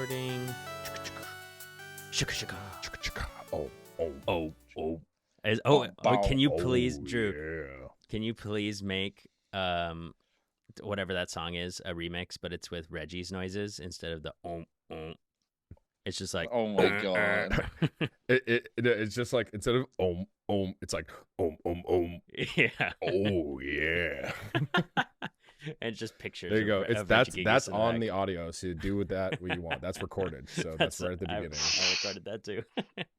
recording. Shika shika. Oh. Can you please, Drew? Yeah. Can you please make whatever that song is a remix, but it's with Reggie's noises instead of the It's just like Oh my god. It's just like instead of it's like yeah. Oh yeah. And just pictures. There you go. Of That's on the audio. So do with that what you want. That's recorded. So that's right at the beginning. I recorded that too.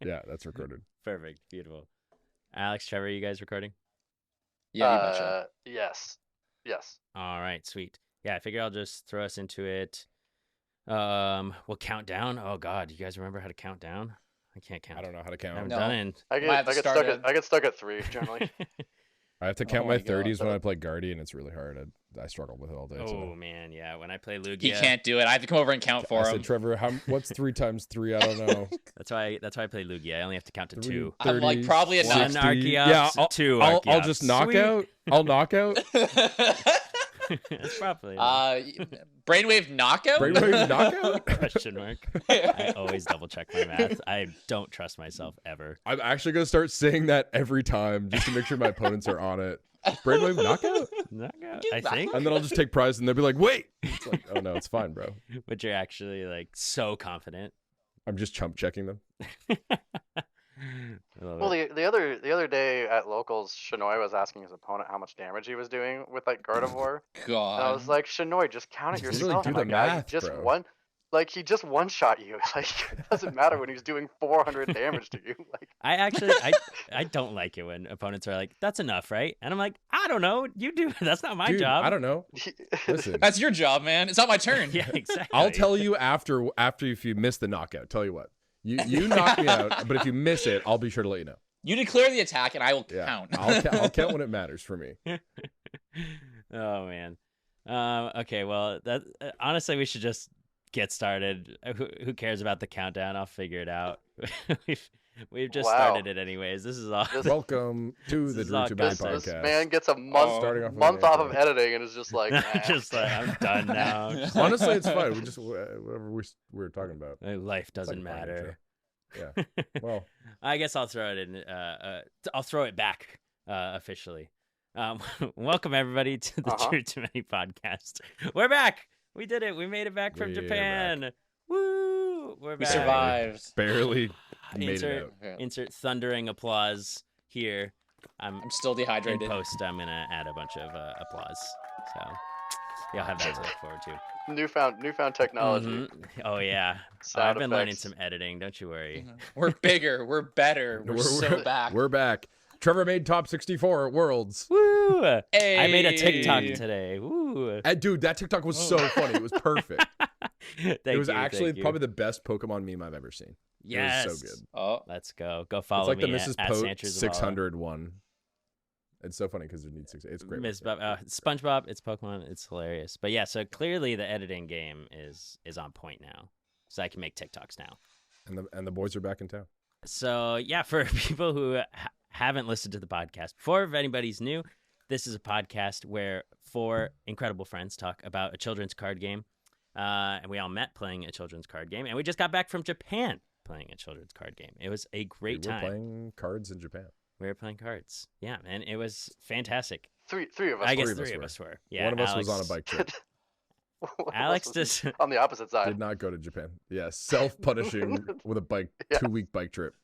Yeah, that's recorded. Perfect. Beautiful. Alex, Trevor, you guys recording? Yeah, you betcha. Yes. All right, sweet. Yeah, I figure I'll just throw us into it. We'll count down. Oh God, you guys remember how to count down? I can't count. I don't know how to I count. haven't No. done it. I get stuck at 3 generally. I have to count Oh my my God. 30s when I play Guardian. It's really hard. I struggle with it all day. Oh man, yeah. When I play Lugia, He can't do it. I have to come over and count for I him. said, Trevor, what's 3 times 3? I don't know. that's why I play Lugia. I only have to count to 2. I'm like probably a 1 nut. Archeops, Yeah, 2 I'll Archeops. just knock Sweet. out. I'll knock out. That's probably Brainwave knockout? Brainwave knockout? question mark. I always double check my math. I don't trust myself ever. I'm actually going to start saying that every time just to make sure my opponents are on it. Brainwave knockout? Knockout, I think. And then I'll just take prize and they'll be like, wait. It's like, oh no, it's fine, bro. But you're actually like so confident. I'm just chump checking them. I love Well, it. the other day at locals, Shinoy was asking his opponent how much damage he was doing with like Gardevoir, God. and I was like, Shinoy, just count it Just really yourself, do my the guy. math, He just bro. he just one shot you. Like it doesn't matter when he's doing 400 damage to you. Like I actually I don't like it when opponents are like, "That's enough, right?" And I'm like, "I don't know. You do. That's not my Dude, job." I don't know. Listen, That's your job, man. It's not my turn. Yeah, exactly. I'll tell you after if you miss the knockout. Tell you what. You knock me out, but if you miss it, I'll be sure to let you know. You declare the attack, and I will Yeah, count. I'll count when it matters for me. Oh man. Okay. Well, that honestly, we should just get started. Who cares about the countdown? I'll figure it out. We've just Wow. started it anyways. This is all. Welcome to This the is all DrewTooMany this podcast. man gets a month Starting off with month an off of intro. editing and is just like, Just like I'm done now. Honestly, it's fine. We just whatever we're talking about. Life doesn't like a fine matter. Yeah. Well, I guess I'll throw it in. I'll throw it back officially. Welcome everybody to the DrewTooMany podcast. We're back. We did it. We made it back from We're Japan. Woo! We're We back. survived. barely made Insert it out. insert thundering applause here. I'm still In dehydrated. post, I'm gonna add a bunch of applause. So you'll have that to look forward to. newfound technology. Mhm. Oh yeah. Sound I've been learning effects. some editing. Don't you worry. We're bigger. We're better. We're so back. We're back. Trevor made top 64 at Worlds. Woo! I made a Hey. TikTok today. Woo! Dude, that TikTok was so funny. It was perfect. It was actually thank you. probably the best Pokemon meme I've ever seen. Yes. It was so good. Oh, Let's go. Go It's follow like the me Mrs. at Pote Sanchers 600 one. It's so funny because it needs 6. It's great. Miss SpongeBob, it's Pokemon, it's hilarious. But yeah, so clearly the editing game is on point now, so I can make TikToks now. And the boys are back in town. So yeah, for people who haven't listened to the podcast before, if anybody's new, this is a podcast where 4 incredible friends talk about a children's card game, and we all met playing a children's card game, and we just got back from Japan playing a children's card game. It was a great We were time. playing cards in Japan. We were playing cards, yeah, and it was fantastic. Three of us. I guess three of us 3 of were. us were. Yeah, One of us Alex, was on a bike trip. Alex just on the opposite side. Did not go to Japan. Yeah, self-punishing with a bike, Yeah. 2-week bike trip.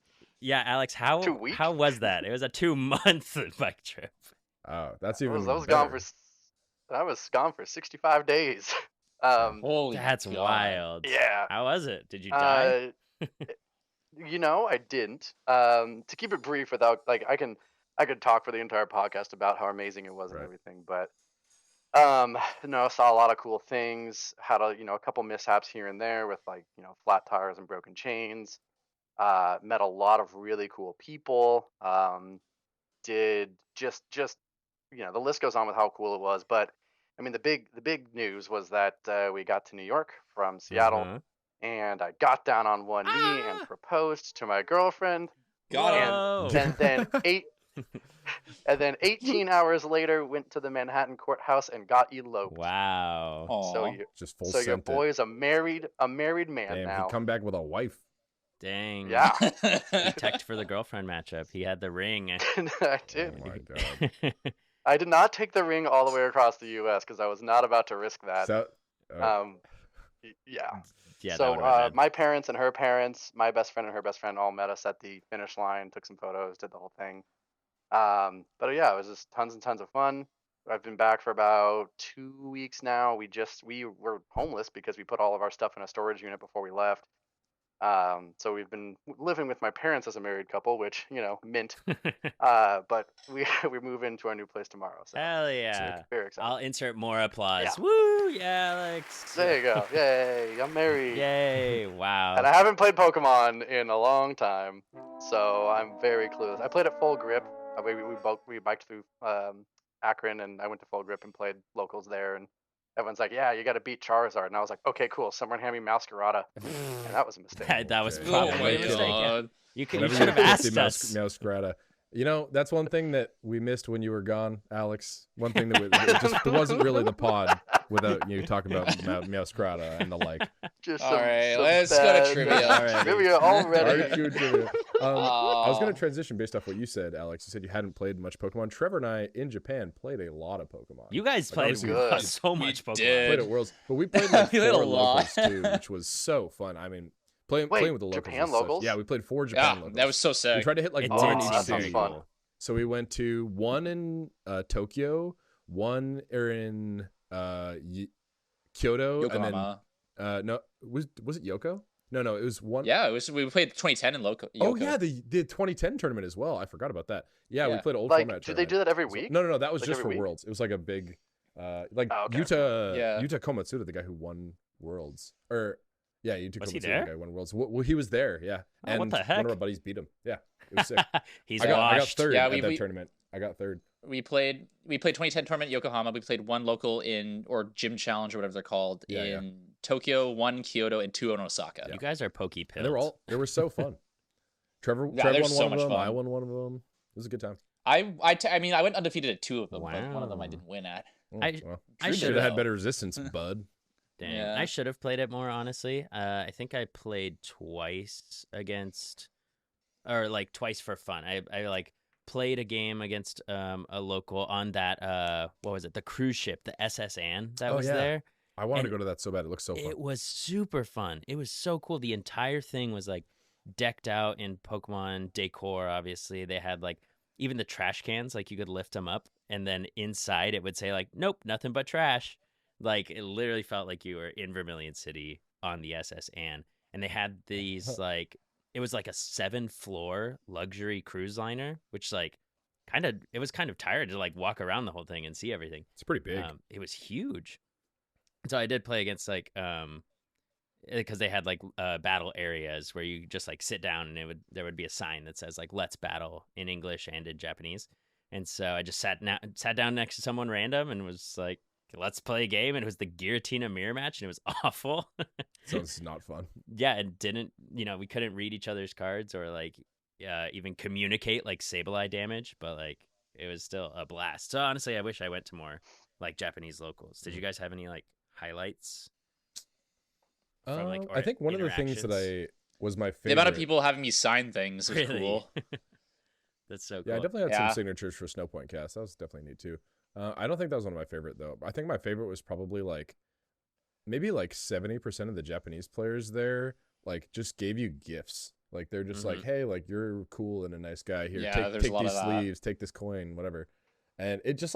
Yeah, Alex, how 2 weeks? how was that? It was a 2-month bike trip. Oh, that's I even was better. I was gone for 65 days. holy That's God. wild. Yeah. How was it? Did you die? I didn't. To keep it brief, without like, I could talk for the entire podcast about how amazing it was and Right. everything, but saw a lot of cool things. Had a couple mishaps here and there with like flat tires and broken chains. Met a lot of really cool people. Did just the list goes on with how cool it was, but I mean the big news was that we got to New York from Seattle. Uh-huh. And I got down on one knee and proposed to my girlfriend. Got him. Whoa. And then And then 18 hours later, went to the Manhattan courthouse and got eloped. Wow. Just full so your boy is a married man. Damn, now. He come back with a wife. Dang. Yeah. He teched for the girlfriend matchup. He had the ring. I did. Oh my god. I did not take the ring all the way across the U.S. because I was not about to risk that. Yeah. So my parents and her parents, my best friend and her best friend, all met us at the finish line, took some photos, did the whole thing. But yeah, it was just tons and tons of fun. I've been back for about 2 weeks now. We were homeless because we put all of our stuff in a storage unit before we left. So we've been living with my parents as a married couple, which, mint. But we move into our new place tomorrow. So hell yeah. Very excited. I'll insert more applause. Yeah. Woo, yeah, Alex. There you go. Yay, I'm married. Yay, wow. And I haven't played Pokemon in a long time, so I'm very clueless. I played at Full Grip. We biked through Akron, and I went to Full Grip and played locals there, and everyone's like, yeah, you got to beat Charizard. And I was like, okay, cool. Someone hand me Masquerada. And that was a mistake. that was probably a mistake. Yeah. You should have asked us. Masquerada. That's one thing that we missed when you were gone, Alex. One thing that it wasn't really the pod without you talking about Masquerada and the like. All right, let's go to trivia. Trivia already. Trivia. I was going to transition based off what you said, Alex. You said you hadn't played much Pokemon. Trevor and I, in Japan, played a lot of Pokemon. You guys played so much Pokemon. Played at Worlds. But we played like 4 locals, too, which was so fun. I mean, playing with the locals. Japan locals? Yeah, we played 4 Japan locals. That was so sick. We tried to hit like one in that each sounds fun. So we went to one in Tokyo, one in Kyoto, Yokohama. And then no, was it Yoko? No, it was one. Yeah, we played 2010 in Yoko. Oh yeah, the 2010 tournament as well. I forgot about that. Yeah, we played an old format. Do they do that every week? No, that was just for Worlds. It was like a big, Yuta Komatsuda, the guy who won Worlds, Yuta Komatsuda, the guy who won Worlds. Well, he was there, yeah. Oh, and what the heck? one of our buddies beat him. Yeah, it was sick. He's I got third at that tournament. I got third. We played 2010 tournament in Yokohama. We played 1 local or gym challenge or whatever they're called in Tokyo, 1 Kyoto, and 2 in Osaka. You guys are pokey pills. And they were so fun. Trevor won one of them. I won one of them. It was a good time. I went undefeated at 2 of them, but one of them I didn't win at. I should have had better resistance, bud. Dang, yeah. I should have played it more, honestly. I think I played twice twice for fun. I played a game against a local on that what was it, the cruise ship, the SS Anne that was there. I wanted to go to that so bad. It looked so fun. It was super fun. It was so cool. The entire thing was like decked out in Pokemon decor. Obviously they had like even the trash cans, like you could lift them up and then inside it would say like, nope, nothing but trash. Like it literally felt like you were in Vermilion City on the SS Anne. And they had these like, it was like a 7-floor luxury cruise liner, which like it was kind of tired to like walk around the whole thing and see everything. It's pretty big. It was huge. So I did play against like because they had like battle areas where you just like sit down and there would be a sign that says like let's battle in English and in Japanese. And so I just sat down next to someone random and was like, let's play a game. And it was the Giratina mirror match and it was awful. So it's not fun. Yeah, and we couldn't read each other's cards or like even communicate like Sableye damage, but like it was still a blast. So honestly, I wish I went to more like Japanese locals. Did you guys have any like highlights? From, I think one of the things that was my favorite. The amount of people having me sign things was cool. That's so cool. Yeah, I definitely had some signatures for Snowpoint Cast. That was definitely neat too. I don't think that was one of my favorite though. I think my favorite was probably maybe 70% of the Japanese players there just gave you gifts. Like they're just like, hey, like you're cool and a nice guy here. Take these sleeves, take this coin, whatever. And it just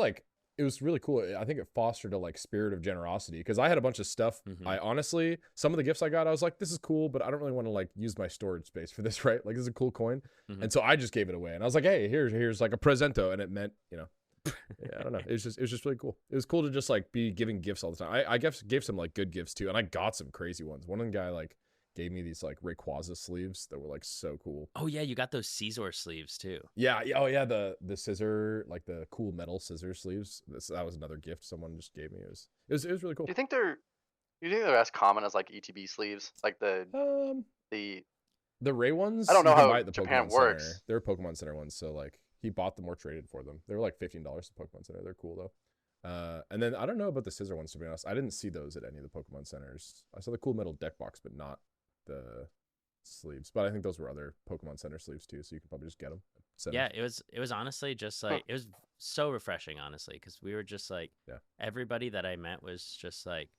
it was really cool. I think it fostered a spirit of generosity because I had a bunch of stuff. I honestly, some of the gifts I got, I was like, this is cool, but I don't really want to use my storage space for this, right? Like this is a cool coin. And so I just gave it away and I was like, hey, here's like a presento. And it meant, I don't know. It was just really cool. It was cool to just be giving gifts all the time. I gave some good gifts too. And I got some crazy ones. One guy gave me these Rayquaza sleeves that were so cool. Oh yeah, you got those Caesar sleeves too. Yeah. Oh yeah, the scissor, the cool metal scissor sleeves. That was another gift someone just gave me. It was really cool. Do you think they're as common as ETB sleeves? Like the Ray ones? I don't know how Japan works. They're Pokemon Center ones, so he bought them or traded for them. They were like $15 at Pokemon Center. They're cool though. And then I don't know about the scissor ones, to be honest. I didn't see those at any of the Pokemon Centers. I saw the cool metal deck box, but not the sleeves. But I think those were other Pokemon Center sleeves too, so you could probably just get them. Yeah, it was honestly just like, it was so refreshing, honestly, because we were just like, everybody that I met was just like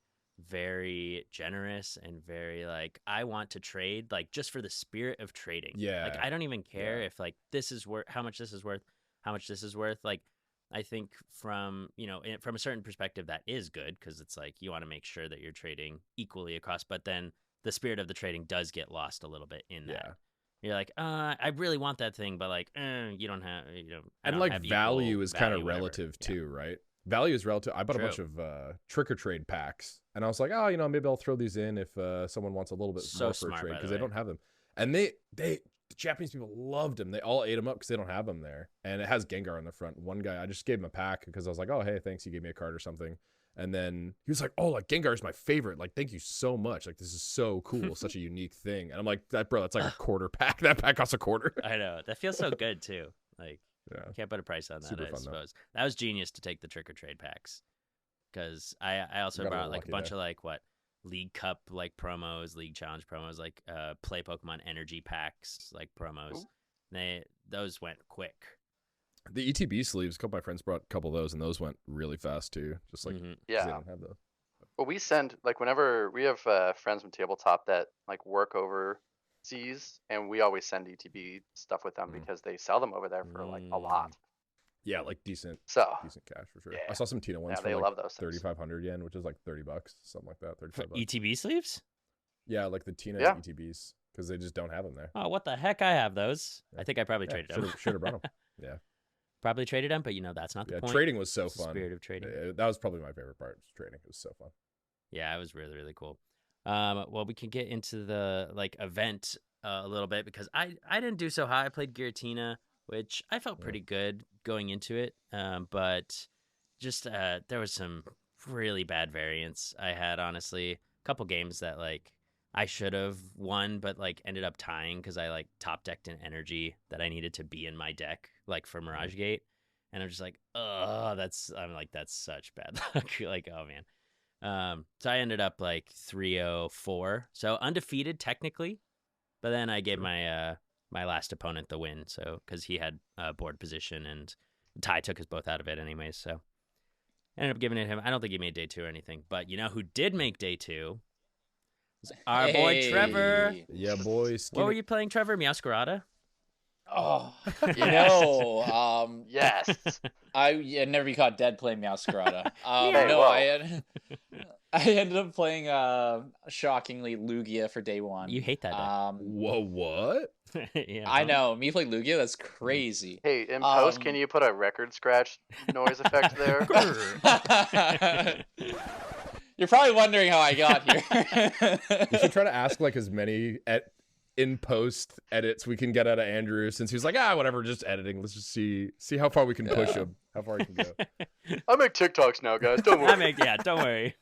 very generous and very like, I want to trade, like just for the spirit of trading. Yeah. Like I don't even care if like this is worth how much this is worth, how much this is worth. Like I think from, you know, from a certain perspective that is good, because it's like you want to make sure that you're trading equally across, but then the spirit of the trading does get lost a little bit in that. You're like, I really want that thing, but like, you don't have, you know, and like value is kind of relative too, right? Value is relative. I bought a bunch of trick or trade packs, and I was like, oh, you know, maybe I'll throw these in if someone wants a little bit more for a trade, because they don't have them. And the Japanese people loved them. They all ate them up because they don't have them there. And it has Gengar on the front. One guy, I just gave him a pack because I was like, oh, hey, thanks. You gave me a card or something. And then he was like, oh, like Gengar is my favorite. Like, thank you so much. Like, this is so cool. Such a unique thing. And I'm like, that's like a quarter pack. That pack costs a quarter. I know. That feels so good too. Like, yeah. Can't put a price on that, Super I fun, suppose. Though. That was genius to take the trick or trade packs. Because I also brought like a bunch of like League Cup like promos, League Challenge promos, like Play Pokemon Energy packs like promos. Those went quick. The ETB sleeves, a couple of my friends brought a couple of those, and those went really fast too. Just like they don't have those. Well, we send like whenever we have friends from tabletop that like work overseas, and we always send ETB stuff with them because they sell them over there for like a lot. Yeah, like decent cash for sure. Yeah. I saw some Tina ones for they like love those 3,500 yen, which is like $30, something like that. 35 bucks. ETB sleeves? Yeah, like the Tina ETBs, because they just don't have them there. Oh, what the heck? I have those. Yeah. I think I probably traded them. Should have brought them. Yeah. Probably traded them, but you know that's not the point. Trading was so fun. Spirit of trading. That was probably my favorite part. Was trading. It was so fun. Yeah, it was really, really cool. Well, we can get into the like event a little bit, because I didn't do so high. I played Giratina, which I felt pretty good going into it, but just there was some really bad variance I had, honestly. A couple games that like I should have won, but like ended up tying because I like top decked an energy that I needed to be in my deck, like for Mirage Gate, and I'm just like, that's such bad luck. Like, oh man. So I ended up like 3-0-4, so undefeated technically, but then I gave my my last opponent the win, so because he had board position and Ty took us both out of it anyways, so I ended up giving it him. I don't think he made day 2 or anything, but you know who did make day 2? Our boy Trevor. Yeah, boy. What were you playing, Trevor? Meowscarada? Oh, yes. I'd never be caught dead playing Meowscarada. I ended up playing shockingly Lugia for day 1. You hate that deck. Whoa, what? Yeah, I know. Me play Lugia, that's crazy. Hey, in post, can you put a record scratch noise effect there? You're probably wondering how I got here. You should try to ask like as many in post edits we can get out of Andrew, since he's like, whatever, just editing. Let's just see how far we can push him, how far he can go. I make TikToks now, guys. Don't worry. Don't worry.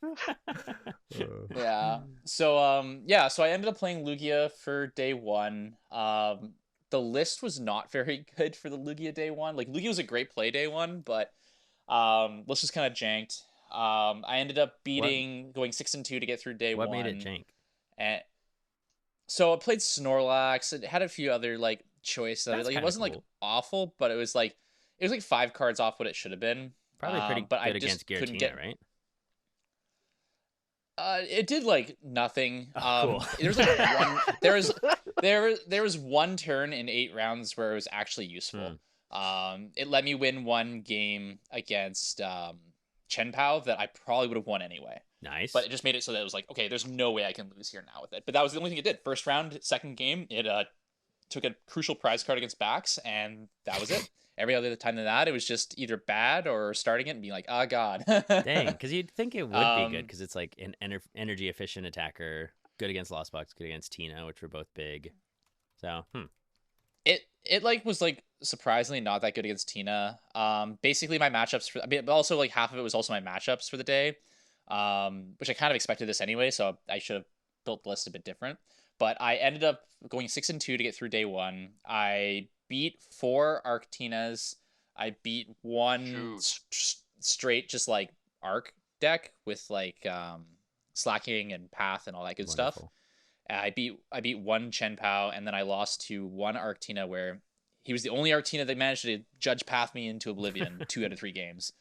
Yeah. So so I ended up playing Lugia for day 1. The list was not very good for the Lugia day 1. Like Lugia was a great play day 1, but list was kind of janked. I ended up going 6-2 to get through day 1. What made it jank? So I played Snorlax. It had a few other like choices. Like it wasn't cool. Like awful, but it was like 5 cards off what it should have been. Probably pretty good against Giratina, right? It did like nothing. Cool. There was like there was one turn in 8 rounds where it was actually useful. It let me win 1 game against Chen Pao that I probably would have won anyway. Nice. But it just made it so that it was like, okay, there's no way I can lose here now with it. But that was the only thing it did. First round, second game, it took a crucial prize card against Bax, and that was it. Every other time than that, it was just either bad or starting it and being like, oh, God. Dang, because you'd think it would be good, because it's like an energy efficient attacker, good against Lost Box, good against Tina, which were both big. So, It like was like surprisingly not that good against Tina. Basically my matchups but also like half of it was also my matchups for the day, which I kind of expected this anyway, so I should have built the list a bit different. But I ended up going 6-2 to get through day 1. I beat 4 Arctinas. I beat one straight just like arc deck with like slacking and path and all that good stuff. I beat one Chen Pao, and then I lost to one Arctina where he was the only Arctina that managed to judge path me into oblivion 2 out of 3 games.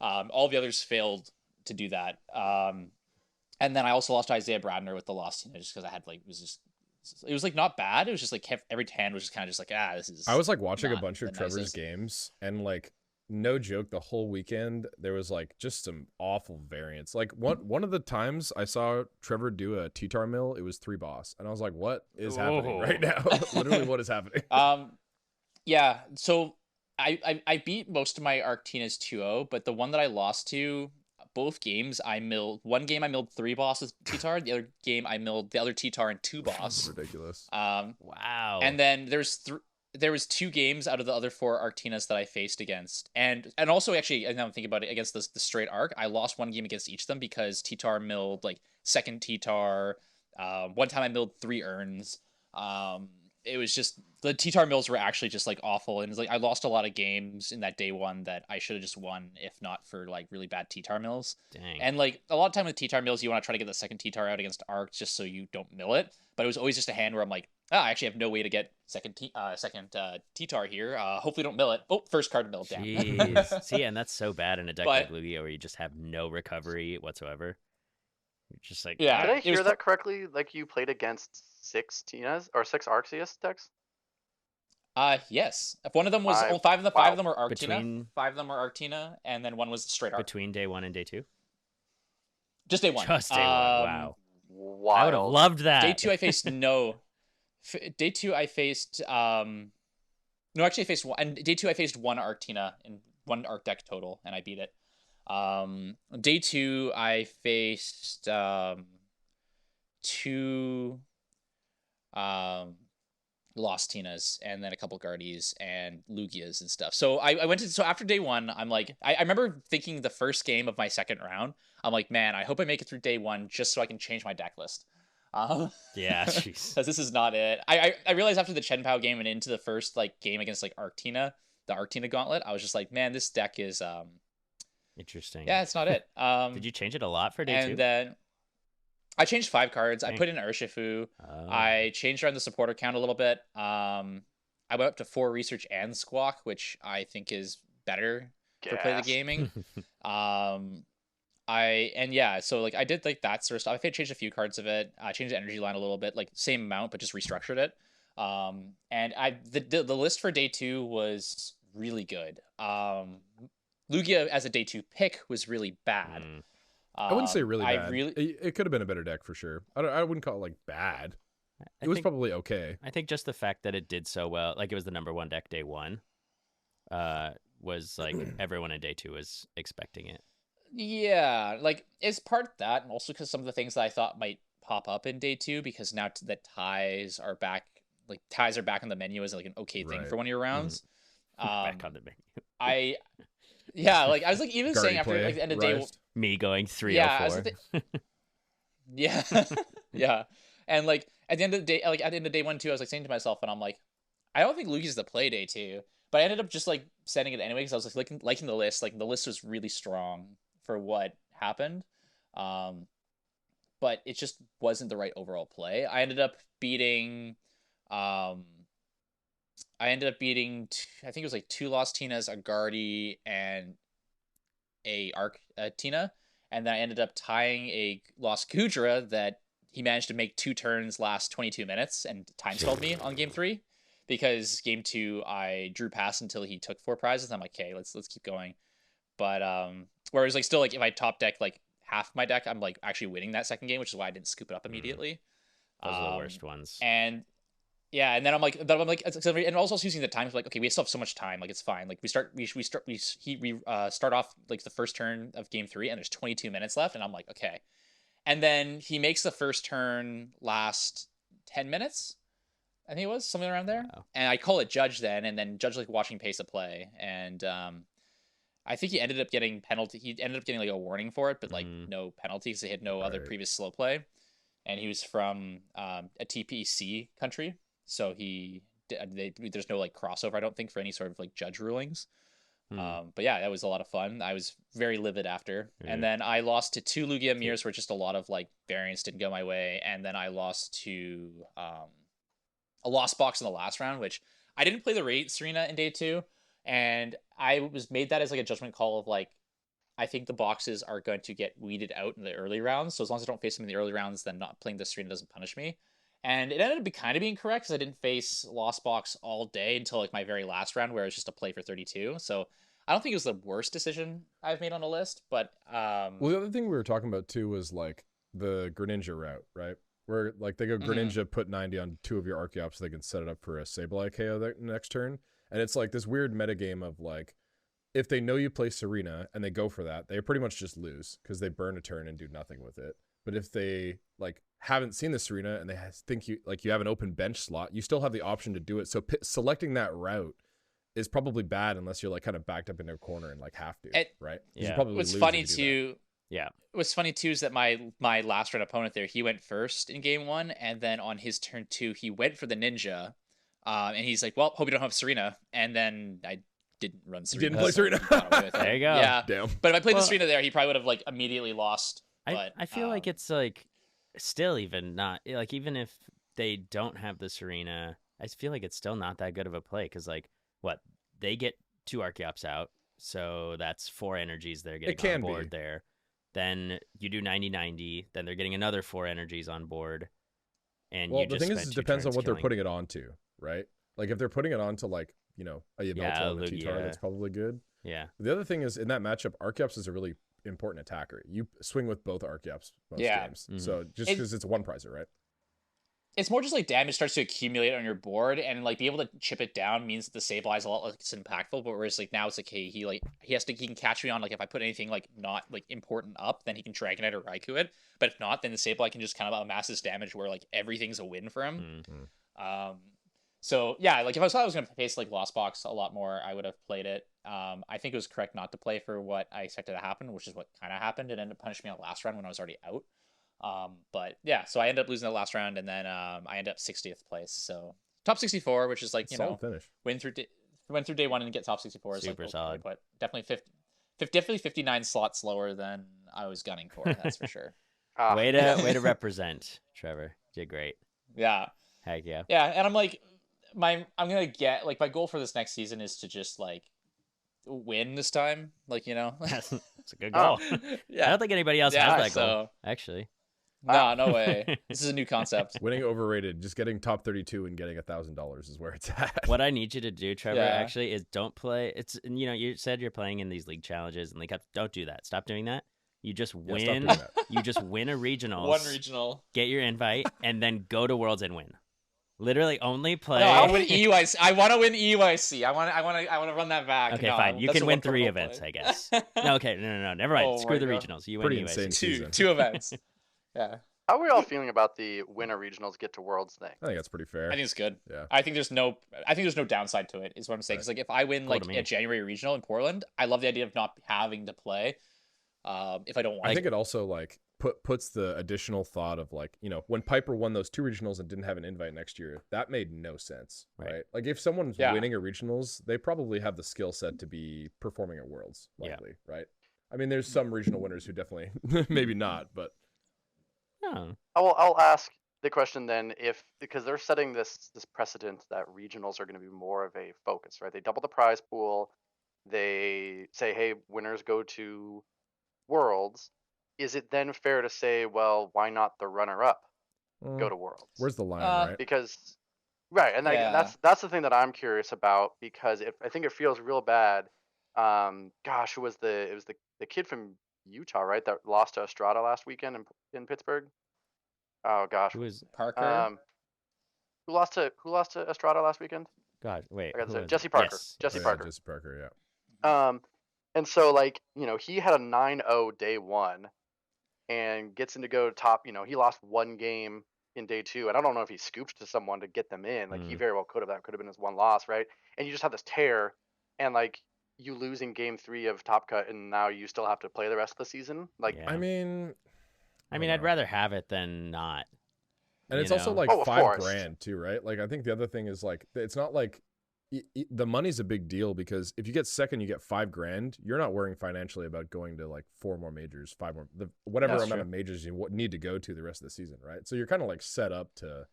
All the others failed to do that. And then I also lost to Isaiah Bradner with the lost Tina just because I had like it was like not bad. It was just like every hand was just kind of just like this is. I was like watching a bunch of Trevor's games, and like no joke, the whole weekend there was like just some awful variants. Like one of the times I saw Trevor do a T-Tar mill, it was 3 boss, and I was like, "What is happening right now? Literally, what is happening?" Yeah. So I beat most of my Arctinas 2-0, but the one that I lost to. Both games I milled. One game I milled 3 bosses T-Tar. The other game I milled the other T-Tar and 2 boss. Ridiculous. Wow. And then there was 2 games out of the other 4 Arctinas that I faced against, and also actually, now I'm thinking about it, against the straight arc, I lost one game against each of them because T-Tar milled like second T-Tar. One time I milled 3 urns. It was just the T-Tar mills were actually just like awful, and it's like I lost a lot of games in that day 1 that I should have just won if not for like really bad T-Tar mills. Dang. And like a lot of time with T-Tar mills, you want to try to get the second T-Tar out against arcs just so you don't mill it. But it was always just a hand where I'm like, I actually have no way to get second T-Tar here. Hopefully don't mill it. Oh, first card milled down. Jeez. See, and that's so bad in a deck like Lugia where you just have no recovery whatsoever. You're just like, yeah. Did I hear that correctly? Like you played against 6 Tinas or 6 Arceus decks? Yes. If one of them was 5 of them were Arctina. 5 of them were Arctina, and then one was straight arc. Between day 1 and day 2? Just day 1. Just day 1. Wow. Wild. I would have loved that. Day 2 I faced Day 2 I faced no, actually I faced one. And day 2 I faced one Arctina in 1 arc deck total, and I beat it. Day 2 I faced 2 Lost Tinas, and then a couple Guardies and Lugias and stuff. So I went to, so after day 1, I'm like, I remember thinking the first game of my second round, I'm like, man, I hope I make it through day 1 just so I can change my deck list. Yeah, jeez. Because this is not it. I realized after the Chen Pao game and into the first like game against like Arctina, the Arctina Gauntlet, I was just like, man, this deck is interesting. Yeah, it's not it. Did you change it a lot for day 2? And then I changed 5 cards. Dang. I put in Urshifu. I changed around the supporter count a little bit. I went up to 4 research and squawk, which I think is better for play the gaming. So like I did like that sort of stuff. I changed a few cards of it. I changed the energy line a little bit, like same amount, but just restructured it. And the list for day 2 was really good. Lugia as a day 2 pick was really bad. I wouldn't say really bad. It could have been a better deck for sure. I wouldn't call it like bad. It was probably okay. I think just the fact that it did so well, like it was the number 1 deck day 1, was like everyone in day 2 was expecting it. Yeah, like it's part of that, and also because some of the things that I thought might pop up in day 2, because now that ties are back, like ties are back on the menu as like an okay thing for one of your rounds. Back on the menu. I like I was like even saying after like the end of day me going 304. Yeah, yeah, and like at the end of the day, like at the end of day 1 too, I was like saying to myself, and I'm like, I don't think Lugia's the play day 2, but I ended up just like sending it anyway because I was like liking the list. Like the list was really strong for what happened, but it just wasn't the right overall play. I ended up beating, I think it was like 2 Lost Tinas, a Guardi, and a Tina, and then I ended up tying a Lost Kudra that he managed to make 2 turns last 22 minutes and time spelled me on game 3, because game 2 I drew pass until he took 4 prizes. And I'm like, okay, let's keep going. But whereas like still like if I top deck like half my deck, I'm like actually winning that second game, which is why I didn't scoop it up immediately. Those are the worst ones. And yeah, and then I'm like, and also using the time, like, okay, we still have so much time, like it's fine. Like we start off like the first turn of game 3, and there's 22 minutes left, and I'm like, okay. And then he makes the first turn last 10 minutes, I think it was something around there. Wow. And I call it Judge then, and then Judge like watching pace of play, and I think he ended up getting penalty. He ended up getting like a warning for it, but like no penalty because he had no other previous slow play, and he was from a TPC country. So he there's no like crossover, I don't think, for any sort of like judge rulings. Hmm. But yeah, that was a lot of fun. I was very livid after. And then I lost to 2 Lugia mirrors where just a lot of like variance didn't go my way. And then I lost to a lost box in the last round, which I didn't play the Radiant Serena in day 2. And I was made that as like a judgment call of like, I think the boxes are going to get weeded out in the early rounds. So as long as I don't face them in the early rounds, then not playing the Serena doesn't punish me. And it ended up kind of being correct because I didn't face Lost Box all day until like my very last round where it was just a play for 32. So I don't think it was the worst decision I've made on a list, but Well, the other thing we were talking about too was like the Greninja route, right? Where like they go Greninja, put 90 on 2 of your Archeops so they can set it up for a Sableye KO the next turn. And it's like this weird metagame of like, if they know you play Serena and they go for that, they pretty much just lose because they burn a turn and do nothing with it. But if they like haven't seen the Serena and they think you have an open bench slot, you still have the option to do it. So selecting that route is probably bad unless you're like kind of backed up in a corner and like have to, right? Yeah. What's funny too. Yeah. What's funny too is that my last round opponent there, he went first in game 1, and then on his turn 2, he went for the ninja, and he's like, "Well, hope you don't have Serena." And then I didn't run Serena. Didn't play Serena. There you go. Yeah. Damn. But if I played the Serena there, he probably would have like immediately lost. But I feel like it's like still even not like even if they don't have the Serena, I feel like it's still not that good of a play because like what they get 2 Archeops out, so that's 4 energies they're getting on board there. Then you do 90-90, then they're getting another 4 energies on board, and well, you just the thing is, it depends on what they're putting it onto, right? Like if they're putting it onto like a Yveltal and a T-Tar, that's probably good. Yeah. The other thing is in that matchup, Archeops is a really important attacker. You swing with both Archeops most games, so just because it's a one prizer, right? It's more just like damage starts to accumulate on your board, and like be able to chip it down means that the Sableye is a lot less impactful. But whereas like now it's like, hey, he can catch me on like if I put anything like not like important up, then he can Dragonite or Raikou it. But if not, then the Sableye can just kind of amass his damage where like everything's a win for him. So yeah, like if I thought I was gonna face like Lost Box a lot more, I would have played it. I think it was correct not to play for what I expected to happen, which is what kind of happened. It ended up punishing me on the last round when I was already out. But yeah, so I ended up losing the last round, and then I ended up 60th place. So top 64, which is like solid finish. Went through day 1 and get top 64 is super like solid, but definitely 59 slots slower than I was gunning for. That's for sure. Way to represent, Trevor. Did great. Yeah. Heck yeah. Yeah, and I'm like, I'm gonna get like my goal for this next season is to just like win this time. Like That's a good goal. Yeah. I don't think anybody else has that goal. Actually. No way. This is a new concept. Winning overrated. Just getting top 32 and getting $1,000 is where it's at. What I need you to do, Trevor, actually, is don't play. It's you said you're playing in these league challenges and league cups. Don't do that. Stop doing that. You just win. You just win a regional. One regional. Get your invite and then go to Worlds and win. Literally only play. No, I want to win EUIC. I want to win EUIC. I want to run that back. Okay, fine. You can win 3 events, I guess. No, okay, no. Never mind. Screw the regionals. You win EUIC. Two events. Yeah. How are we all feeling about the winner regionals get to Worlds thing? I think that's pretty fair. I think it's good. Yeah. I think there's no downside to it. Is what I'm saying. Because like if I win like a January regional in Portland, I love the idea of not having to play. If I don't want. I think it also like puts the additional thought of like when Piper won those 2 regionals and didn't have an invite next year, that made no sense, right? Like if someone's winning a regionals, they probably have the skill set to be performing at Worlds, likely, right? I mean, there's some regional winners who definitely maybe not, but. I'll ask the question then, because they're setting this precedent that regionals are going to be more of a focus, right? They double the prize pool. They say, hey, winners go to Worlds. Is it then fair to say, well, why not the runner-up go to Worlds? Where's the line, right? Because and that's the thing that I'm curious about, because I think it feels real bad. Gosh, it was the kid from Utah, right, that lost to Estrada last weekend in Pittsburgh. Oh gosh, who was Parker? Who lost to Estrada last weekend? God, wait, Jesse Parker. Yes. Jesse Parker. Jesse Parker, yeah. And so like he had a 9-0 day 1, and gets in to go top. He lost 1 game in day 2, and I don't know if he scooped to someone to get them in. Like he very well could have. That could have been his 1 loss, right? And you just have this tear, and like you lose in game 3 of Top Cut, and now you still have to play the rest of the season. Like I mean, I'd rather have it than not. And it's you also know? like Oh, of course. $5,000 too, right? Like I think the other thing is like it's not like the money's a big deal because if you get second, you get $5,000. You're not worrying financially about going to like 4 more majors, 5 more, whatever That's amount true. of majors you need to go to the rest of the season, right? So you're kind of like set up to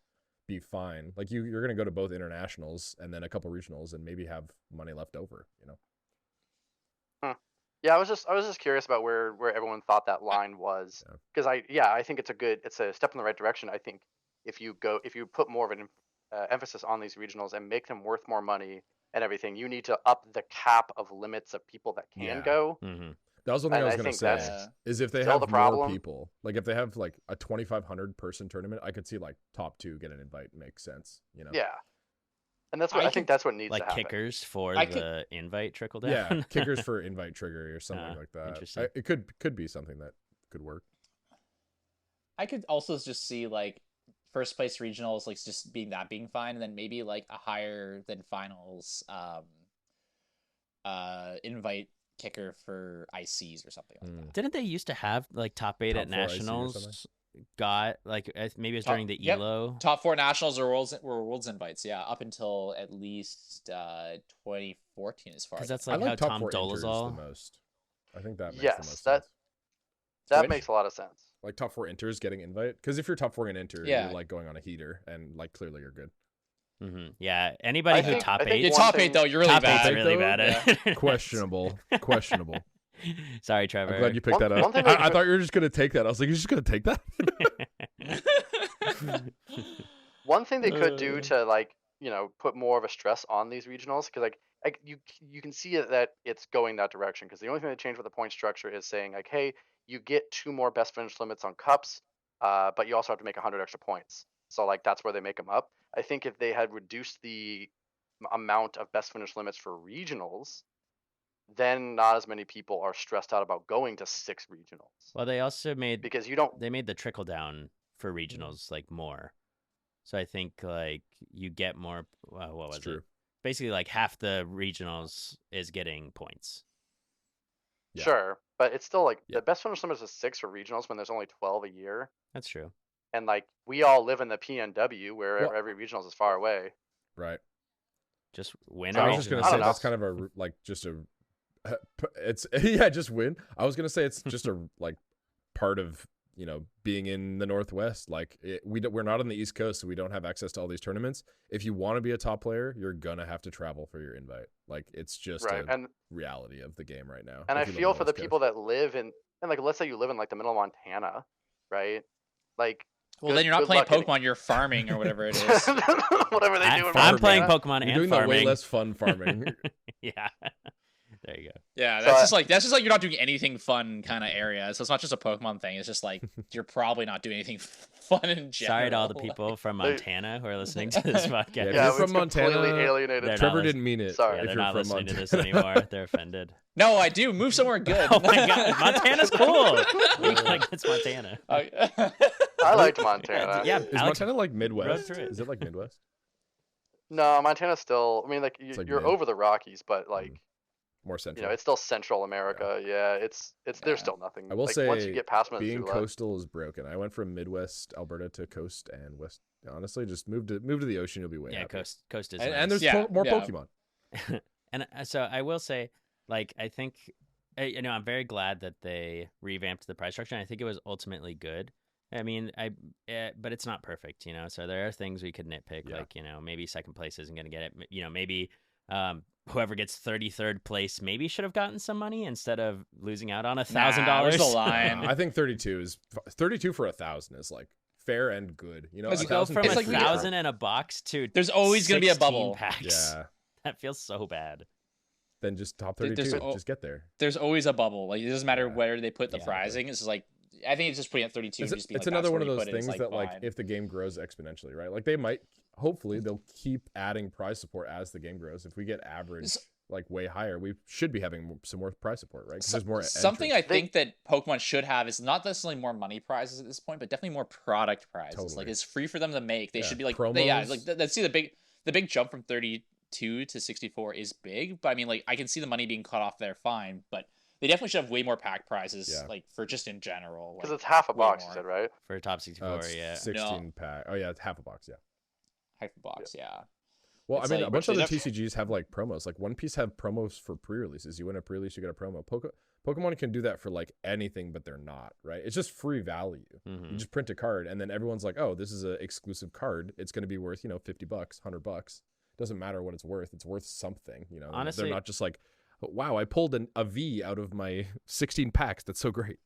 be fine. Like you're going to go to both internationals and then a couple regionals and maybe have money left over, you know? Yeah, I was just curious about where everyone thought that line was, Yeah. because I think it's a step in the right direction. I think if you put more of an emphasis on these regionals and make them worth more money and everything, you need to up the cap of limits of people that can Yeah. go. Mm-hmm. That was one thing And I was I going to think say that's is if they still have the more problem. people, like if they have like a 2,500 person tournament, I could see like top 2 get an invite. Makes sense, you know? Yeah, and that's what I think that's what needs Like to happen. kickers for I the invite trickle down. Yeah, kickers for invite trigger or something like that. Interesting. It could be something that could work. I could also just see like first place regionals like just being fine, and then maybe like a higher than finals invite kicker for ICs or something like that. Didn't they used to have like top 8 Top at 4 IC or something? nationals? Got like maybe it was Top- during the yep. ELO. Top 4 nationals were worlds invites, yeah, up until at least 2014 as far Because as that's I like how top Tom 4 inters Dolezal. the most. I think that makes the Yes, most that sense. that Which? makes a lot of sense. Like top 4 inters getting invite, because if you're top 4 in inter, Yeah. you're like going on a heater, and like clearly you're good. Mm-hmm. Yeah, anybody who top I think 8. Yeah, one top thing- 8 though, you're really Top bad. 8's really though? bad at it. Questionable. Sorry, Trevor. I'm glad you picked One- that up. one thing I they- thought you were just gonna take that. I was like, you're just gonna take that? One thing they could do to like put more of a stress on these regionals, because like you can see that it's going that direction, because the only thing they changed with the point structure is saying like, hey, you get 2 more best finish limits on cups, but you also have to make 100 extra points. So like that's where they make them up. I think if they had reduced the amount of best finish limits for regionals, then not as many people are stressed out about going to 6 regionals, Well, they also made because you don't. they made the trickle down for regionals like more. So I think like you get more. What was It's true. it? Basically, like half the regionals is getting points. Yeah. Sure, but it's still like Yeah. the best finish limit is 6 for regionals when there's only 12 a year. That's true. And like we all live in the PNW where Well- every regionals is far away. Right. Just win. So a I was just gonna regional. I say don't know. that's kind of a like just a it's yeah, just win. I was gonna say it's just a like part of being in the Northwest. Like we're not on the East Coast, so we don't have access to all these tournaments. If you want to be a top player, you're gonna have to travel for your invite. Like it's just Right. a And reality of the game right now. I if you live feel on for the West Coast. people that live in, and like let's say you live in like the middle of Montana, right? Like Well, then you're not good playing luck getting- Pokemon, you're farming or whatever it is. whatever they do. in I'm playing Montana. Pokemon You're and doing the way farming. less fun farming. Yeah. There you go. Yeah, So, that's just like you're not doing anything fun kind of area. So it's not just a Pokemon thing. It's just like you're probably not doing anything fun in general. Sorry to all the people from They- Montana who are listening to this podcast. Yeah, if Yeah, you're it's from Montana, completely alienated. They're Trevor not didn't mean it. Sorry. Yeah, if they're you're not from listening Montana. to this anymore. They're offended. No, I do. Move somewhere good. Oh my god, Montana's cool. Like it's Montana. I liked Montana. Yeah, Is Alex Montana like rode Midwest? through it. Is it like Midwest? No, Montana's still. I mean, like It's like you're mid. over the Rockies, but like More central. it's still Central America. Yeah, it's there's Yeah. still nothing. I will like, say once you get past being Missoula, coastal is broken. I went from Midwest Alberta to coast and west. Honestly, just move to the ocean. You'll be way Yeah, happier. coast is And, nice. and there's Yeah, more yeah. Pokemon. And so I will say, like, I think, I'm very glad that they revamped the price structure. And I think it was ultimately good. I mean, but it's not perfect, So there are things we could nitpick, Yeah. like, maybe second place isn't going to get it. Maybe whoever gets 33rd place maybe should have gotten some money instead of losing out on $1,000. Nah, where's the line? I think 32 for 1,000 is like fair and good. You Let's go 1,000 from It's a like we- 1,000 in a box to There's always gonna be a 16 bubble. packs. Yeah. That feels so bad. Then just top There's 32. al- Just get there. There's always a bubble. Like it doesn't matter Yeah. where they put the Yeah, pricing. It's just like I think it's just putting it at 32. It's, and just being it's like, another that's one where of you those put it. It's things like, that like fine. if the game grows exponentially, right? Like they might hopefully they'll keep adding prize support as the game grows. If we get average S- like way higher, we should be having some more prize support, right? 'Cause there's more Something I entries. think that Pokemon should have is not necessarily more money prizes at this point, but definitely more product prizes. Totally. Like it's free for them to make. They Yeah, should be like promos. like let's see the big jump from 32 to 64 is big, but I mean like I can see the money being cut off there fine, but They definitely should have way more pack prizes, Yeah. like for just in general. Because Like, it's half a way box, you more. said, right? For a top 64, It's yeah. 16 pack. Oh yeah, it's half a box. Yeah. Half a box, yeah. Well, It's I mean, like- a bunch of which other they TCGs have like promos. Like One Piece have promos for pre-releases. You win a pre-release, you get a promo. Pokemon can do that for like anything, but they're not, right? It's just free value. Mhm. You just print a card, and then everyone's like, "Oh, this is an exclusive card. It's going to be worth, $50, $100. Doesn't matter what it's worth. It's worth something, Honestly- they're not just like, wow, I pulled a V out of my 16 packs. That's so great.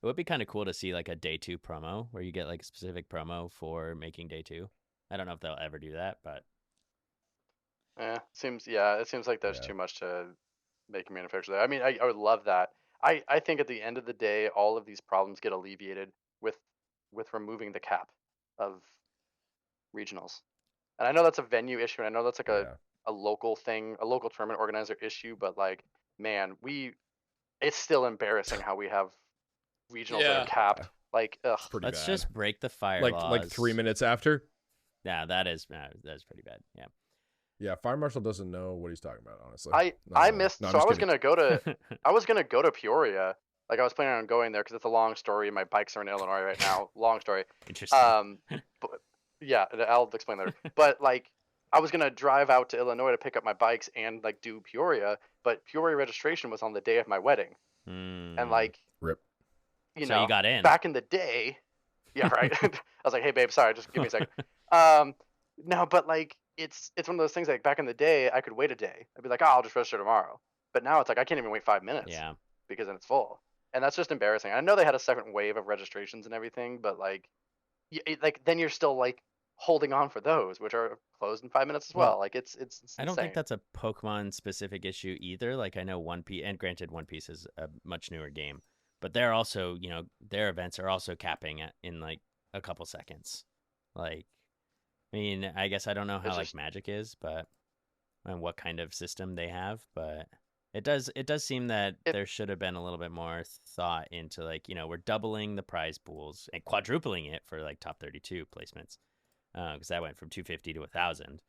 It would be kind of cool to see like a day 2 promo where you get like a specific promo for making day 2. I don't know if they'll ever do that, but It seems like there's Yeah. too much to make a manufacturer there. I mean, I would love that. I think at the end of the day, all of these problems get alleviated with removing the cap of regionals. And I know that's a venue issue, and I know that's like Yeah. a local thing, a local tournament organizer issue, but like, man, it's still embarrassing how we have regionals that Yeah. are capped. Like, ugh. Pretty let's bad. just break the fire like laws. 3 minutes after. Yeah, that's pretty bad. Yeah. Yeah, Fire Marshal doesn't know what he's talking about, honestly. I No, missed. no, I'm So I just was kidding. gonna go to Peoria. Like I was planning on going there because it's a long story. My bikes are in Illinois right now. Long story. Interesting. But yeah, I'll explain later. But like, I was gonna drive out to Illinois to pick up my bikes and like do Peoria, but Peoria registration was on the day of my wedding, and like, Rip. So you got in. back in the day, yeah, right. I was like, hey babe, sorry, just give me a second. No, but like, it's one of those things like back in the day, I could wait a day. I'd be like, oh, I'll just register tomorrow. But now it's like I can't even wait 5 minutes. Yeah. Because then it's full, and that's just embarrassing. I know they had a second wave of registrations and everything, but like, then you're still like holding on for those, which are closed in 5 minutes as well. Like it's I don't think insane. that's a Pokemon specific issue either. Like I know One Piece, and granted, One Piece is a much newer game, but they're also, their events are also capping in like a couple seconds. Like, I mean, I guess I don't know how It's like just- Magic is, and what kind of system they have, but it does seem that there should have been a little bit more thought into like, we're doubling the prize pools and quadrupling it for like top 32 placements. Because that went from 250 to 1,000.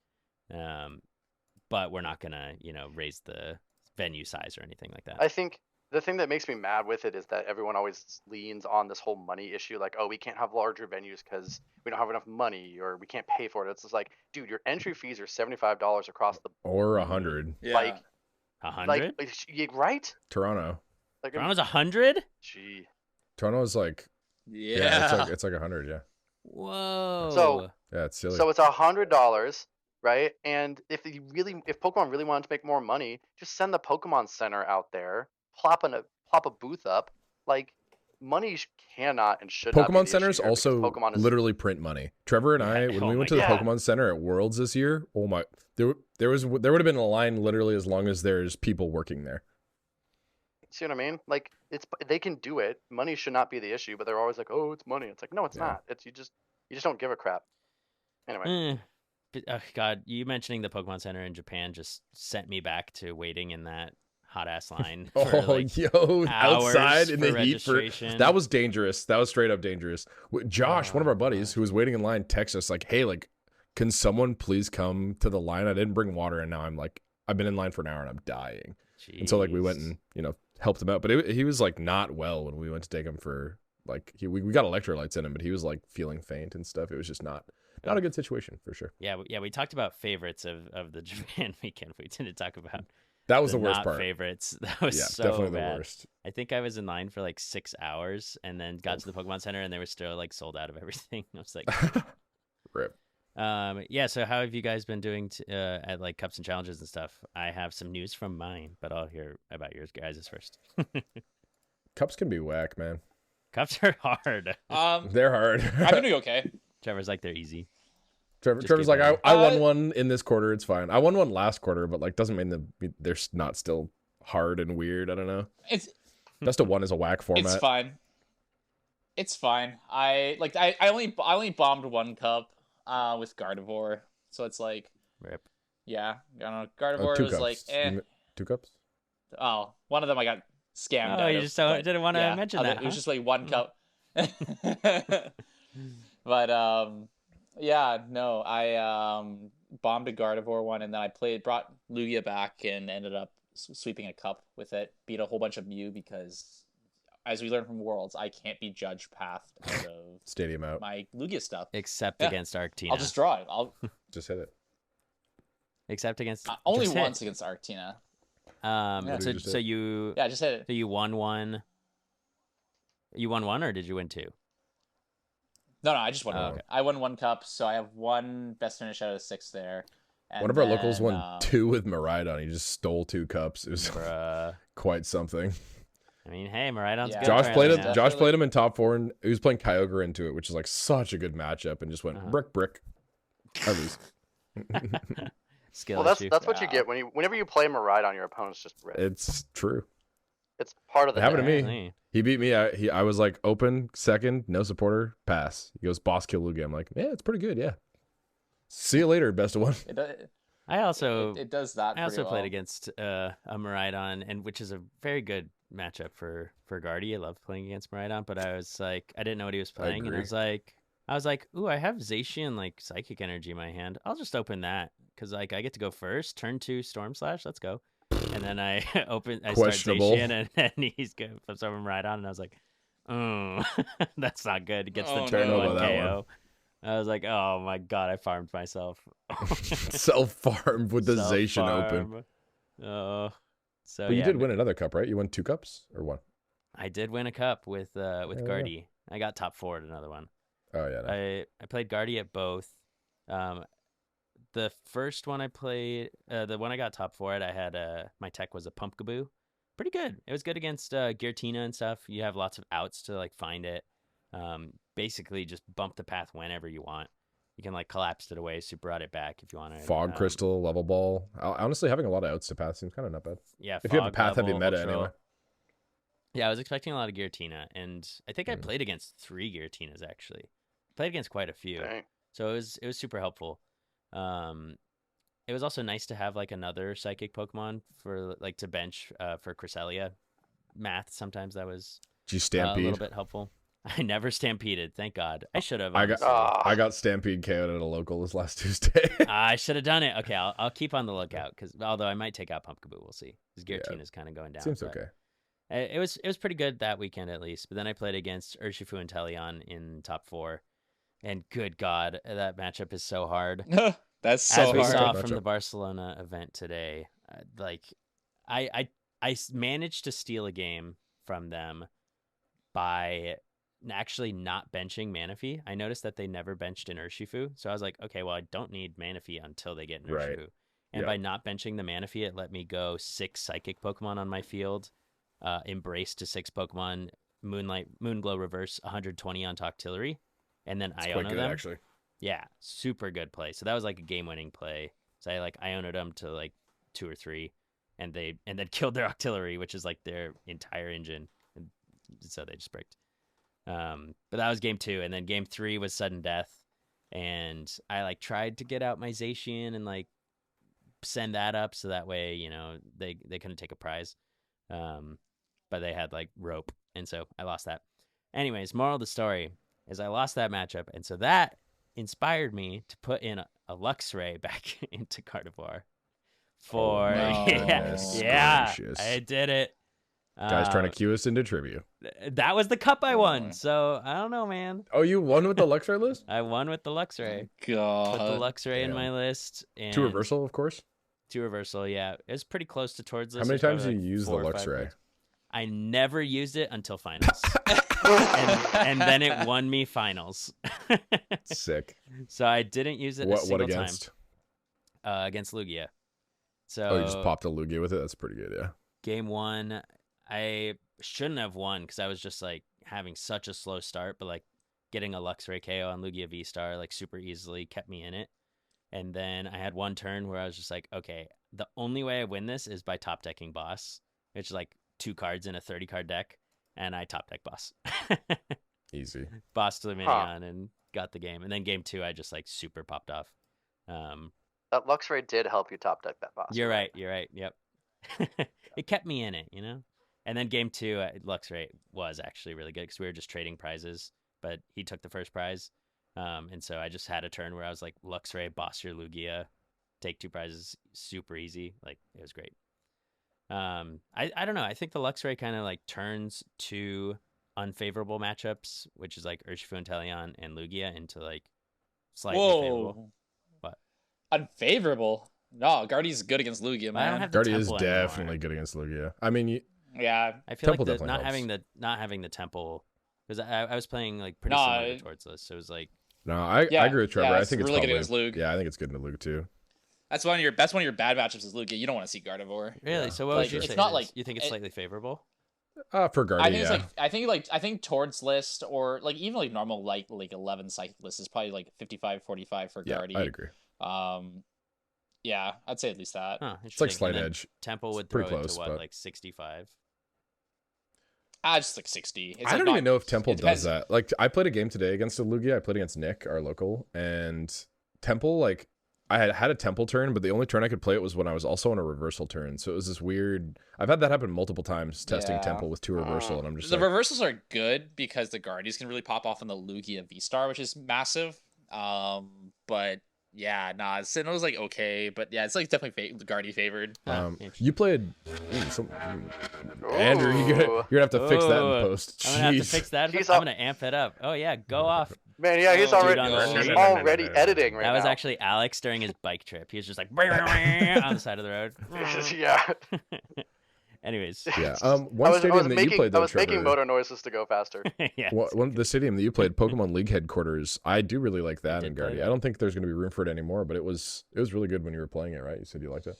But we're not gonna, raise the venue size or anything like that. I think the thing that makes me mad with it is that everyone always leans on this whole money issue, like, oh, we can't have larger venues because we don't have enough money or we can't pay for it. It's just like, dude, your entry fees are $75 across the Or 100. Yeah. like 100? right? Toronto. Like, Toronto's 100? gee. Toronto's like, yeah. it's like 100, yeah. Whoa. Yeah, it's silly. So it's $100, right? And if Pokemon really wanted to make more money, just send the Pokemon Center out there, plop a booth up. Like, money cannot and should not be Pokemon the centers issue here because also Pokemon is literally print money. Trevor and I, when oh we my went to the God. Pokemon Center at Worlds this year, oh my, there would have been a line literally as long as there's people working there. See what I mean? Like, they can do it. Money should not be the issue, but they're always like, "Oh, it's money." It's like, no, it's Yeah. not. It's you just don't give a crap. Anyway, God, you mentioning the Pokemon Center in Japan just sent me back to waiting in that hot ass line. For, Oh, like, yo, hours outside in for the heat for registration. that was dangerous. That was straight up dangerous. Josh, one of Oh, our buddies gosh. who was waiting in line, texted us like, "Hey, like, can someone please come to the line? I didn't bring water, and now I've been in line for an hour and I'm dying." And so like we went Jeez. and helped him out, but he was like not well when we went to take him for like we got electrolytes in him, but he was like feeling faint and stuff. It was just not a good situation for sure. Yeah, we talked about favorites of the Japan weekend. We didn't talk about That was the worst not part. favorites. That was Yeah, so definitely bad. the worst. I think I was in line for like 6 hours and then got to the Pokemon Center and they were still like sold out of everything. I was like, Rip. yeah. So how have you guys been doing at like cups and challenges and stuff? I have some news from mine, but I'll hear about yours guys' first. Cups can be whack, man. Cups are hard. They're hard. I've been doing okay. Trevor's like they're easy. Trevor's keep like, going. I won one in this quarter. It's fine. I won one last quarter, but like doesn't mean they're not still hard and weird. I don't know. It's Best of one is a whack format. It's fine. It's fine. I only bombed one cup with Gardevoir, so it's like, Rip. yeah, I don't know. Oh, Gardevoir 2 was cups. like, Two cups. Oh, one of them I got scammed. Oh, out you of, just didn't want to yeah, mention that. It was huh? just like one cup. But yeah, no, I bombed a Gardevoir one, and then I brought Lugia back, and ended up sweeping a cup with it, beat a whole bunch of Mew because, as we learned from Worlds, I can't be judge pathed out of Stadium out. my Lugia stuff. Except against Arctina. I'll just draw it. I'll just hit it. Except against only once against Arctina. So you just hit it. So you won one. You won one, or did you win two? No, I just won one. I won one cup, so I have one best finish out of 6 there. And one of our locals won 2 with Miraidon. He just stole 2 cups. It was quite something. I mean, hey, Miraidon's good. Josh played him in top 4, and he was playing Kyogre into it, which is like such a good matchup, and just went brick. I lose. Skill issue. That's what you get whenever you play Miraidon, your opponent's just rich. It's true. It's part of the. It happened to me. He beat me. I was like open second, no supporter, pass. He goes boss kill Lugia. I'm like, yeah, it's pretty good. Yeah. See you later, best of one. It does that. I also played against a Miraidon, and which is a very good matchup for Guardy. I love playing against Miraidon, but I was like, I didn't know what he was playing, and I was like, ooh, I have Zacian like Psychic Energy in my hand. I'll just open that because like I get to go first. Turn 2 Storm Slash. Let's go. And then I start Zacian, and he's good. Flips over Miraidon, and I was like, oh, that's not good. It gets the turn 1 KO. I was like, oh my god, I farmed myself. Self-farmed with the Zacian open. But you did win another cup, right? You won 2 cups or 1? I did win a cup with Guardy. I got top 4 at another one. Oh yeah. Nice. I played Guardy at both. The first one I played, the one I got top 4 at, I had my tech was a Pumpkaboo. Pretty good. It was good against Giratina and stuff. You have lots of outs to like find it. Basically just bump the path whenever you want. You can like collapse it away, super out it back if you want to. Fog Crystal, Level Ball. Honestly, having a lot of outs to path seems kind of not bad. Yeah, if you have a path heavy meta anyway. Yeah, I was expecting a lot of Giratina, and I think I played against 3 Giratinas actually. Played against quite a few, so it was super helpful. It was also nice to have like another psychic Pokemon for like to bench for Cresselia. Math sometimes that was a little bit helpful. I never stampeded, thank God. I should have. I got Stampede KO'd at a local this last Tuesday. I should have done it. Okay, I'll keep on the lookout because although I might take out Pumpkaboo, we'll see. Because Giratina's kind of going down. Seems okay. It was pretty good that weekend at least. But then I played against Urshifu and Teleon in top 4, and good God, that matchup is so hard. That's so hard. As we saw from the Barcelona event today, I managed to steal a game from them by actually not benching Manaphy. I noticed that they never benched in Urshifu, so I was like, okay, well, I don't need Manaphy until they get in Urshifu. Right. And by not benching the Manaphy, it let me go 6 Psychic Pokemon on my field, Embrace to 6 Pokemon, Moonglow Reverse, 120 on Octillery, and then Iono them. Actually. Yeah, super good play. So that was like a game-winning play. So I Ionoed them to like 2 or 3, and then killed their Octillery, which is like their entire engine, and so they just bricked. But that was game 2, and then game 3 was sudden death, and I like tried to get out my Zacian and like send that up so that way they couldn't take a prize, but they had like rope, and so I lost that. Anyways, moral of the story is I lost that matchup, and so that inspired me to put in a Luxray back into Gardevoir. I did it. Guys trying to cue us into trivia. That was the cup I won, so I don't know, man. Oh, you won with the Luxray list? I won with the Luxray. God. Put the Luxray in my list. And 2 reversal, of course. 2 reversal, yeah. It was pretty close to towards this. How many times did you use the Luxray? I never used it until finals. and then it won me finals. Sick. So I didn't use it a single what against? Time. Against Lugia. So you just popped a Lugia with it? That's pretty good, yeah. Game 1, I shouldn't have won because I was just like having such a slow start, but like getting a Luxray KO on Lugia V-Star like super easily kept me in it. And then I had one turn where I was just like, okay, the only way I win this is by top decking Boss, which is like 2 cards in a 30-card deck, and I top deck Boss. Easy. Boss to the Minion and got the game. And then game 2, I just like super popped off. That Luxray did help you top deck that Boss. You're right. Yep. It kept me in it, And then game 2, Luxray was actually really good because we were just trading prizes, but he took the first prize. And so I just had a turn where I was like, Luxray, boss your Lugia, take 2 prizes, super easy. Like, it was great. I don't know. I think the Luxray kind of like turns two unfavorable matchups, which is like Urshifu and Teleon and Lugia, into like slightly favorable. What? Unfavorable? No, Guardy's good against Lugia, But I don't man. have the Guardy is Temple definitely anymore. good against Lugia. I mean, Yeah. I feel Temple like definitely helps. not having the Temple, because I was playing like pretty No, similar to Towards List, so it was like no, I Yeah, agree with Trevor. yeah, I it's think it's really good probably against Lug. Yeah, I think it's good in the Luke too. That's one of your bad matchups is Lugia. You don't want to see Gardevoir. really. Yeah, So what like, would you it's say? not like You think it's slightly favorable? For Guardy, I think yeah. it's like I think Towards List or like even like normal like 11 cyclists is probably like 55-45 for Yeah, Guardy. I'd agree. Yeah, I'd say at least that. Huh, It's like interesting. slight And then edge. Temple It's would pretty throw it close, to what, but- like 65? Just like 60. It's I like don't not- even know if Temple it does depends. that. Like, I played a game today against a Lugia. I played against Nick, our local, and Temple, like, I had a Temple turn, but the only turn I could play it was when I was also on a reversal turn. So it was this weird. I've had that happen multiple times testing Yeah. Temple with 2 reversal, and I'm just The like, reversals are good because the Guardies can really pop off on the Lugia V-Star, which is massive. But yeah, nah, Sinnoh's like okay, but yeah, it's like definitely the Guardy favored. you played. Andrew, you're gonna have to fix that in post. I'm gonna have to Jeez. fix that. He's I'm up. gonna amp it up. Oh yeah, go off. Man, yeah, he's Oh, already dude, on the he's street. already editing right That was now. actually Alex during his bike trip. He was just like on the side of the road. Yeah. Anyways, Yeah. I One was stadium that making you played, though, I was making Trevor, motor noises to go faster. yeah. the stadium that you played, Pokemon League headquarters. I do really like that did in play Guardy. that. I don't think there's gonna be room for it anymore, but it was really good when you were playing it, right? You said you liked it.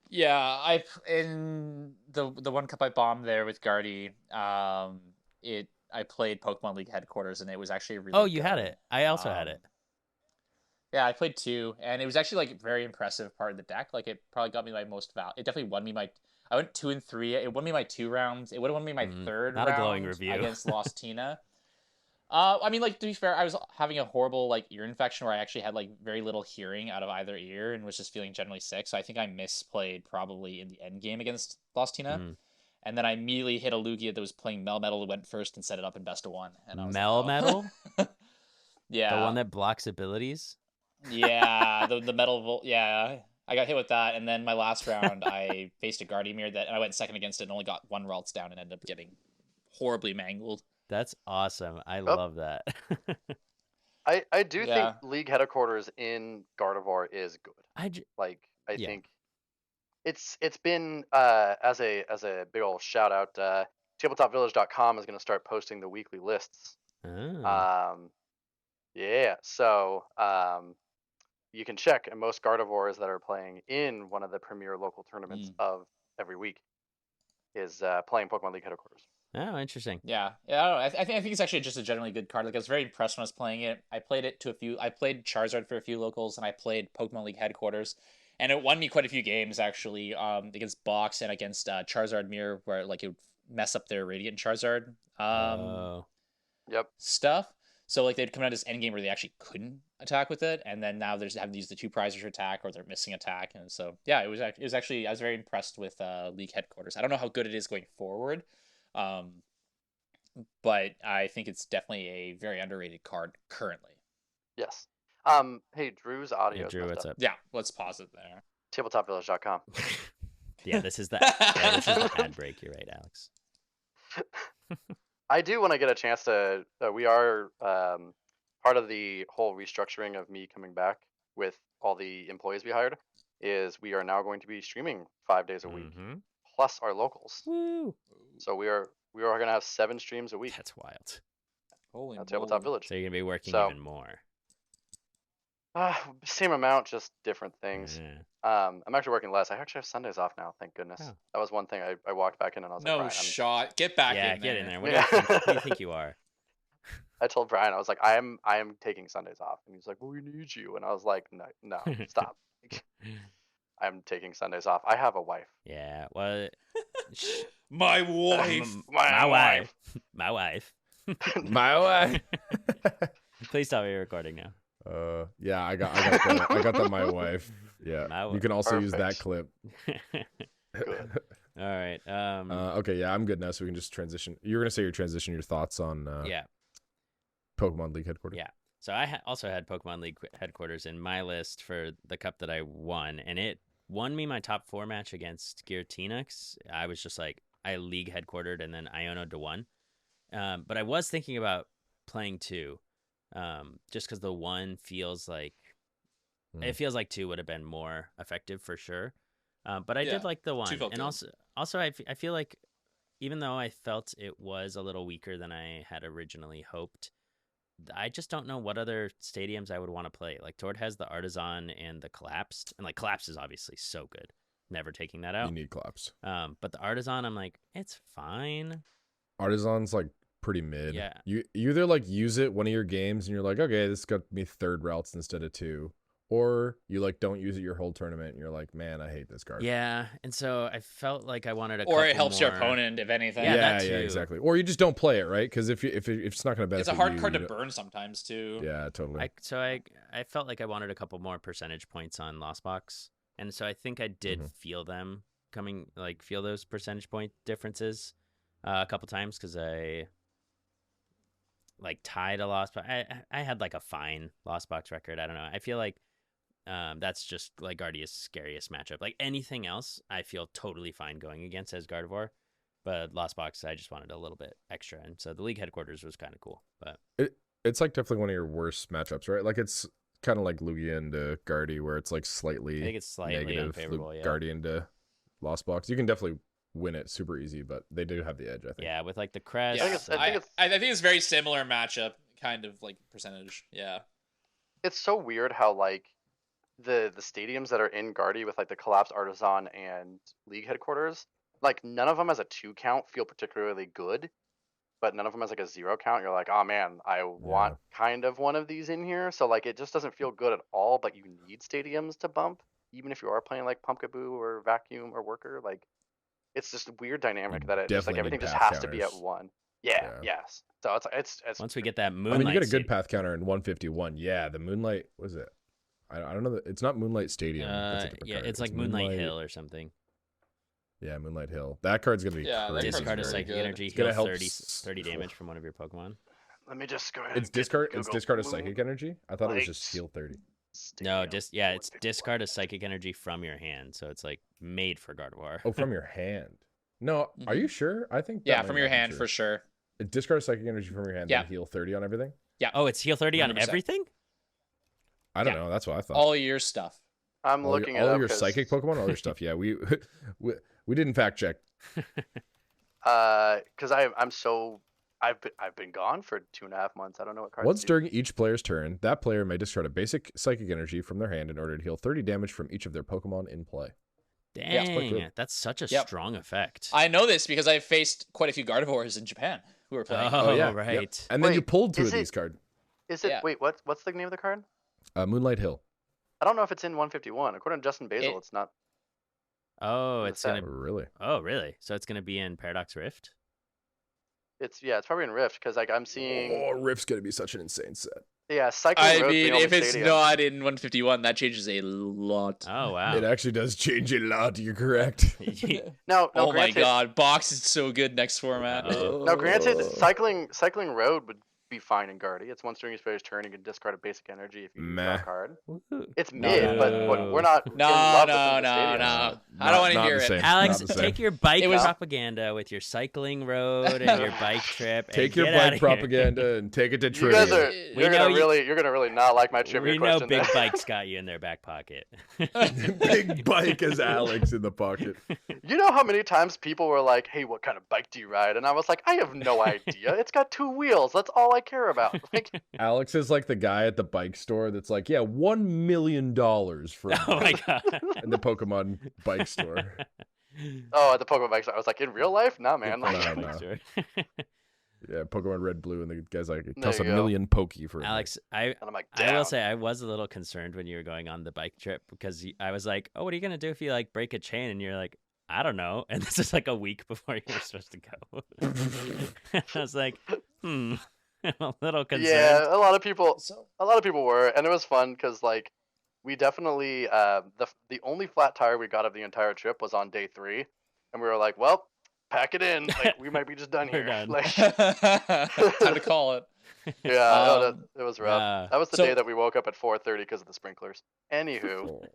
Yeah, in the one cup I bombed there with Guardy, I played Pokemon League headquarters and it was actually really Oh, you good. had it. I also had it. Yeah, I played 2 and it was actually like very impressive part of the deck. Like it probably got me my most val. It definitely won me my. I went 2 and 3. It won me my 2 rounds. It would have won me my third not a round glowing review. against Lost Tina. I mean, like to be fair, I was having a horrible like ear infection where I actually had like very little hearing out of either ear and was just feeling generally sick. So I think I misplayed probably in the end game against Lost Tina. And then I immediately hit a Lugia that was playing Melmetal, went first and set it up in best of 1. And I was Melmetal? Yeah. The one that blocks abilities? Yeah, the metal volt. Yeah, I got hit with that, and then my last round, I faced a Guardiamir and I went second against it and only got 1 Ralts down and ended up getting horribly mangled. That's awesome. I love that. I do Yeah. think League headquarters in Gardevoir is good. I Yeah. think it's been as a big old shout out. TabletopVillage.com is going to start posting the weekly lists. Oh. Yeah, so you can check, and most Gardevoirs that are playing in one of the premier local tournaments of every week is playing Pokemon League headquarters. Oh, interesting. Yeah, I don't know. I think it's actually just a generally good card. Like I was very impressed when I was playing it. I played it to a few. I played Charizard for a few locals, and I played Pokemon League headquarters, and it won me quite a few games actually. Against Box and against Charizard Mirror, where like it would mess up their Radiant Charizard Yep. stuff. So like they'd come out this end game where they actually couldn't attack with it, and then now they're having to use the 2 prizes for attack, or they're missing attack, and so yeah, it was actually I was very impressed with League headquarters. I don't know how good it is going forward, but I think it's definitely a very underrated card currently. Yes. Hey, Drew's audio. Yeah, Drew, what's up? Yeah, let's pause it there. TabletopVillage.com. Yeah, this is the ad break. You're right, Alex. I do want to get a chance to. We are part of the whole restructuring of me coming back with all the employees we hired. Is we are now going to be streaming 5 days a week, plus our locals. Woo! So we are going to have 7 streams a week. That's wild. Holy on Tabletop Village. So you're gonna be working So- even more. Same amount, just different things. Yeah. I'm actually working less. I actually have Sundays off now. Thank goodness. Oh. That was one thing I walked back in and I was like, No Brian, shot. Get back Yeah, in get there. in there. What Yeah. do you think you are? I told Brian, I was like, I am taking Sundays off, and he's like, well, we need you, and I was like, no, stop. I'm taking Sundays off. I have a wife. Yeah. Well, My wife. my wife. My wife. My way. Please stop me recording now. Yeah, I got that. My wife. Yeah, My you can also use that Perfect. clip. Good. All right. Okay, yeah, I'm good now, so we can just transition. You're gonna say your thoughts on Yeah. Pokemon League headquarters. Yeah. So I also had Pokemon League headquarters in my list for the cup that I won, and it won me my top 4 match against Giratina. I was just like, I league headquartered and then Iono'd to 1. But I was thinking about playing 2, just because the 1 feels like it feels like 2 would have been more effective for sure. But I did like the 1, and good. also I feel like even though I felt it was a little weaker than I had originally hoped, I just don't know what other stadiums I would want to play. Like Tord has the Artisan and the Collapsed, and like Collapsed is obviously so good. Never taking that out. You need Collapse. But the Artisan, I'm like, it's fine. Artisan's like pretty mid. Yeah. You either like use it one of your games and you're like, okay, this got me 3rd routes instead of 2. Or you like don't use it your whole tournament and you're like, man, I hate this card. Yeah, and so I felt like I wanted Or it couple helps your more. opponent, if anything. Yeah, yeah, exactly. Or you just don't play it, right? Because if it's not going to benefit It's a hard you, card you to don't- burn sometimes too. Yeah, totally. I felt like I wanted a couple more percentage points on Lost Box, and so I think I did feel them coming, like feel those percentage point differences a couple times because I like tied a Lost Box. I had like a fine Lost Box record. I don't know. I feel like that's just like Guardia's scariest matchup. Like anything else, I feel totally fine going against as Gardevoir, but Lost Box, I just wanted a little bit extra, and so the league headquarters was kind of cool. But It's like definitely one of your worst matchups, right? Like it's kind of like Lugia into Guardy, where it's like slightly I think it's slightly negative. unfavorable. Yeah. Guardian to Lost Box. You can definitely win it super easy, but they do have the edge, I think. Yeah, with like the crest. I think it's very similar matchup, kind of like percentage. Yeah. It's so weird how like the stadiums that are in Guardy with like the Collapsed Artisan and League headquarters, like none of them as a 2 count feel particularly good, but none of them as like a 0 count. You're like, oh man, I want kind of one of these in here. So like it just doesn't feel good at all. But you need stadiums to bump, even if you are playing like Pumpkaboo or Vacuum or Worker. Like it's just a weird dynamic that it just like definitely everything need just path has to be at counters. 1. Yeah, Yeah. yes. So it's Once we get that I Moonlight. mean, you get a good Stadium. path counter in 151. Yeah, the Moonlight, was it? I don't know. It's not Moonlight Stadium. That's a different Yeah, card. it's like Moonlight Hill or something. Yeah, Moonlight Hill. That card's going to be Yeah, that crazy. card's Discard a very psychic good. energy, It's gonna heal help 30 damage from one of your Pokemon. Let me just go ahead. It's and get discard. It's Google discard a Moon psychic energy. I thought it was just Lights heal 30. No, Stadium it's 151. discard a psychic energy from your hand, so it's like made for Gardevoir. Oh, from your hand. No, are you sure? I think. that Yeah, might from not your be hand true. for sure. Discard a psychic energy from your hand. Yeah. Then heal 30 on everything. Oh, it's heal 30 on 100%. everything? I don't Yeah. know. That's what I thought. All your stuff. I'm all looking your, at all up your 'cause- psychic Pokemon, all your stuff. Yeah, we didn't fact check. because I've been gone for 2.5 months. I don't know what cards. Once do. during each player's turn, that player may discard a basic psychic energy from their hand in order to heal 30 damage from each of their Pokemon in play. Dang, it's quite good. that's such a Yep. strong effect. I know this because I faced quite a few Gardevoirs in Japan who were playing. Oh, yeah, right. yep. And then you Wait, pulled 2 is of these it- cards. Is it? Yeah. Wait, what's the name of the card? Moonlight Hill. I don't know if it's in 151. According to Justin Basil, it's not. Oh, the it's set. gonna. Really? Oh, really? So it's gonna be in Paradox Rift? It's probably in Rift because like I'm seeing. Oh, Rift's gonna be such an insane set. Yeah, Cycling I Road's the mean, only if it's stadium. not in 151, that changes a lot. Oh, wow. It actually does change a lot. You're correct. No, Oh my granted, god, box is so good next format. Oh. No, granted, cycling road would be fine in Guardy. It's once during each player's turn you can discard a basic energy if you draw Meh. a card. Woohoo. It's No, mid, no, but no, what- we're not. No, in love with no, the no, stadium. no. I don't want to Not hear the it. same. Alex, Not the same. take your bike It was- propaganda with your cycling road and your bike trip. And Take your get outta bike here. propaganda and take it to You trivia. guys are We you're know gonna you- you're gonna really not like my trivia We know question. Big there. Bike's got you in their back pocket. Big bike is Alex in the pocket. You know how many times people were like, "Hey, what kind of bike do you ride?" And I was like, "I have no idea. It's got 2 wheels. That's all I care about." Like, Alex is like the guy at the bike store that's like, yeah, $1 million for a Oh my bike god. in the Pokemon bike store. oh, at the Pokemon bike store, I was like, "In real life, nah, man." Like, No, Bike no. store. Yeah, Pokemon Red Blue, and the guy's like, it There costs you $1 go. million Pokey for a bike. Alex, and I'm like, I will "Damn." say I was a little concerned when you were going on the bike trip because I was like, "Oh, what are you gonna do if you like break a chain?" And you're like, "I don't know." And this is like a week before you were supposed to go. And I was like, I'm a little concerned. Yeah, a lot of people So, were, and it was fun because like we definitely the only flat tire we got of the entire trip was on day 3, and we were like, well, pack it in, like we might be just done We're here. done. Like, time to call it. yeah, no, Um, it was rough. That was the so- day that we woke up at 4:30 because of the sprinklers. Anywho, Oh.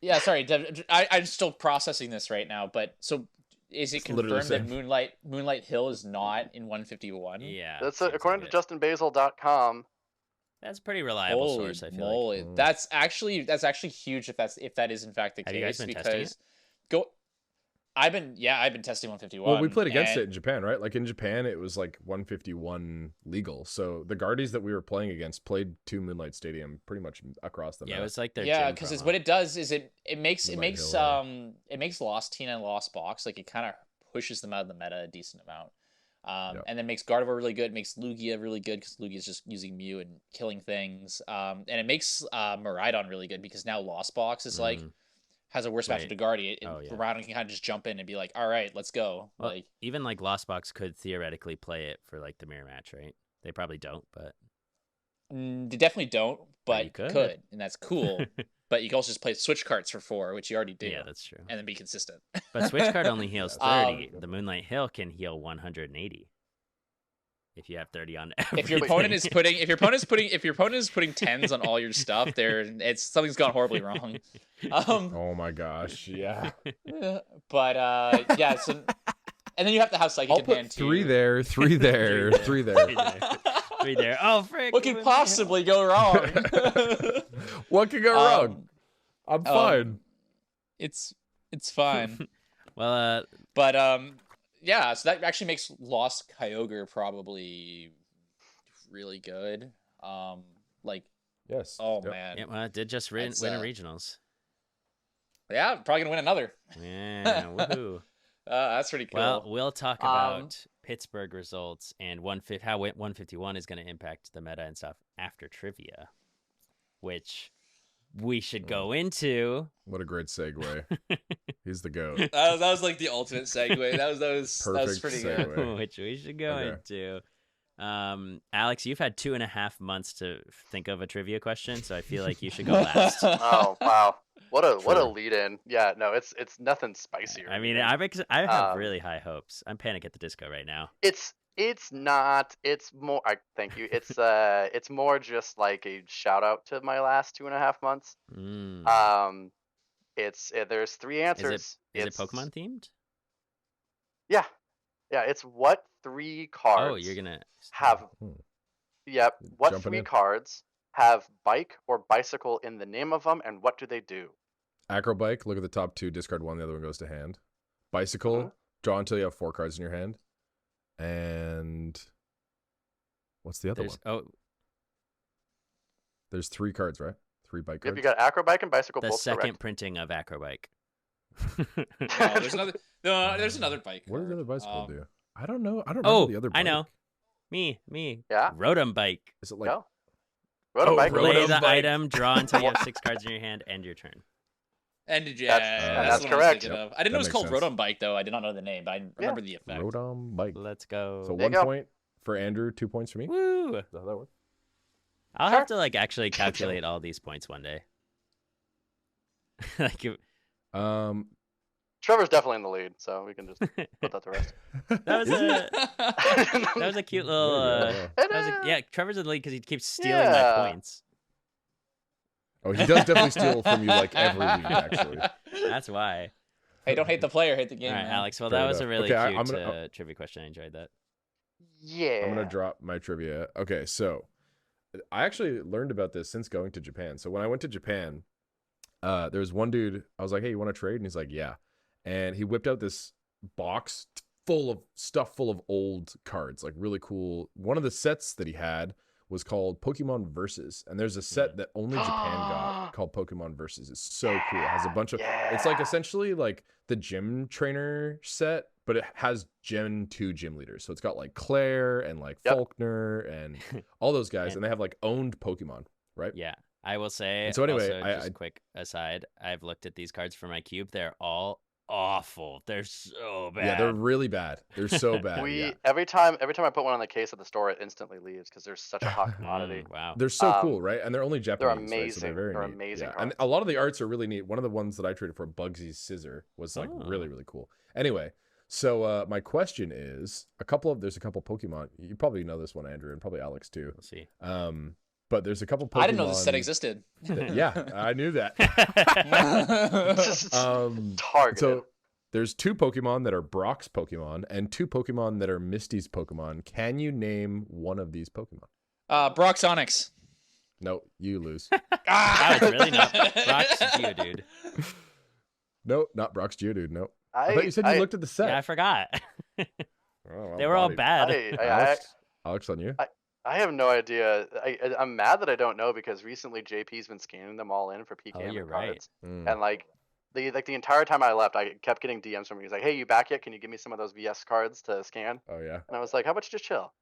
Yeah, sorry. I'm still processing this right now, but so is it It's literally confirmed the that Moonlight Hill is not in 151? Yeah. That's seems according like to it. JustinBasil.com. That's a pretty reliable Holy source, I feel moly. like. That's actually huge if that is in fact the Have case. you guys been because testing it? I've been testing 151. Well, we played against and- it in Japan, right? Like in Japan, it was like 151 legal. So the Guardies that we were playing against played 2 Moonlight Stadium pretty much across the Yeah, map. it was like their Yeah, gym because promo. what it does is it makes Moonlight Hill, yeah. it makes Lost Tina and Lost Box, like it kind of pushes them out of the meta a decent amount. Yep. And then makes Gardevoir really good, makes Lugia really good because Lugia's just using Mew and killing things. And it makes Miraidon really good because now Lost Box is like has a worse matchup Right. to Guardian. Oh, yeah. Miraidon can kind of just jump in and be like, all right, let's go. Well, like even like Lost Box could theoretically play it for like the mirror match, right? They probably don't, but they definitely don't, but you could. could, and that's cool. But you can also just play switch cards for 4, which you already do. yeah, that's true. and then be consistent. But Switch card only heals Yeah. 30. The Moonlight Hill can heal 180. If you have 30 on everything. If your opponent is putting tens on all your stuff, something's gone horribly wrong. Oh my gosh, yeah. But yeah, so and then you have to have psychic I'll in put hand too. 3 there, 3 there, 3 there. Three there. Oh, frick. What could possibly go wrong? What could go wrong? I'm fine. It's fine. Well, But yeah, so that actually makes Lost Kyogre probably really good. Like, Yes. oh Yep. man, yeah, well, it did just win a regionals. yeah, probably gonna win another. Yeah, woohoo. That's pretty cool. Well, we'll talk about Pittsburgh results and how 151 is going to impact the meta and stuff after trivia, which we should go into. What a great segue. He's the GOAT. that was like the ultimate segue. That was Perfect pretty segue. good. Which we should go Okay. into. Alex, you've had 2.5 months to think of a trivia question, so I feel like you should go last. Oh wow, what a Sure. lead in. Yeah, no, it's nothing spicier. I mean, I have really high hopes. I'm Panic at the Disco right now. It's not. It's more. Thank you. It's more just like a shout out to my last 2.5 months. There's 3 answers. Is it Pokemon themed? Yeah, it's what 3 cards. Oh, you're gonna have. Yep. What Jumping 3 in. cards have bike or bicycle in the name of them, and what do they do? Acrobike, look at the top 2, discard 1, the other one goes to hand. Bicycle, draw until you have 4 cards in your hand. And what's the other one? There's 3 cards, right? 3 bike Yep, cards. you got acrobike and bicycle. the both second correct. printing of Acrobike. There's another. No, there's another bike. What does the other bicycle do? I don't know. I don't Oh, remember the other bike. I know. Me. Yeah? Rotom Bike. Is it like Go. Rotom bike. Rotom Play the Bike. item, draw until you have 6 cards in your hand, end your turn. And That's that's what correct. I was thinking of. I didn't That know it was makes called sense. Rotom Bike though. I did not know the name, but I remember the effect. Rotom bike? Let's go. So There 1 you go. point for Andrew, 2 points for me. Is Woo! that how that works? I'll Sure. have to actually calculate all these points one day. Trevor's definitely in the lead, so we can just put that to rest. that was a cute little. There Yeah, Trevor's in the lead because he keeps stealing my points. Oh, he does definitely steal from you like every week, actually. That's why. Hey, don't hate the player, hate the game. All right, man. Alex. Well, Fair that was a enough. really Okay, cute I'm gonna- trivia question. I enjoyed that. Yeah. I'm going to drop my trivia. Okay, so I actually learned about this since going to Japan. So when I went to Japan, there was one dude, I was like, hey, you want to trade? And he's like, yeah. And he whipped out this box full of old cards, like really cool. One of the sets that he had was called Pokemon Versus, and there's a set that only Japan got called Pokemon Versus. It's so cool. It has a bunch of it's like essentially like the gym trainer set, but it has Gen 2 gym leaders. So it's got like Claire and like Faulkner and all those guys, and they have like owned Pokemon, right? Yeah, I will say. And so anyway, also, just quick aside, I've looked at these cards for my cube. They're all awful. They're so bad. Yeah, they're really bad. They're so bad. yeah. Every time I put one on the case at the store, it instantly leaves because they're such a hot commodity. Wow. They're so cool, right? And they're only Japanese. They're amazing. Right? So they're very They're neat. amazing Yeah. And cards. a lot of the arts are really neat. One of the ones that I traded for, Bugsy's Scissor, was like really, really cool. Anyway, so my question is, there's a couple Pokemon. You probably know this one, Andrew, and probably Alex too. We'll see. but there's a couple Pokemon. I didn't know this set existed. Yeah, I knew that. Targeted. So there's 2 Pokemon that are Brock's Pokemon and 2 Pokemon that are Misty's Pokemon. Can you name one of these Pokemon? Brock's Onyx. No, you lose. That was really not Brock's Geodude. No, not Brock's Geodude. No. I thought you said you looked at the set. Yeah, I forgot. Oh, They were all well-bodied. bad. Alex, on you. I have no idea. I'm mad that I don't know because recently JP's been scanning them all in for PKM you're and right. cards, and like the entire time I left, I kept getting DMs from him. He's like, "Hey, you back yet? Can you give me some of those VS cards to scan?" Oh yeah. And I was like, "How about you just chill?"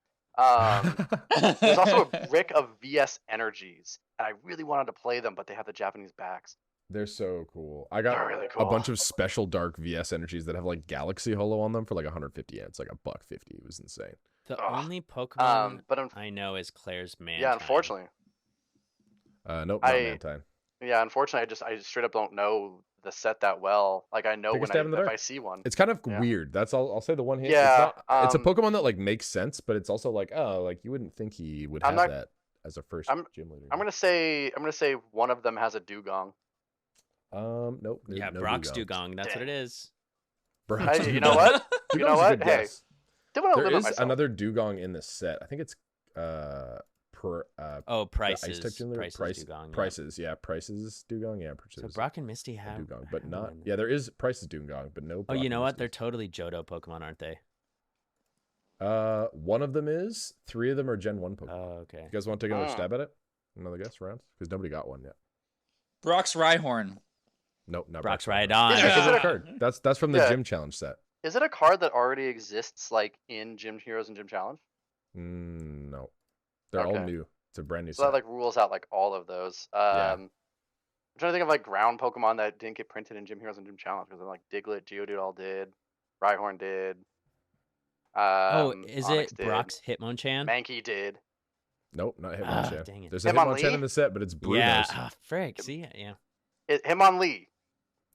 There's also a brick of VS energies, and I really wanted to play them, but they have the Japanese backs. They're so cool. I got Really a cool. bunch of special dark VS energies that have like Galaxy Holo on them for like 150 yen. It's like $1.50. It was insane. The only Pokemon but I know is Claire's Mantine. yeah, unfortunately, Nope, not Mantine. yeah, unfortunately, I just straight up don't know the set that well. Like I know Take a when stab in the if dark. I see one. It's kind of Yeah. weird. That's all. I'll say the one hint. Yeah, it's a Pokemon that like makes sense, but it's also like, oh, like you wouldn't think he would have that as a first gym leader. I'm gonna say one of them has a dugong. Nope. Yeah, no Brock's Dugongs. Dugong. That's what it is. Brock's Hey, you Dugong. know what? You Dugong's know a what? good Hey, guess. didn't want to There limit is myself. another Dugong in the set. I think it's Prices. Ice gym leader. Prices Dugong. Yeah. Prices Dugong. Yeah, Prices. So Brock and Misty have Dugong, but have not. one. Yeah, there is Prices Dugong, but no. Oh, Brock you and know what? They're Misty's. totally Johto Pokemon, aren't they? One of them is. 3 of them are Gen 1 Pokemon. Oh, okay. You guys want to take another stab at it? Another guess round? Because nobody got one yet. Brock's Rhyhorn. Nope, not Brock's Rhydon. Rhydon. Is it a Card. That's from the Yeah. Gym Challenge set. Is it a card that already exists like in Gym Heroes and Gym Challenge? No, they're all Okay. new. It's a brand new So set. that like rules out like all of those. Yeah. I'm trying to think of like ground Pokemon that didn't get printed in Gym Heroes and Gym Challenge because like Diglett, Geodude all did, Rhyhorn did. Is Onyx it did, Brock's Hitmonchan? Mankey did. Nope, not Ah, Hitmonchan. dang it. There's a Hitmonlee? Hitmonchan in the set, but it's Bruno's. Yeah. Oh, frick. See, yeah. Hitmonlee.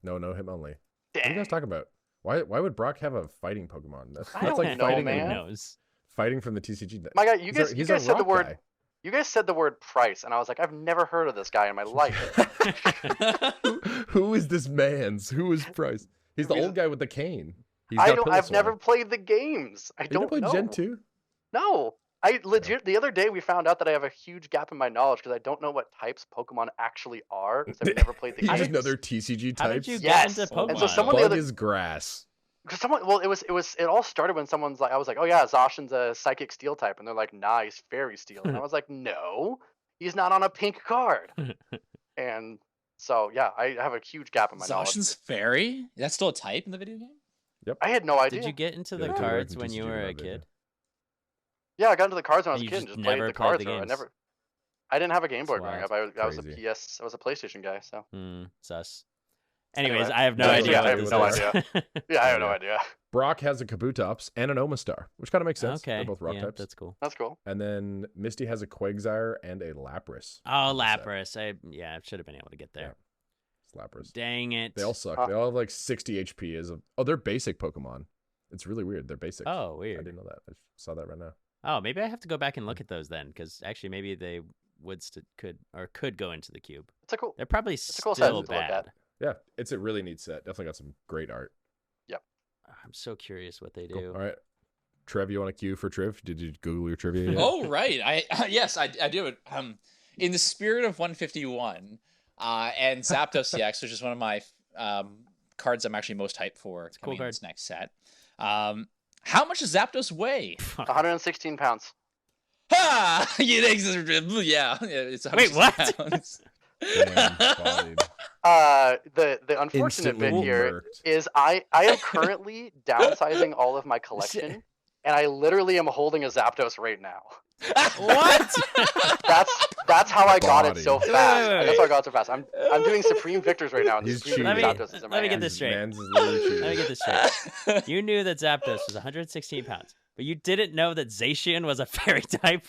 No Hitmonlee. What are Dang. you guys talking about? Why would Brock have a fighting Pokemon? That's I don't like know, fighting, man. Who knows? fighting from the TCG. My God, you guys He's said the rock word. guy. You guys said the word price, and I was like, I've never heard of this guy in my life. Who is this man's? Who is Price? He's the He's- old guy with the cane. He's I got don't. I've Piloswine. never played the games. I You never don't played know. Gen 2? No, I legit. The other day we found out that I have a huge gap in my knowledge because I don't know what types Pokemon actually are because I've never played the You games. just know they're TCG How types. did you Yes. get into Pokemon? And so someone the Bug other- is grass. Because someone, well, it all started when someone's like, I was like, oh yeah, Zacian's a psychic steel type, and they're like, nah, he's fairy steel, and I was like, no, he's not on a pink card, and so yeah, I have a huge gap in my knowledge. Zacian's fairy? That's still a type in the video game? I had no idea. Did you get into Yeah, the they do cards in when you TCG were a nowadays, kid? Yeah, I got into the cards when I was And a you kid and just just played never the played cards. the Though. games? I didn't have a Game Boy That's growing up. wild. I was a Crazy. I was a PlayStation guy. So Sus. Anyways, Anyway. I have no Yeah, idea yeah, what I this have no is. yeah, I have no Yeah. idea. Brock has a Kabutops and an Omastar, which kind of makes sense. Okay. They're both rock yeah, types. that's cool. That's cool. And then Misty has a Quagsire and a Lapras. Oh, in the set. Lapras. I should have been able to get there. It's Lapras. Dang it. They all suck. Uh, They all have like 60 HP as of. Oh, they're basic Pokemon. It's really weird. They're basic. Oh, I weird. didn't know that. I saw that right now. Oh, maybe I have to go back and look at those then, because actually maybe they could go into the cube. It's a cool. They're probably a still cool set to look bad. at. Yeah, it's a really neat set. Definitely got some great art. I'm so curious what they Cool. do. All right. Trev, you want a cue for Triv? Did you Google your trivia yet? Oh, right. Yes, I do it. In the spirit of 151 and Zapdos CX, which is one of my cards I'm actually most hyped for a cool coming in this next set. How much does Zapdos weigh? 116 pounds. Ha! You think yeah, it's 160 what? pounds. Damn, bodied. The unfortunate Instantly bit here murked. is I am currently downsizing all of my collection, and I literally am holding a Zapdos right now. What? That's how I got it so Body. fast. Wait. That's how I got it so fast. I'm doing Supreme Victors right now, and the He's Supreme cheating. Zapdos is in my Let me get hand. this straight. Man's is literally cheating. Let me get this straight. You knew that Zapdos was 116 pounds, but you didn't know that Zacian was a fairy type.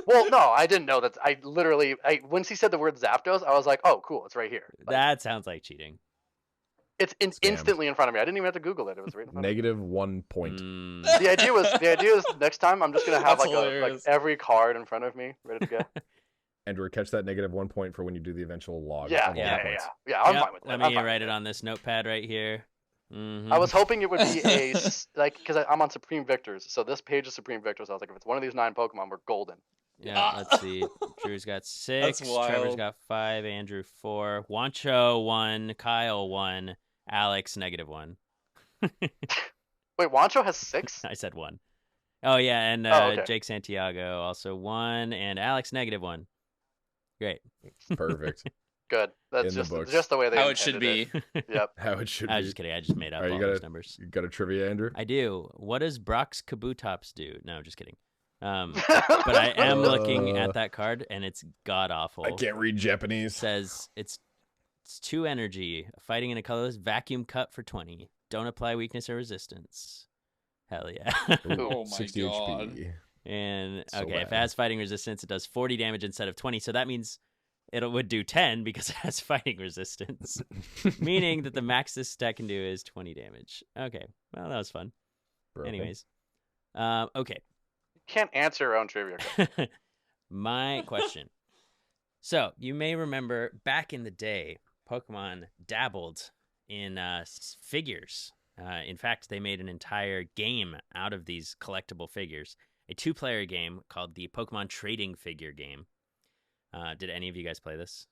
Well, no, I didn't know that. I literally, once he said the word Zapdos, I was like, oh, cool, it's right here. Like, That sounds like cheating. It's instantly in front of me. I didn't even have to Google it. It was right in front of me. -1 point. The idea was next time I'm just gonna have That's like every card in front of me ready to go. Andrew, catch that -1 point for when you do the eventual log. Yeah. of all the points. I'm fine with that. Let me write it on this notepad right here. I was hoping it would be because I'm on Supreme Victors, so this page is Supreme Victors. I was like, if it's one of these 9 Pokemon, we're golden. Yeah, let's see. Drew's got 6. That's wild. Trevor's got 5. Andrew 4. Wancho 1. Kyle 1. Alex -1. Wait, Wancho has 6? I said 1. Oh yeah, and okay. Jake Santiago also 1, and Alex -1. Great. Perfect. Good. That's In the books. just the way they How it should intended be. it. Yep. How it should I be. was just kidding. I just made up All right, all you those numbers. You got a trivia, Andrew? I do. What does Brock's Kabutops do? No, just kidding. But I am looking at that card, and it's god awful. I can't read It Japanese. says it's 2 energy, fighting in a colorless vacuum cut for 20. Don't apply weakness or resistance. Hell yeah. Oh my 60 God. HP. And So okay, if it bad. has fighting resistance, it does 40 damage instead of 20. So that means it would do 10 because it has fighting resistance, meaning that the max this stat can do is 20 damage. Okay, well that was fun. Broken. Anyways, okay. Can't answer your own trivia. My question. So you may remember back in the day, Pokemon dabbled in figures. In fact, they made an entire game out of these collectible figures. A 2-player game called the Pokemon Trading Figure game. Did any of you guys play this?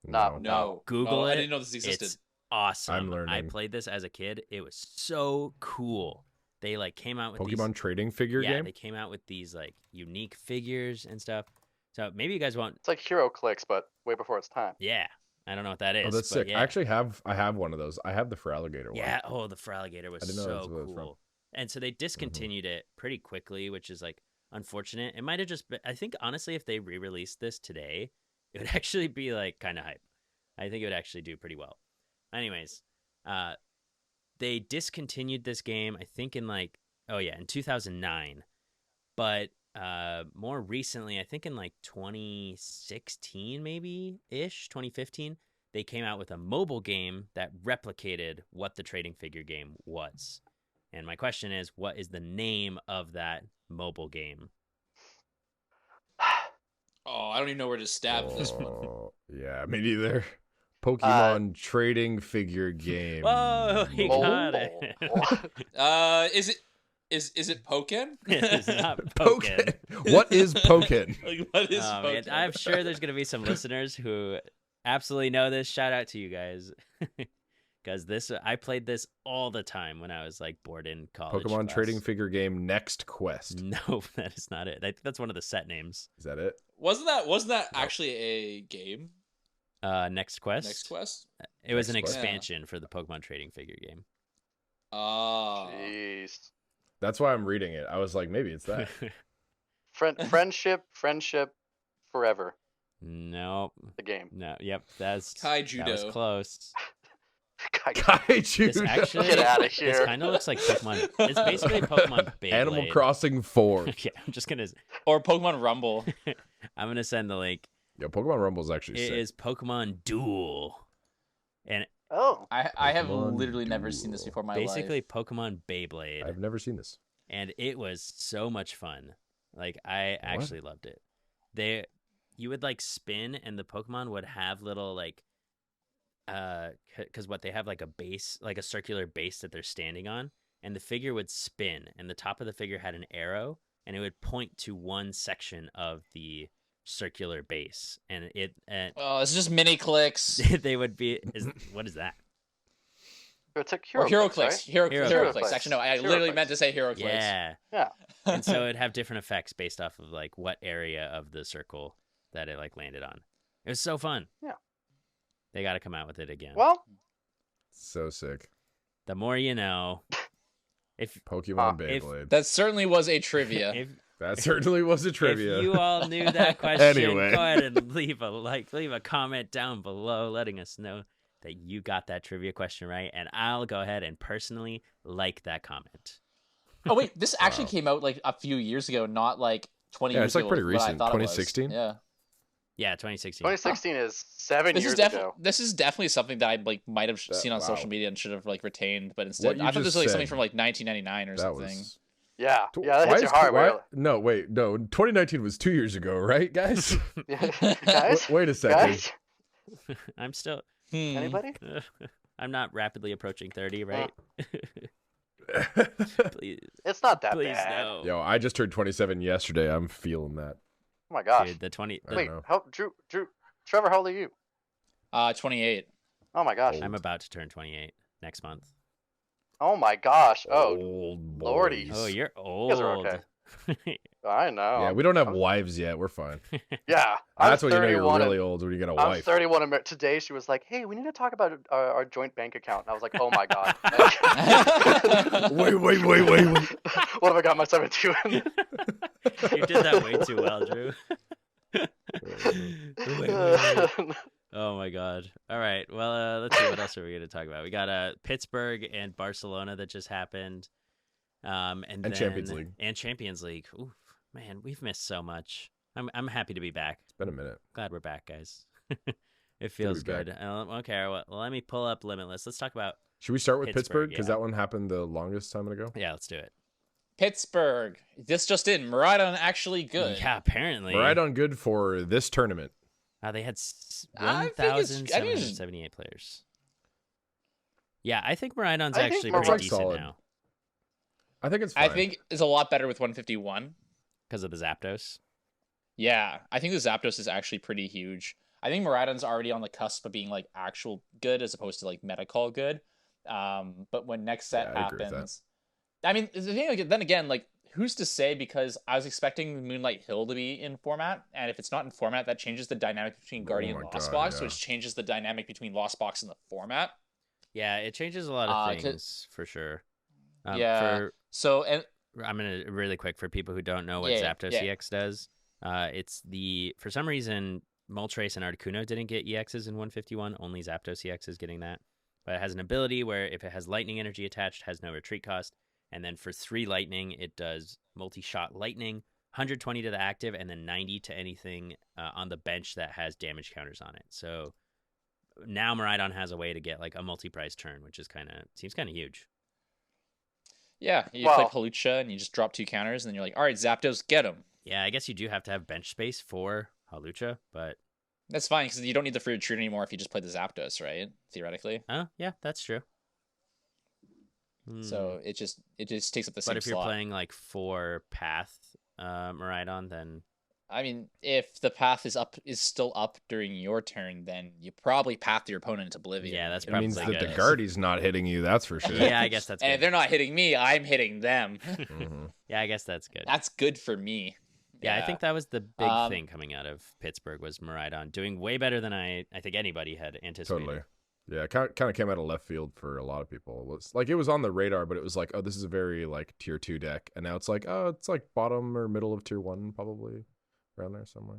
No. Google Oh, it. I didn't know this existed. It's awesome. I'm learning. I played this as a kid. It was so cool. They like came out with Pokemon trading figure yeah, game? they came out with these like unique figures and stuff. So maybe you guys won't. It's like Hero Clicks, but way before its time. Yeah, I don't know what that is. Oh, that's but sick. Yeah. I actually have one of those. I have the Feraligatr one. Yeah. Oh, the Feraligatr was I didn't know so that's where it was from. cool. And so they discontinued it pretty quickly, which is like unfortunate. It might have just been, I think honestly, if they re-released this today, it would actually be like kind of hype. I think it would actually do pretty well. Anyways, they discontinued this game, I think in like, in 2009. But more recently, I think in like 2016 maybe-ish, 2015, they came out with a mobile game that replicated what the trading figure game was. And my question is, what is the name of that mobile game? Oh, I don't even know where to stab this one. Yeah, me neither. Pokemon trading figure game. Whoa, he got it. Is it Pokken? It's not Pokken. What is Pokken? Like, what is Man, Pokken? I'm sure there's going to be some listeners who absolutely know this. Shout out to you guys. Because I played this all the time when I was like bored in college. Pokemon class. trading figure game Next Quest. No, that is not it. I think that's one of the set names. Is that it? Wasn't that actually a game? Next Quest. Next Quest? It was an Next Quest? expansion for the Pokemon trading figure game. Ah. Jeez. That's why I'm reading it. I was like, maybe it's that. Friendship forever. Nope. The game. No. Yep. That was Kaijudo. close. Kaiju. This actually, Get outta This here. kind of looks like Pokemon. It's basically Pokemon Beyblade. Animal Crossing 4. Okay, I'm just gonna. Or Pokemon Rumble. I'm gonna send the link. Yo, Pokemon Rumble is actually It sick. is Pokemon Duel, and Oh. I have Pokemon literally never seen this Duel. before in my basically life. Pokemon Beyblade, I've never seen this. and it was so much fun. Like I actually loved it. You would like spin, and the Pokemon would have little like, because what they have like a base, like a circular base that they're standing on, and the figure would spin, and the top of the figure had an arrow, and it would point to one section of the circular base, and Oh, it's just mini clicks. they would be. What is that? It's like Or Hero Clicks, Clicks. Hero Clicks. Clicks. Actually, no, I Hero literally Clicks. meant to say Hero Clicks. Yeah. Yeah. And so it'd have different effects based off of like what area of the circle that it like landed on. It was so fun. Yeah. They got to come out with it again. Well, So sick. The more you know. If Pokemon Beyblade. That certainly was a trivia. if That certainly was a trivia. If you all knew that question, Anyway. go ahead and leave a comment down below letting us know that you got that trivia question right, and I'll go ahead and personally like that comment. Oh wait, this actually came out like a few years ago, not like 20 Yeah, years it's, like, ago. pretty what I recent, thought it was. 2016? Yeah. Yeah, 2016. 2016 is 7 years ago. This is definitely something that I like might have seen on social media and should have like retained, but instead I thought this was like something from like 1999 or something. Yeah, that hits your heart. No, wait, no. 2019 was 2 years ago, right, guys? Guys, wait a second. Guys? I'm still. Anybody? I'm not rapidly approaching 30, right? Please. It's not that Please bad. no. Yo, I just turned 27 yesterday. I'm feeling that. Oh my gosh. Dude, the 20. Wait, Trevor, how old are you? 28. Oh my gosh. I'm about to turn 28 next month. Oh my gosh. Oh, old lordy. Oh, you're old. You guys are okay. I know. Yeah, we don't have wives yet. We're fine. Yeah. That's when you know you're really old, when you get a wife. I'm 31. Today she was like, hey, we need to talk about our joint bank account. And I was like, oh my God. Wait. What have I got myself into? You did that way too well, Drew. Wait. Oh my God. All right. Well, let's see. What else are we going to talk about? We got Pittsburgh and Barcelona that just happened. And Champions League. And Champions League. Ooh, man, we've missed so much. I'm happy to be back. It's been a minute. Glad we're back, guys. It feels good. Okay, well, let me pull up Limitless. Let's talk about. Should we start with Pittsburgh? Because yeah. that one happened the longest time ago. Yeah, let's do it. Pittsburgh. This just in. Maridon actually good. Yeah, apparently. Maridon good for this tournament. They had I think 1,778 players. Yeah, I think Maridon's actually pretty decent solid. now. I think it's fine. I think it's a lot better with 151. Because of the Zapdos? Yeah, I think the Zapdos is actually pretty huge. I think Maridon's already on the cusp of being like actual good as opposed to like Metacall good. But when next set happens, I mean, the thing, like, then again, like, who's to say? Because I was expecting Moonlight Hill to be in format, and if it's not in format, that changes the dynamic between Guardian and Lost Box, which changes the dynamic between Lost Box and the format. Yeah, it changes a lot of things for sure. I'm gonna really quick for people who don't know what Zapdos EX does. It's for some reason Moltres and Articuno didn't get EXs in 151. Only Zapdos EX is getting that, but it has an ability where if it has lightning energy attached, it has no retreat cost. And then for 3 lightning, it does multi-shot lightning, 120 to the active, and then 90 to anything on the bench that has damage counters on it. So now Maridon has a way to get like a multi-prize turn, which is seems kind of huge. Yeah, you play Hawlucha and you just drop 2 counters, and then you're like, all right, Zapdos, get him. Yeah, I guess you do have to have bench space for Hawlucha, but that's fine because you don't need the free retreat anymore if you just play the Zapdos, right? Theoretically. Oh, yeah, that's true. So it just takes up the same slot. But if you're playing like 4 path Maridon, then I mean, if the path is still up during your turn, then you probably path your opponent into oblivion. Yeah, that's probably means good. that the Guardy's not hitting you. That's for sure. Yeah, I guess that's good. And if they're not hitting me, I'm hitting them. Yeah, I guess that's good. That's good for me. Yeah, I think that was the big thing coming out of Pittsburgh was Maridon doing way better than I think anybody had anticipated. Totally. Yeah, it kind of came out of left field for a lot of people. It was on the radar, but it was like, oh, this is a very like tier 2 deck, and now it's like, oh, it's like bottom or middle of tier 1, probably around there somewhere.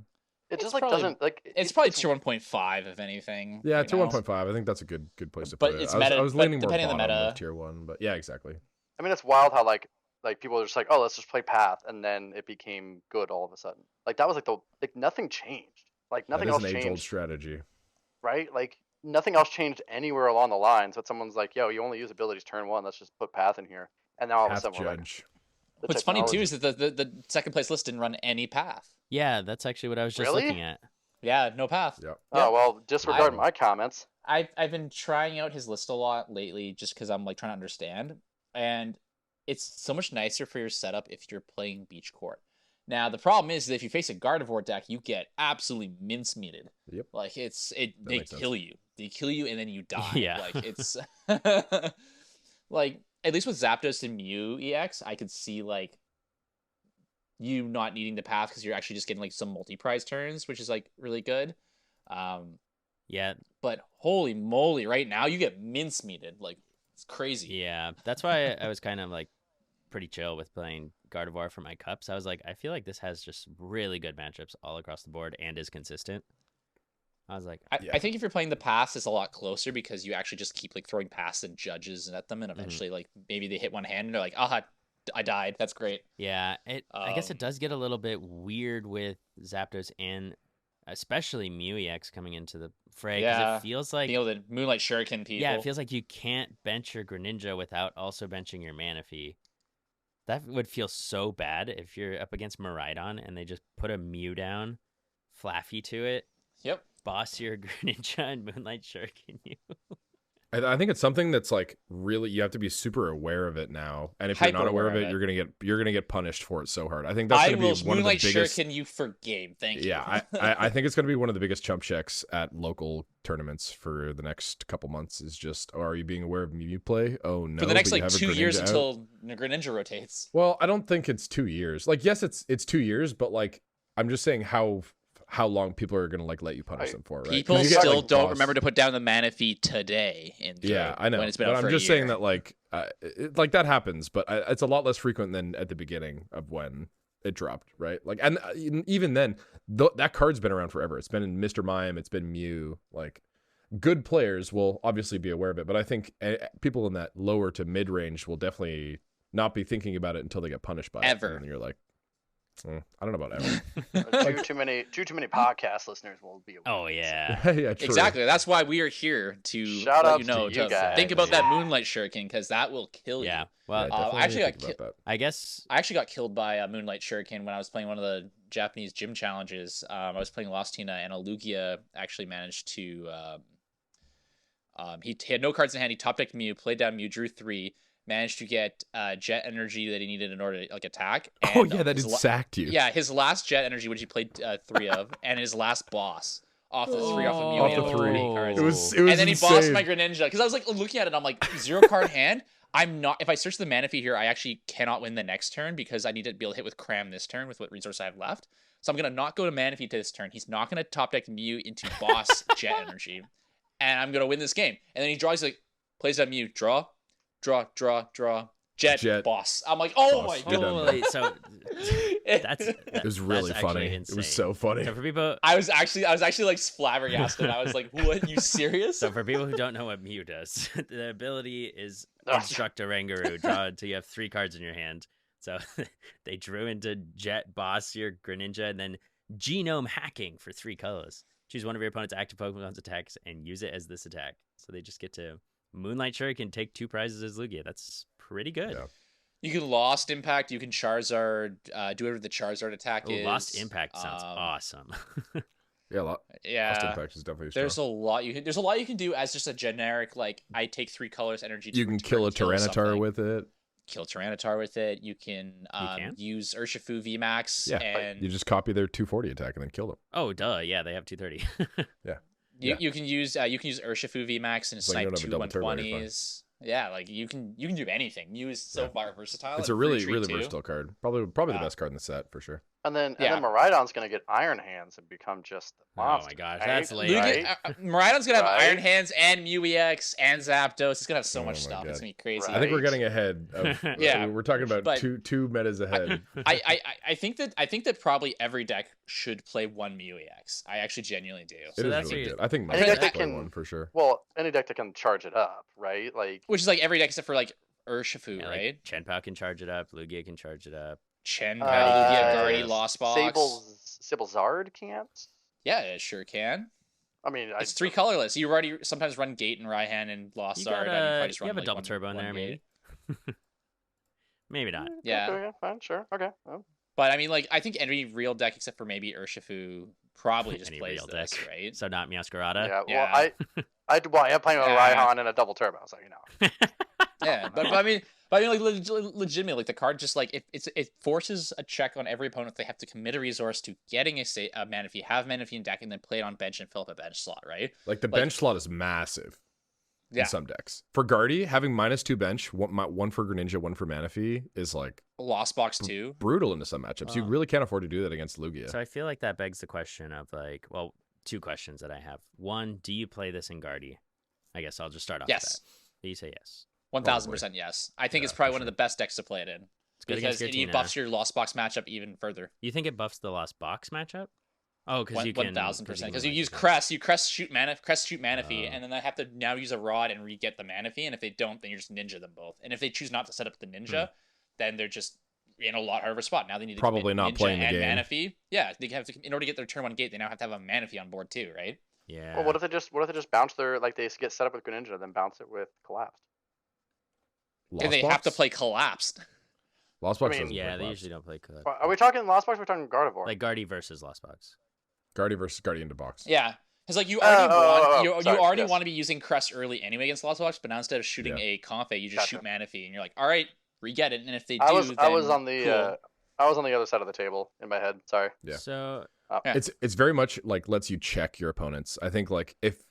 It just doesn't like. It's probably tier 1.5 if anything. Yeah, tier 1.5. I think that's a good place to but put it. It's meta, I was leaning more depending bottom on the meta of tier 1, but yeah, exactly. I mean, it's wild how like people are just like, oh, let's just play path, and then it became good all of a sudden. Like that was like nothing changed. Like nothing else changed. That is an age-old strategy, right? Like. Nothing else changed anywhere along the lines, but someone's like, yo, you only use abilities turn 1, let's just put path in here. And now all of a sudden we're like, what's funny too is that the second place list didn't run any path. Yeah, that's actually what I was just looking at. Yeah, no path. Yeah. Oh, well, disregard my comments. I've been trying out his list a lot lately just because I'm like trying to understand. And it's so much nicer for your setup if you're playing Beach Court. Now, the problem is that if you face a Gardevoir deck, you get absolutely mincemeated. Yep. Like, they kill you. They kill you and then you die. Yeah. Like, it's... like, at least with Zapdos and Mew EX, I could see, like, you not needing the path because you're actually just getting, like, some multi-prize turns, which is, like, really good. Yeah. But holy moly, right now, you get mincemeated. Like, it's crazy. Yeah, that's why I was kind of, like, pretty chill with playing Gardevoir for my cups. I was like, I feel like this has just really good matchups all across the board and is consistent. I was like, I think if you're playing the pass, it's a lot closer because you actually just keep like throwing pass and judges at them, and eventually like maybe they hit one hand and they're like, aha, I died. That's great. Yeah, I guess it does get a little bit weird with Zapdos and especially Mew EX coming into the fray. 'Cause Yeah. it feels like Being able to Moonlight Shuriken people. yeah, it feels like you can't bench your Greninja without also benching your Manaphy. That would feel so bad if you're up against Miraidon and they just put a Mew down, Flaffy to it, Yep. boss your Greninja and Moonlight Shuriken you. I think it's something that's like really you have to be super aware of it now, and if you're not Hyper aware aware of of it, it. you're gonna get punished for it so hard. I think that's I gonna will be one Moonlight of the biggest. Shuriken you for game. Thank you. Yeah, I think it's gonna be one of the biggest chump checks at local tournaments for the next couple months. Is just, oh, are you being aware of Mew play? Oh no, for the next but you like have a 2 years Greninja out. until Greninja rotates. Well, I don't think it's 2 years. Like, yes, it's 2 years, but like, I'm just saying how long people are gonna like let you punish them for, right? 'Cause People you get, still like, don't boss- remember to put down the Manaphy today. Yeah, I know. When it's been but out for I'm a just saying year. that like, like that happens, but it's a lot less frequent than at the beginning of when it dropped, right? Like, and even then, that card's been around forever. It's been in Mr. Mime. It's been Mew. Like, good players will obviously be aware of it, but I think people in that lower to mid range will definitely not be thinking about it until they get punished by Ever. it. And then you're like, I don't know about ever. Too many podcast listeners will be aware. Oh yeah. Yeah, true. Exactly. That's why we are here to Shout let outs you know to you to guys. think about that Moonlight Shuriken because that will kill Yeah. you. Well, Yeah, definitely actually think got about that. I guess I actually got killed by a Moonlight Shuriken when I was playing one of the Japanese gym challenges. I was playing Lost Tina, and a Lugia actually managed to. He had no cards in hand. He top decked Mew, played down Mew, drew 3, managed to get Jet Energy that he needed in order to like attack. Oh and, yeah, that his it sacked you. Yeah, his last Jet Energy, which he played 3 of, and his last boss off the 3 off of Mew. Off he had the like 3. 28 cards. It was and then he bossed insane. my Greninja because I was like looking at it. I'm like 0 card hand. I'm not. If I search the Manaphy here, I actually cannot win the next turn because I need to be able to hit with Cram this turn with what resource I have left. So I'm gonna not go to Manaphy to this turn. He's not gonna top deck Mew into boss Jet Energy, and I'm gonna win this game. And then he draws like plays that Mew, draw, Jet. Boss. I'm like, oh Boss. my Good god. on holy. So that's It was really that's funny. actually It was insane. so funny. So for people I was actually like flabbergasted. I was like, what? You serious? So for people who don't know what Mew does, the ability is Ugh. instruct a Rangaroo, draw until you have 3 cards in your hand. So they drew into Jet, Boss your Greninja, and then Genome Hacking for 3 colors. Choose one of your opponent's active Pokemon's attacks and use it as this attack. So they just get to Moonlight Shuriken, take 2 prizes as Lugia. That's pretty good. Yeah. You can Lost Impact. You can Charizard. Do whatever the Charizard attack Ooh, is. Lost Impact sounds awesome. Yeah, Lost Yeah. Impact is definitely strong. There's a lot you can. There's a lot you can do as just a generic like I take 3 colors energy. To You can return, kill a Tyranitar something. with it. Kill Tyranitar with it. You can, can? use Urshifu VMAX. Yeah, and you just copy their 240 attack and then kill them. Oh, duh. Yeah, they have 230. you can use Urshifu VMAX and It's like you snipe don't have 2 a double turbo, you're fine. 120s. Yeah, like you can do anything. Mew is so far versatile. It's and a really, free really treat, too. versatile card. Probably the Yeah. best card in the set for sure. And then Yeah. Miraidon's gonna get Iron Hands and become just the Oh monster. my gosh, right? that's late. Lugia, Right? Miraidon's gonna have Right? Iron Hands and Mew EX and Zapdos. It's gonna have so Oh much my stuff. God. It's gonna be crazy. I think we're Right. getting ahead of. Yeah, we're talking about but- two metas ahead. I think that probably every deck should play 1 Mew EX. I actually genuinely do. It So is that's really your- good. I think I most think decks that play can- one for sure. Well, any deck that can charge it up, right? Like Which is like every deck except for like Urshifu, Yeah, right? like Chenpao can charge it up. Lugia can charge it up. Chen, uh, Lugia, Guardy, Lost Box. Sable Zard can't. Yeah, it sure can. I mean, It's 3 colorless. You already sometimes run Gate and Raihan and Lost You, Zard. got and you probably a, just you run, have a like, double one- turbo in one there, Gate. maybe. Maybe not. Yeah. Okay, fine, sure, okay. Oh. But I mean, like, I think any real deck except for maybe Urshifu probably just Any plays real this, deck. right? So not Meowscarada. Yeah, well, Yeah. I'm playing with Yeah. Raihan and a double turbo, so you know. Yeah, but I mean, like legitimately, like the card just like it forces a check on every opponent. They have to commit a resource to getting a Manaphy, have Manaphy in deck, and then play it on bench and fill up a bench slot, right? Like the like- bench slot is massive Yeah, in some decks. For Guardy, having -2 bench, one for Greninja, one for Manaphy is like Lost Box 2. brutal into some matchups. You Wow. really can't afford to do that against Lugia. So I feel like that begs the question of like, well, 2 questions that I have. One, do you play this in Guardy? I guess I'll just start off Yes, with that. Do you say yes? 1000% yes. I think Yeah, it's probably for one of sure. the best decks to play it in It's good because against it Giratina. buffs your Lost Box matchup even further. You think it buffs the Lost Box matchup? Oh, because you can 1000% because you like- use Crest, shoot Manaphy, and then they have to now use a Rod and re-get the Manaphy, and if they don't, then you just ninja them both. And if they choose not to set up the ninja, then they're just in a lot harder of a spot. Now they need to Probably commit not Ninja playing the and game. Manaphy. Yeah, they have to, in order to get their turn 1 gate, they now have to have a Manaphy on board too, right? Yeah. Well, what if they just bounce their, like, they get set up with Greninja and then bounce it with Collapsed? And they have to play Collapsed. Lost Box I mean, doesn't Yeah, play they Collapse. usually don't play Collapse. Are we talking Lost Box or we're talking Gardevoir? Like Guardy versus Lost Box. Guardy versus Guardian to box. Yeah. Because like you already you sorry, already yes. want to be using Crest early anyway against Lost Box, but now instead of shooting a Comfey, you just shoot Manaphy, and you're like, all right, re-get it. And if they do, I was then on the cool. I was on the other side of the table in my head. Sorry. Yeah. So It's very much like lets you check your opponents. I think like if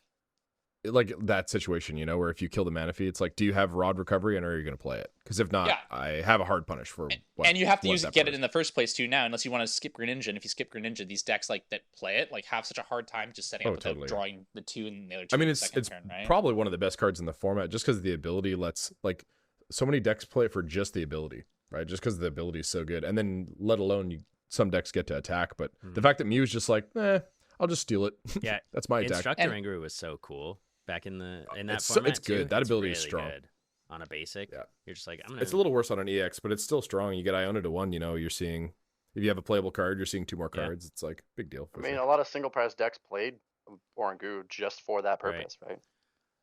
like that situation, you know, where if you kill the Manaphy, it's like, do you have Rod Recovery and are you going to play it? Because if not, I have a hard punish for what. And you have to use that get part it in the first place too now, unless you want to skip Greninja. And if you skip Greninja, these decks like that play it like have such a hard time just setting up without totally. drawing the 2 and the other 2. I mean, in the it's second turn, right? probably one of the best cards in the format just because the ability lets like so many decks play it for just the ability, right? Just because the ability is so good, and then let alone some decks get to attack. But the fact that Mew's just like, I'll just steal it. yeah, that's my attack. Instructor Ringaroo was so cool back in that it's format. It's good. Too. That ability really is strong. Good. On a basic, you're just like, It's a little worse on an EX, but it's still strong. You get Iona to 1, you know, you're seeing if you have a playable card, you're seeing 2 more cards. It's like big deal. I mean, a lot of single price decks played Oranguru just for that purpose, right?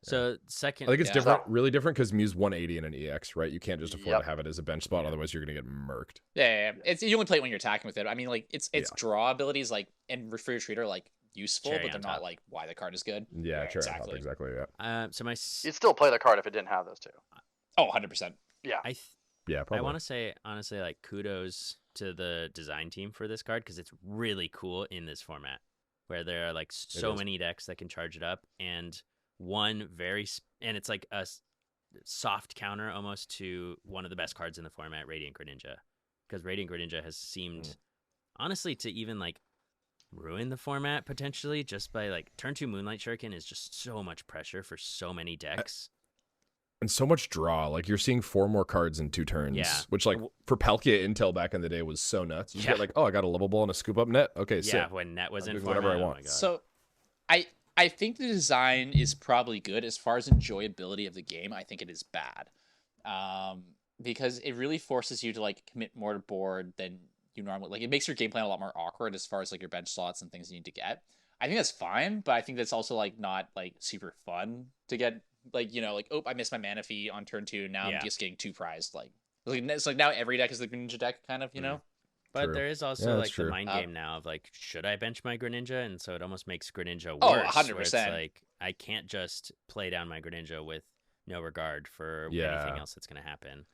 So second, I think it's different, really different, because Mew's 180 in an EX, right? You can't just afford to have it as a bench spot, otherwise you're gonna get murked. Yeah. It's you only play it when you're attacking with it. I mean, like its draw abilities like and Refrigerator Treat are like useful, Cherry but they're on not top. like why the card is good. Yeah, exactly. Yeah. So my You'd still play the card if it didn't have those two. Oh, 100%. Yeah. Probably. I want to say honestly, like kudos to the design team for this card because it's really cool in this format where there are like so many decks that can charge it up and one and it's like a soft counter almost to one of the best cards in the format, Radiant Greninja, because Radiant Greninja has seemed honestly to even like ruin the format potentially just by like turn 2 Moonlight Shuriken is just so much pressure for so many decks. And so much draw. Like you're seeing 4 more cards in 2 turns, which like for Palkia Intel back in the day was so nuts. You get like, I got a level ball and a scoop up net. Okay, sick. When net was in format, whatever I want. Oh my God. So I think the design is probably good. As far as enjoyability of the game, I think it is bad. Because it really forces you to like commit more to board than you normally like. It makes your game plan a lot more awkward as far as like your bench slots and things you need to get. I think that's fine, but I think that's also like not like super fun to get like, you know, like, oh, I missed my Manaphy on turn 2. Now I'm just getting 2 prized. Like it's like now every deck is the Greninja deck kind of, you know? But there is also like the mind game now of like, should I bench my Greninja? And so it almost makes Greninja worse. Oh, 100%. It's like I can't just play down my Greninja with no regard for anything else that's going to happen.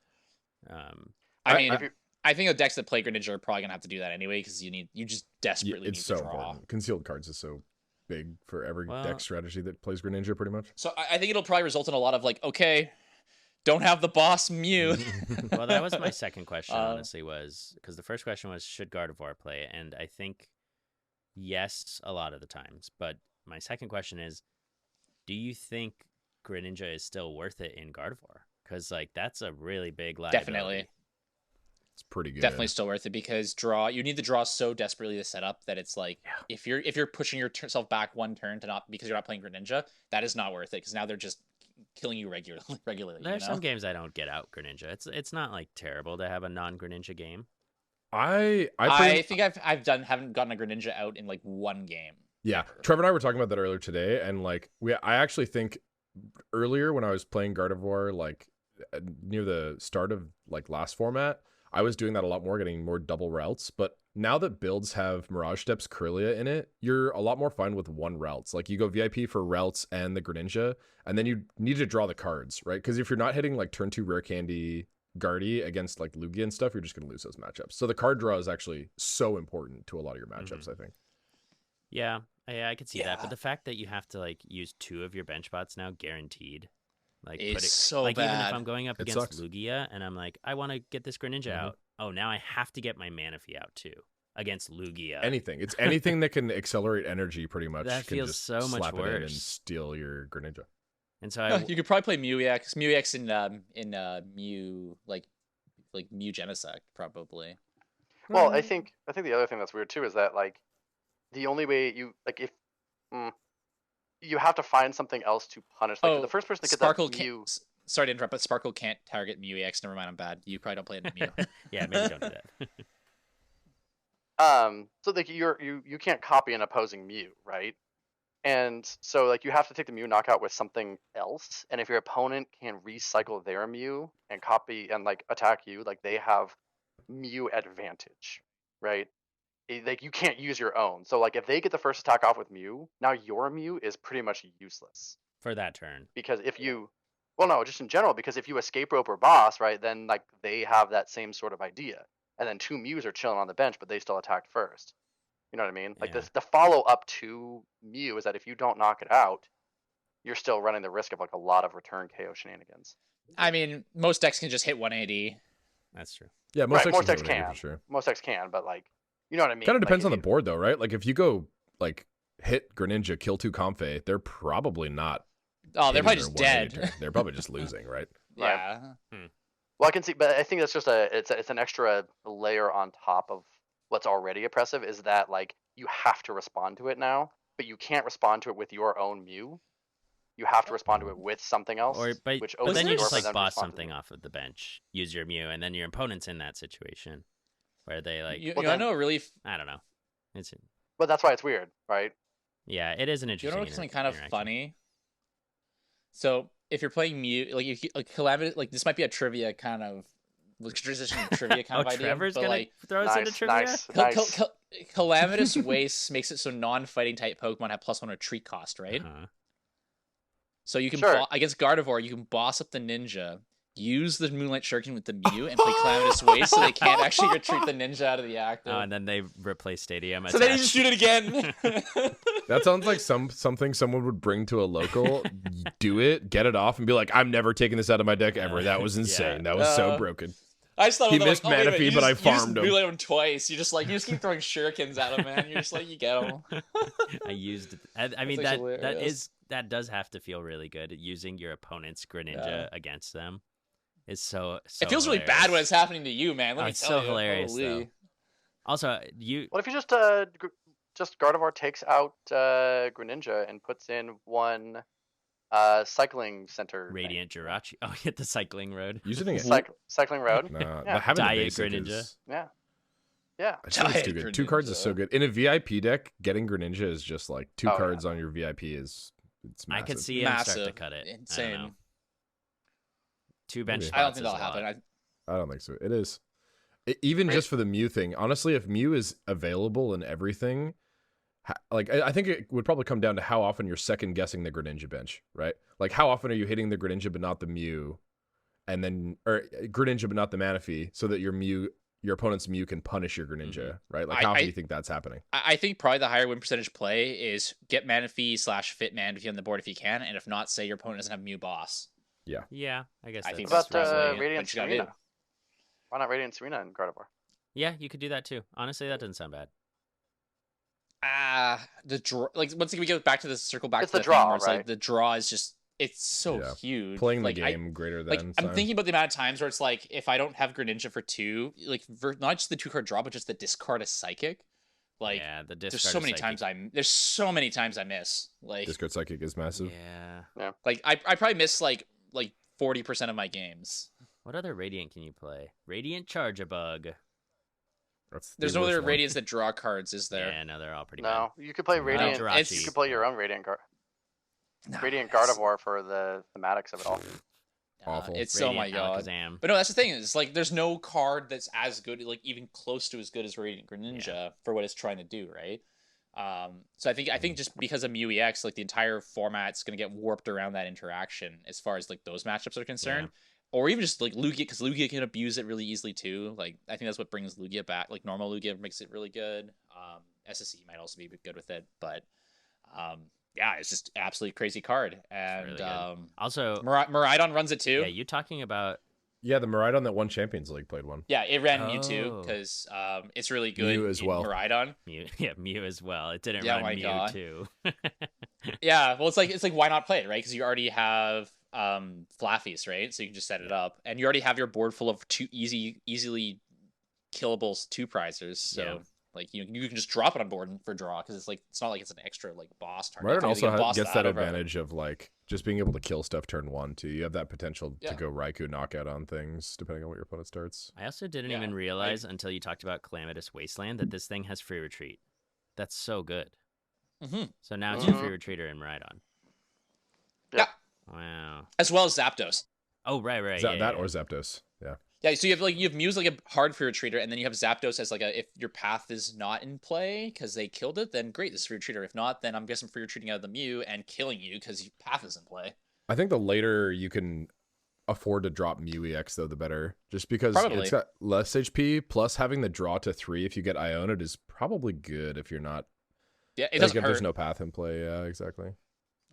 I think the decks that play Greninja are probably gonna have to do that anyway because you just desperately need to draw. Important. Concealed cards is so big for every deck strategy that plays Greninja pretty much. So I think it'll probably result in a lot of like, okay, don't have the boss Mew. Well, that was my second question, honestly, was because the first question was, should Gardevoir play? And I think yes, a lot of the times. But my second question is, do you think Greninja is still worth it in Gardevoir? Because like that's a really big liability. Definitely. It's pretty good. Definitely still worth it because you need the draw so desperately to set up that it's like if you're pushing yourself back 1 turn to not because you're not playing Greninja, that is not worth it because now they're just killing you regularly. There's some games I don't get out Greninja. It's not like terrible to have a non-Greninja game. I think haven't gotten a Greninja out in like 1 game. Yeah, Trevor and I were talking about that earlier today, and like I actually think earlier when I was playing Gardevoir, like near the start of like last format, I was doing that a lot more, getting more double routes. But now that builds have Mirage Steps Corellia in it, you're a lot more fine with 1 routes. Like you go VIP for routes and the Greninja, and then you need to draw the cards, right? Because if you're not hitting like turn 2 Rare Candy Guardy against like Lugia and stuff, you're just going to lose those matchups. So the card draw is actually so important to a lot of your matchups, I think. Yeah, I could see that. But the fact that you have to like use 2 of your bench bots now guaranteed. Like it's so like bad. Even if I'm going up against sucks. Lugia and I'm like, I want to get this Greninja out. Oh, now I have to get my Manaphy out too against Lugia. It's anything that can accelerate energy pretty much. That can feels just so much slap it in worse. and steal your Greninja. And so you could probably play Mew-EX in Mew like Mew Genesect probably. Well, I think the other thing that's weird too is that like the only way you like if you have to find something else to punish. Like the first person to get that Mew. sorry to interrupt, but Sparkle can't target Mew EX. Never mind, I'm bad. You probably don't play it in Mew. Yeah, maybe don't do that. So like you can't copy an opposing Mew, right? And so like you have to take the Mew knockout with something else. And if your opponent can recycle their Mew and copy and like attack you, like they have Mew advantage, right? Like you can't use your own. So like if they get the first attack off with Mew, now your Mew is pretty much useless. For that turn. Because if you, well, no, just in general, because if you escape rope or boss, right, then like they have that same sort of idea. And then 2 Mews are chilling on the bench, but they still attacked first. You know what I mean? Like Yeah. the follow up to Mew is that if you don't knock it out, you're still running the risk of like a lot of return KO shenanigans. I mean, most decks can just hit 180. That's true. Yeah, most Right, most decks decks can. can. For sure. Most decks can, but like, you know what I mean? Kind of depends like, on the board, though, right? Like if you go like hit Greninja, kill 2 Comfey, they're probably not. Oh, they're probably hitting just their 180 dead. turn. They're probably just losing, right? Yeah. Well, I can see, but I think that's just it's an extra layer on top of what's already oppressive. Is that like you have to respond to it now, but you can't respond to it with your own Mew. You have to respond to it with something else, which But opens then the you door just for like them to boss respond to something it. off of the bench, use your Mew, and then your opponent's in that situation where they like. You Well, know, I then- know really. I don't know. It's But that's why it's weird, right? yeah, it is an You interesting. know what's something kind of interaction. funny? So if you're playing Mew, like if you, like Calamity, like this might be a trivia kind of like transition trivia kind Oh, of idea. Trevor's but gonna like throw us into Nice, trivia. nice. Calamitous Waste makes it so non-fighting type Pokemon have +1 retreat cost, right? Uh-huh. So you can Sure. against Gardevoir, you can boss up the Ninja, use the Moonlight Shuriken with the Mew, and play Calamitous Waste, so they can't actually retreat the Ninja out of the active. Oh, and then they replace Stadium. so then you attached. just shoot it again. That sounds like something someone would bring to a local, do it, get it off, and be like, "I'm never taking this out of my deck ever. That was insane. That was so broken." I just thought He of missed like, oh, wait a minute, Manaphy, you but I just- you just farmed him. Moonlight him twice. You just keep throwing shurikens at him, man. You're just like, you get him. I used. I mean That's that hilarious. that does have to feel really good. Using your opponent's Greninja Yeah. against them is so. It feels really hilarious. bad when it's happening to you, man. Let Oh, me it's tell so you. hilarious, Holy. though. Also, you What if you just Gardevoir takes out Greninja and puts in one cycling center thing. Radiant Jirachi. Oh, hit the cycling road. Using it. Cycling road. Nah, Yeah. having a Diet basic Greninja. is. Yeah. I just think it's too Diet good. 2 cards is so Greninja. good. In a VIP deck, getting Greninja is just like 2 Oh, yeah. cards on your VIP is. It's I massive. could see him start to Massive. cut it. I Insane. don't know. 2 bench Maybe. spots I don't think is that'll a lot. happen. I don't think so. It is. Even Right. just for the Mew thing, honestly, if Mew is available in everything, like I think it would probably come down to how often you're second guessing the Greninja bench, right? Like how often are you hitting the Greninja but not the Mew, and then or Greninja but not the Manaphy, so that your opponent's Mew can punish your Greninja, right? Like how often do you think that's happening? I think probably the higher win percentage play is get Manaphy / fit Manaphy on the board if you can, and if not, say your opponent doesn't have Mew boss. Yeah, I guess. I think that's What about probably Radiant what you gotta Serena? do. Why not Radiant Serena and Gardevoir? Yeah, you could do that too. Honestly, that doesn't sound bad. The draw. Like once again, we get back to the circle back It's to the thing draw, where it's right? like the draw is just it's so Yeah. huge. Playing the like, game greater Like than. I'm so. thinking about the amount of times where it's like if I don't have Greninja for 2, like not just the 2-card draw, but just the discard a psychic. Like Yeah, the there's discard so of many psychic. times there's so many times I miss. Like Discard Psychic is massive. Yeah. like I probably miss like 40% of my games. What other Radiant can you play? Radiant Charge-a-Bug. That's the There's no worst other one. Radiants that draw cards, is there? Yeah, no, they're all pretty bad. No, you could play No, Radiant. Jirachi. You could play your own Radiant No, Radiant it's- Gardevoir for the thematics of it all. Awful. It's oh my Radiant god. Alakazam. But no, that's the thing. Is like there's no card that's as good, like even close to as good as Radiant Greninja for what it's trying to do, right? So I think just because of Mew EX, like the entire format's gonna get warped around that interaction as far as like those matchups are concerned. Or even just like Lugia, because Lugia can abuse it really easily too. Like I think that's what brings Lugia back. Like normal Lugia makes it really good. SSE might also be good with it, but yeah, it's just absolutely crazy card. And really good. Also, Miraidon runs it too. yeah, you talking about Yeah, the Miraidon that won Champions League played one. Yeah, it ran Mewtwo Oh. because it's really good. Mew as in well. Miraidon. Mew? Yeah, Mew as well. It didn't Yeah, run my Mew God. too. Yeah, well, it's like why not play it, right? Because you already have Flaffies, right? So you can just set it up, and you already have your board full of easily killable 2-prizers. So Yeah. like you can just drop it on board for draw because it's not like it's an extra like boss target. Miraidon If you also get bossed gets out that of it. advantage of like just being able to kill stuff turn 1 too. You have that potential Yeah. to go Raikou knockout on things depending on what your opponent starts. I also didn't Yeah, even realize until you talked about Calamitous Wasteland that this thing has free retreat. That's so good. Mm-hmm. So now it's your free retreater and Miraidon. Yeah. Wow. As well as Zapdos. Oh, right. That or Zapdos. Yeah. Yeah, so you have Mew's like a hard free retreater, and then you have Zapdos as like if your path is not in play because they killed it, then great, this is free retreater. If not, then I'm guessing free retreating out of the Mew and killing you because your path is in play. I think the later you can afford to drop Mew EX though, the better. Just because Probably. it's got less HP, plus having the draw to 3 if you get Iona'd is probably good if you're not. Yeah, it Like doesn't if hurt. there's no path in play, yeah, exactly.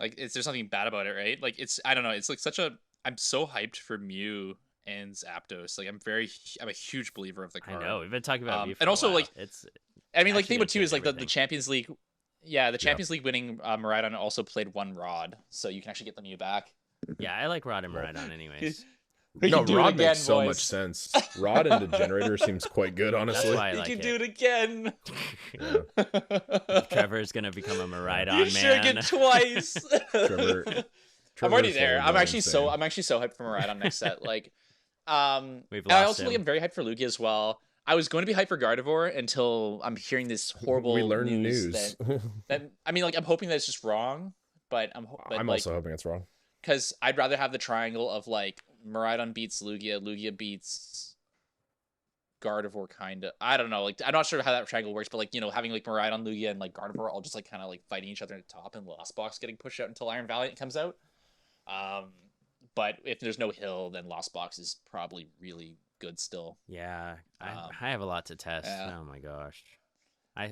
Like there's nothing bad about it, right? Like I don't know, it's like I'm so hyped for Mew and Zapdos. Like I'm a huge believer of the I card. know. We've been talking about Mew for and a also while. like It's I mean, like actually thing about gonna too is change like the everything. Champions League. Yeah, the Champions League winning Miraidon also played 1 Rod, so you can actually get the Mew back. yeah, I like Rod and Miraidon anyways. We No, can do it Rod again, makes so boys. much sense. Rod into Generator seems quite good, honestly. That's why I You like can it. do it again. Yeah. Trevor's gonna become a Miraidon You man. should get twice. Trevor I'm already Trevor's there. going I'm actually insane. so hyped for Miraidon next set. Like, We've and I lost also him. am very hyped for Lugia as well. I was going to be hyped for Gardevoir until I'm hearing this horrible We learned news. That I mean, like, I'm hoping that it's just wrong, but I'm I'm like, also hoping it's wrong. because I'd rather have the triangle of like Miraidon beats Lugia, Lugia beats Gardevoir, kind of. I don't know. Like, I'm not sure how that triangle works, but like, having like Miraidon, Lugia, and like Gardevoir all just like kind of like fighting each other at the top, and Lost Box getting pushed out until Iron Valiant comes out. But if there's no hill, then Lost Box is probably really good still. Yeah, I have a lot to test. yeah. Oh my gosh.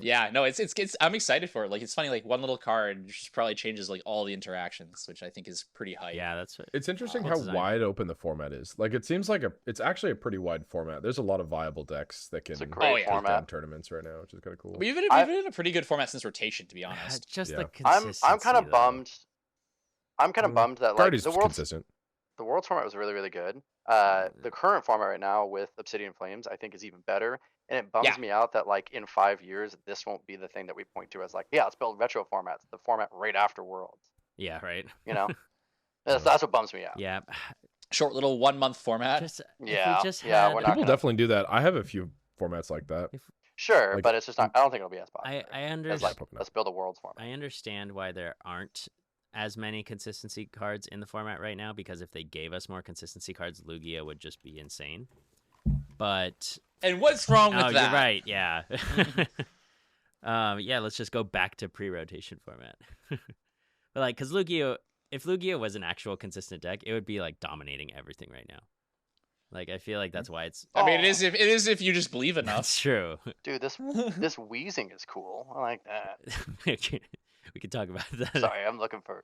Yeah, no, it's I'm excited for it. Like, it's funny, like one little card just probably changes like all the interactions, which I think is pretty hype. Yeah, that's what. It's interesting Well how designed. wide open the format is. Like it seems like it's actually a pretty wide format. There's a lot of viable decks that can It's a great take format. down tournaments right now, which is kind of cool. We've been in a pretty good format since rotation, to be honest. Just Yeah. the I'm consistency. kind of though. bummed. I'm kind of bummed that like Guardian's consistent. the world's format was really, really good. The current format right now with Obsidian Flames, I think, is even better. And it bums Yeah. me out that like in 5 years, this won't be the thing that we point to as like, yeah, let's build retro formats, the format right after Worlds. Yeah, right. You know, that's what bums me out. Yeah, Short little 1 month format. just if Yeah, we just yeah, had, we're not People gonna- definitely do that. I have a few formats like that. Sure, Like- but it's just not. I don't think it'll be as popular. I as understand. like, Probably not. let's build a Worlds format. I understand why there aren't as many consistency cards in the format right now, because if they gave us more consistency cards, Lugia would just be insane. But And what's wrong with oh, that? you're right. Yeah. Yeah. Let's just go back to pre-rotation format. But like, because if Lugia was an actual consistent deck, it would be like dominating everything right now. Like, I feel like that's why it's. I mean, it is if you just believe enough. That's true. Dude, this wheezing is cool. I like that. We could talk about that. Sorry, I'm looking for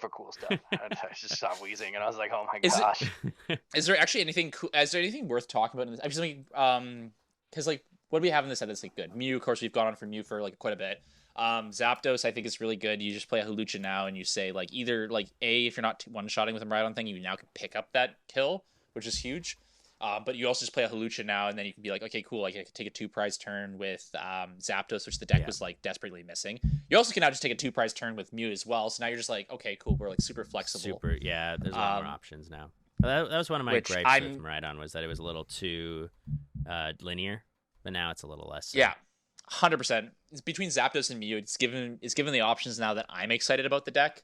cool stuff. I just saw wheezing and I was like, oh my Is it- gosh. Is there actually anything cool? Is there anything worth talking about in this? I mean, because like, what do we have in this set that's like good? Mew, of course, we've gone on for Mew for like quite a bit. Zapdos, I think, is really good. You just play a Hawlucha now, and you say like either like if you're not one-shotting with a Miraidon thing, you now can pick up that kill, which is huge. But you also just play a Hawlucha now, and then you can be like, okay, cool, like I can take a 2-prize turn with Zapdos, which the deck was like desperately missing. You also can now just take a 2-prize turn with Mew as well. So now you're just like, okay, cool, we're like super flexible. Yeah, there's a lot more options now. That was one of my Which gripes with Miraidon, was that it was a little too linear, but now it's a little less. So. Yeah, 100%. It's between Zapdos and Mew. It's given the options now that I'm excited about the deck,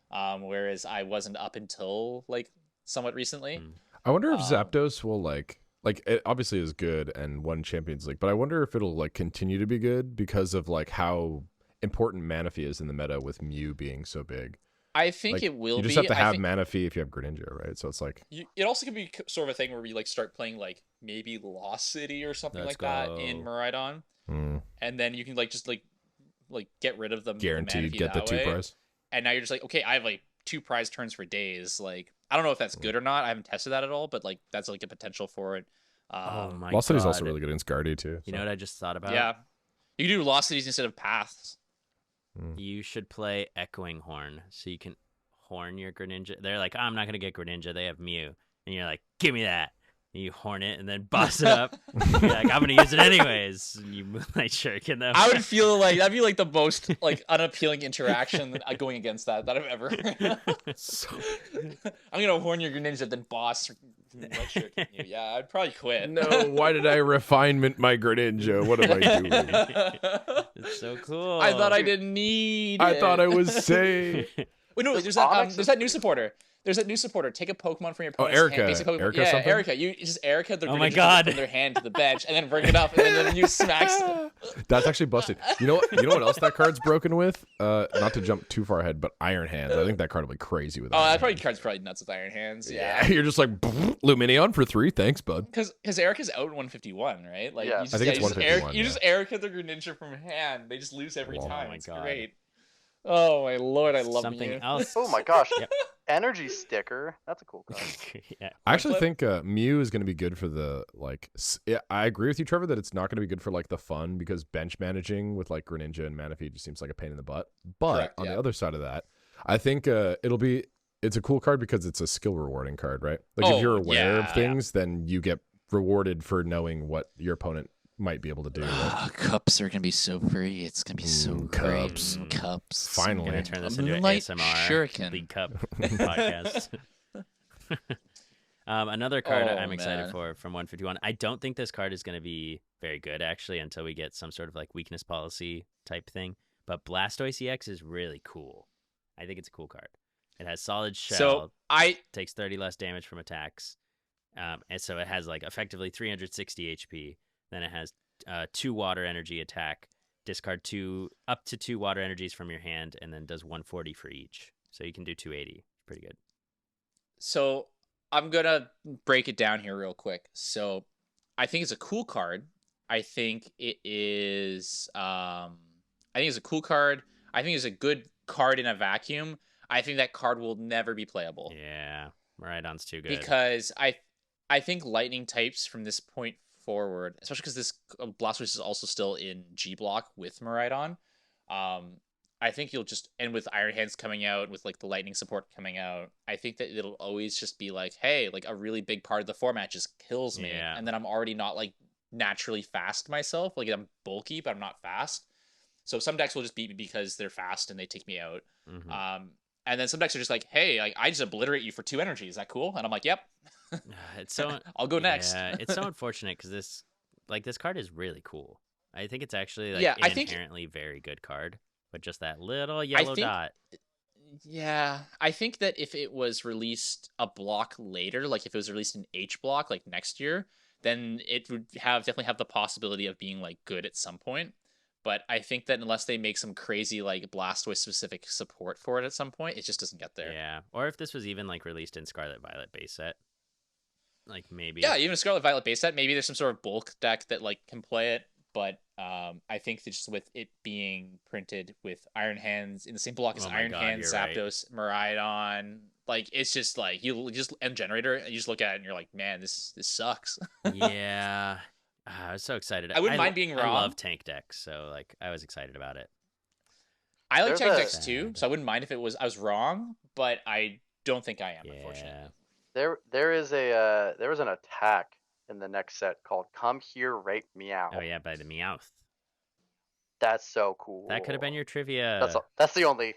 whereas I wasn't up until like somewhat recently. I wonder if Zapdos will like it obviously is good and won Champions League, but I wonder if it'll like continue to be good because of like how important Manaphy is in the meta with Mew being so big. I think Like, it will you be. just have to I have think Manaphy if you have Greninja, right? So it's like it also could be sort of a thing where we like start playing like maybe Lost City or something Let's like that in go. Miraidon, and then you can like just like get rid of them. guaranteed get the that way. 2-prize. And now you're just like, okay, I have like 2-prize turns for days. Like, I don't know if that's good or not. I haven't tested that at all, but like that's like a potential for it. Oh my Lost god. City's also really good in Scardy too. You know what I just thought about? Yeah, you can do Lost Cities instead of Paths. You should play Echoing Horn so you can horn your Greninja. They're like, I'm not gonna get Greninja. They have Mew, and you're like, give me that. You horn it and then boss it up. You're like, I'm gonna use it anyways. And you Moonlight Shuriken them. I would feel like that'd be like the most like unappealing interaction going against that I've ever. I'm gonna horn your Greninja, then boss Moonlight Shuriken you. Yeah, I'd probably quit. No, why did I refinement my Greninja? What am I doing? It's so cool. I thought I didn't need. I it. thought I was safe. Wait, no, there's that new supporter. There's that new supporter. Take a Pokemon from your opponent's Erica. hand. Basic Pokemon. Erica yeah, something? Erica. You just Erica the Oh my Greninja God. from their hand to the bench, and then bring it up, and then you smacks. That's actually busted. You know what else that card's broken with? Not to jump too far ahead, but Iron Hands. I think that card will be crazy with Oh, Iron that Hands. card's probably nuts with Iron Hands. Yeah, Yeah. you're just like Luminion for 3. Thanks, bud. Because Erica's out 151, right? Like Yeah. you just, I think it's you just 151, you just Erica the Greninja from hand. They just lose every Oh time. my It's God. great. Oh my lord, I love something you. else. Oh my gosh. Yep. Energy sticker. That's a cool card. Yeah. I actually Flip. think Mew is going to be good for the like. Yeah, I agree with you, Trevor, that it's not going to be good for like the fun because bench managing with like Greninja and Manaphy just seems like a pain in the butt. But Correct, on yeah. the other side of that, I think it's a cool card because it's a skill rewarding card, right? Like Oh, if you're aware yeah. of things, then you get rewarded for knowing what your opponent might be able to do. Right? Cups are gonna be so free. It's gonna be so great. Cups. Cups. Finally. I'm gonna turn this into an Moonlight ASMR Shuriken. League Cup podcast. Another card Oh, I'm excited man. for from 151. I don't think this card is going to be very good actually until we get some sort of like weakness policy type thing. But Blastoise EX is really cool. I think it's a cool card. It has solid shell. So Takes 30 less damage from attacks. And so it has like effectively 360 HP. Then it has 2 water energy attack. Discard up to 2 water energies from your hand, and then does 140 for each. So you can do 280. Pretty good. So I'm gonna break it down here real quick. So I think it's a cool card. I think it is. I think it's a cool card. I think it's a good card in a vacuum. I think that card will never be playable. Yeah, Miraidon's too good. Because I think lightning types from this point forward, especially because this Blastoise is also still in G block with Miraidon. I think you'll just, and with Iron Hands coming out, with like the lightning support coming out, I think that it'll always just be like, hey, like a really big part of the format just kills me, Yeah. and then I'm already not like naturally fast myself. Like I'm bulky, but I'm not fast. So some decks will just beat me because they're fast and they take me out. Mhm. And then some decks are just like, hey, like I just obliterate you for 2 energy. Is that cool? And I'm like, yep. It's so I'll go next. Yeah, it's so unfortunate because this card is really cool. I think it's actually like Yeah, I an think- inherently very good card, but just that little yellow think- dot. Yeah, I think that if it was released a block later, like if it was released in H block, like next year, then it would definitely have the possibility of being like good at some point. But I think that unless they make some crazy like Blastoise specific support for it at some point, it just doesn't get there. Yeah, or if this was even like released in Scarlet Violet base set, like maybe. Yeah, even a Scarlet Violet base set, maybe there's some sort of bulk deck that like can play it. But I think that just with it being printed with Iron Hands in the same block as Oh my Iron God, Hands, you're right. Zapdos, Miraidon, like it's just like you just end generator and you just look at it and you're like, man, this sucks. Yeah. I was so excited. I wouldn't mind being I wrong. love tank decks, so like I was excited about it. I like There's tank a- decks too, so I wouldn't mind if I was wrong, but I don't think I am, Yeah. unfortunately. There is an attack in the next set called "Come Here, Right Meow." Oh yeah, by the Meowth. That's so cool. That could have been your trivia. That's the only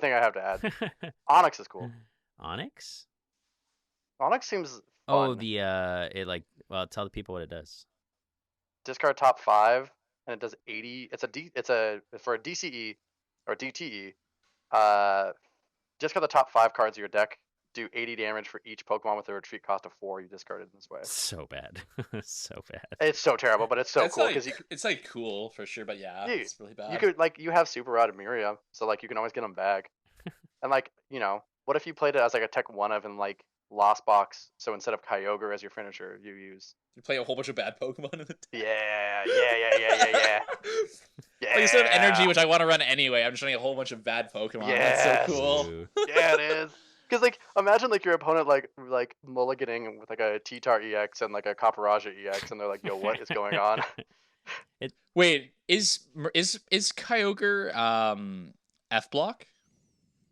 thing I have to add. Onyx is cool. Onyx? Onyx seems Oh, fun. tell the people what it does. Discard top 5 and it does 80. It's for a DCE or DTE. Discard the top 5 cards of your deck. Do 80 damage for each Pokemon with a retreat cost of 4 you discarded in this way. So bad. So bad. It's so terrible, but it's so That's cool like, because it's like cool for sure, but yeah, Dude, it's really bad. you could you have Super Rod and Miriam, so like you can always get them back. And like what if you played it as like a Tech 1 of in like Lost Box? So instead of Kyogre as your finisher, you use You play a whole bunch of bad Pokemon in the yeah. Like instead of energy, which I want to run anyway, I'm just running a whole bunch of bad Pokemon. That's Yes. so cool. Ooh. Yeah, it is. Because like imagine like your opponent like mulliganing with like a T-Tar EX and like a Caparajah EX, and they're like, "Yo, what is going on?" Wait, is Kyogre F block?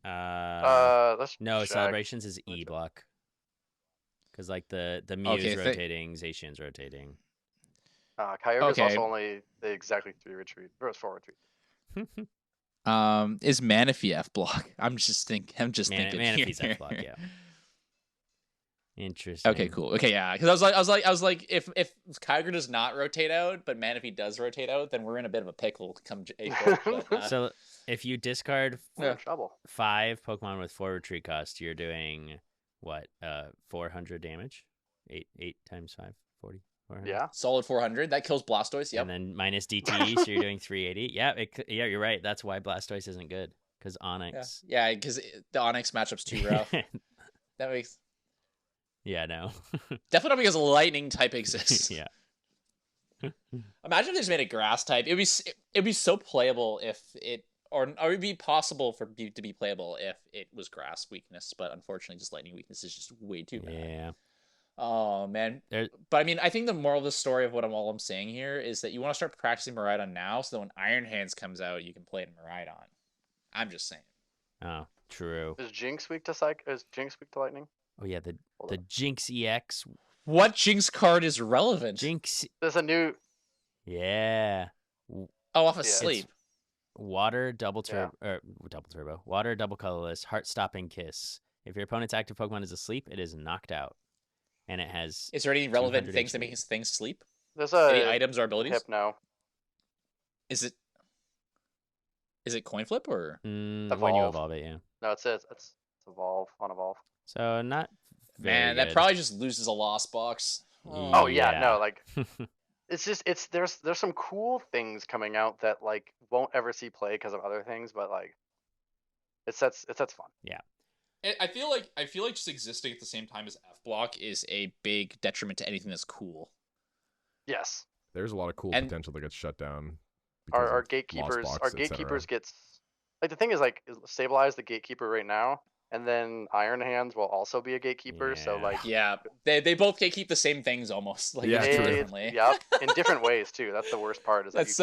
Let's No, check. Celebrations is E block. Because like the Mew's rotating, Zacian's rotating. Kyogre's also only exactly 3 retreat. Or it's 4 retreat. Is Manaphy F block? I'm just thinking. Manaphy's F block. Yeah. Interesting. Okay, cool. Okay, yeah. Because I was like, if Kyogre does not rotate out, but Manaphy does rotate out, then we're in a bit of a pickle come April. But, so if you discard trouble. 5 Pokemon with 4 retreat cost, you're doing what? 400 damage. 8 times 5, 40. 400. Yeah, solid 400. That kills Blastoise. Yep. And then minus DT, so you're doing 380. Yeah, you're right. That's why Blastoise isn't good because Onix. Yeah, because the Onix matchup's too rough. That makes. Yeah, no. Definitely not because lightning type exists. Yeah. Imagine if they just made a grass type. It'd be so playable if it or it'd be possible for it to be playable if it was grass weakness, but unfortunately just lightning weakness is just way too bad. Yeah. Oh man. But I mean, I think the moral of the story of what I'm saying here is that you want to start practicing Miraidon now so that when Iron Hands comes out, you can play it in Miraidon. I'm just saying. Oh, true. Is Jinx weak to lightning? Oh yeah, the Jinx EX. What Jinx card is relevant? Jinx. There's a new. Yeah. Oh, off of sleep. Water double turbo. Water double colorless. Heart stopping kiss. If your opponent's active Pokemon is asleep, it is knocked out, and it has. Is there any relevant things that make things sleep? There's any items or abilities? Hypno. Is it coin flip or when you evolve it? Yeah. No, it's evolve on evolve. So not man, good. That probably just loses a lost box. Oh yeah, no, like it's just there's some cool things coming out that like won't ever see play because of other things, but like it's fun. Yeah. I feel like just existing at the same time as F block is a big detriment to anything that's cool. Yes. There's a lot of cool potential that gets shut down. Our gatekeepers gets like the thing is like stabilize the gatekeeper right now. And then Iron Hands will also be a gatekeeper, so like they both gatekeep the same things almost like differently. Yep, in different ways too. That's the worst part. Is it's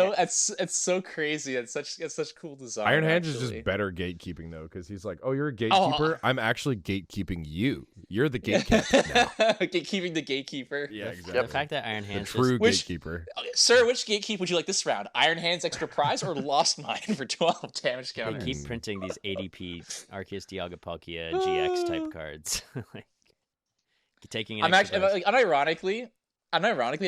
so crazy. It's such cool design. Iron Hands is just better gatekeeping though, because he's like, oh, you're a gatekeeper. I'm actually gatekeeping you. You're the gatekeeper now. Gatekeeping the gatekeeper. Yeah, exactly. The fact that Iron Hands, the true gatekeeper. Sir, which gatekeep would you like this round? Iron Hands extra prize or Lost Mine for 12 damage counter? They keep printing these ADP Arceus Dialga GX type cards. Like taking I'm actually like, unironically I'm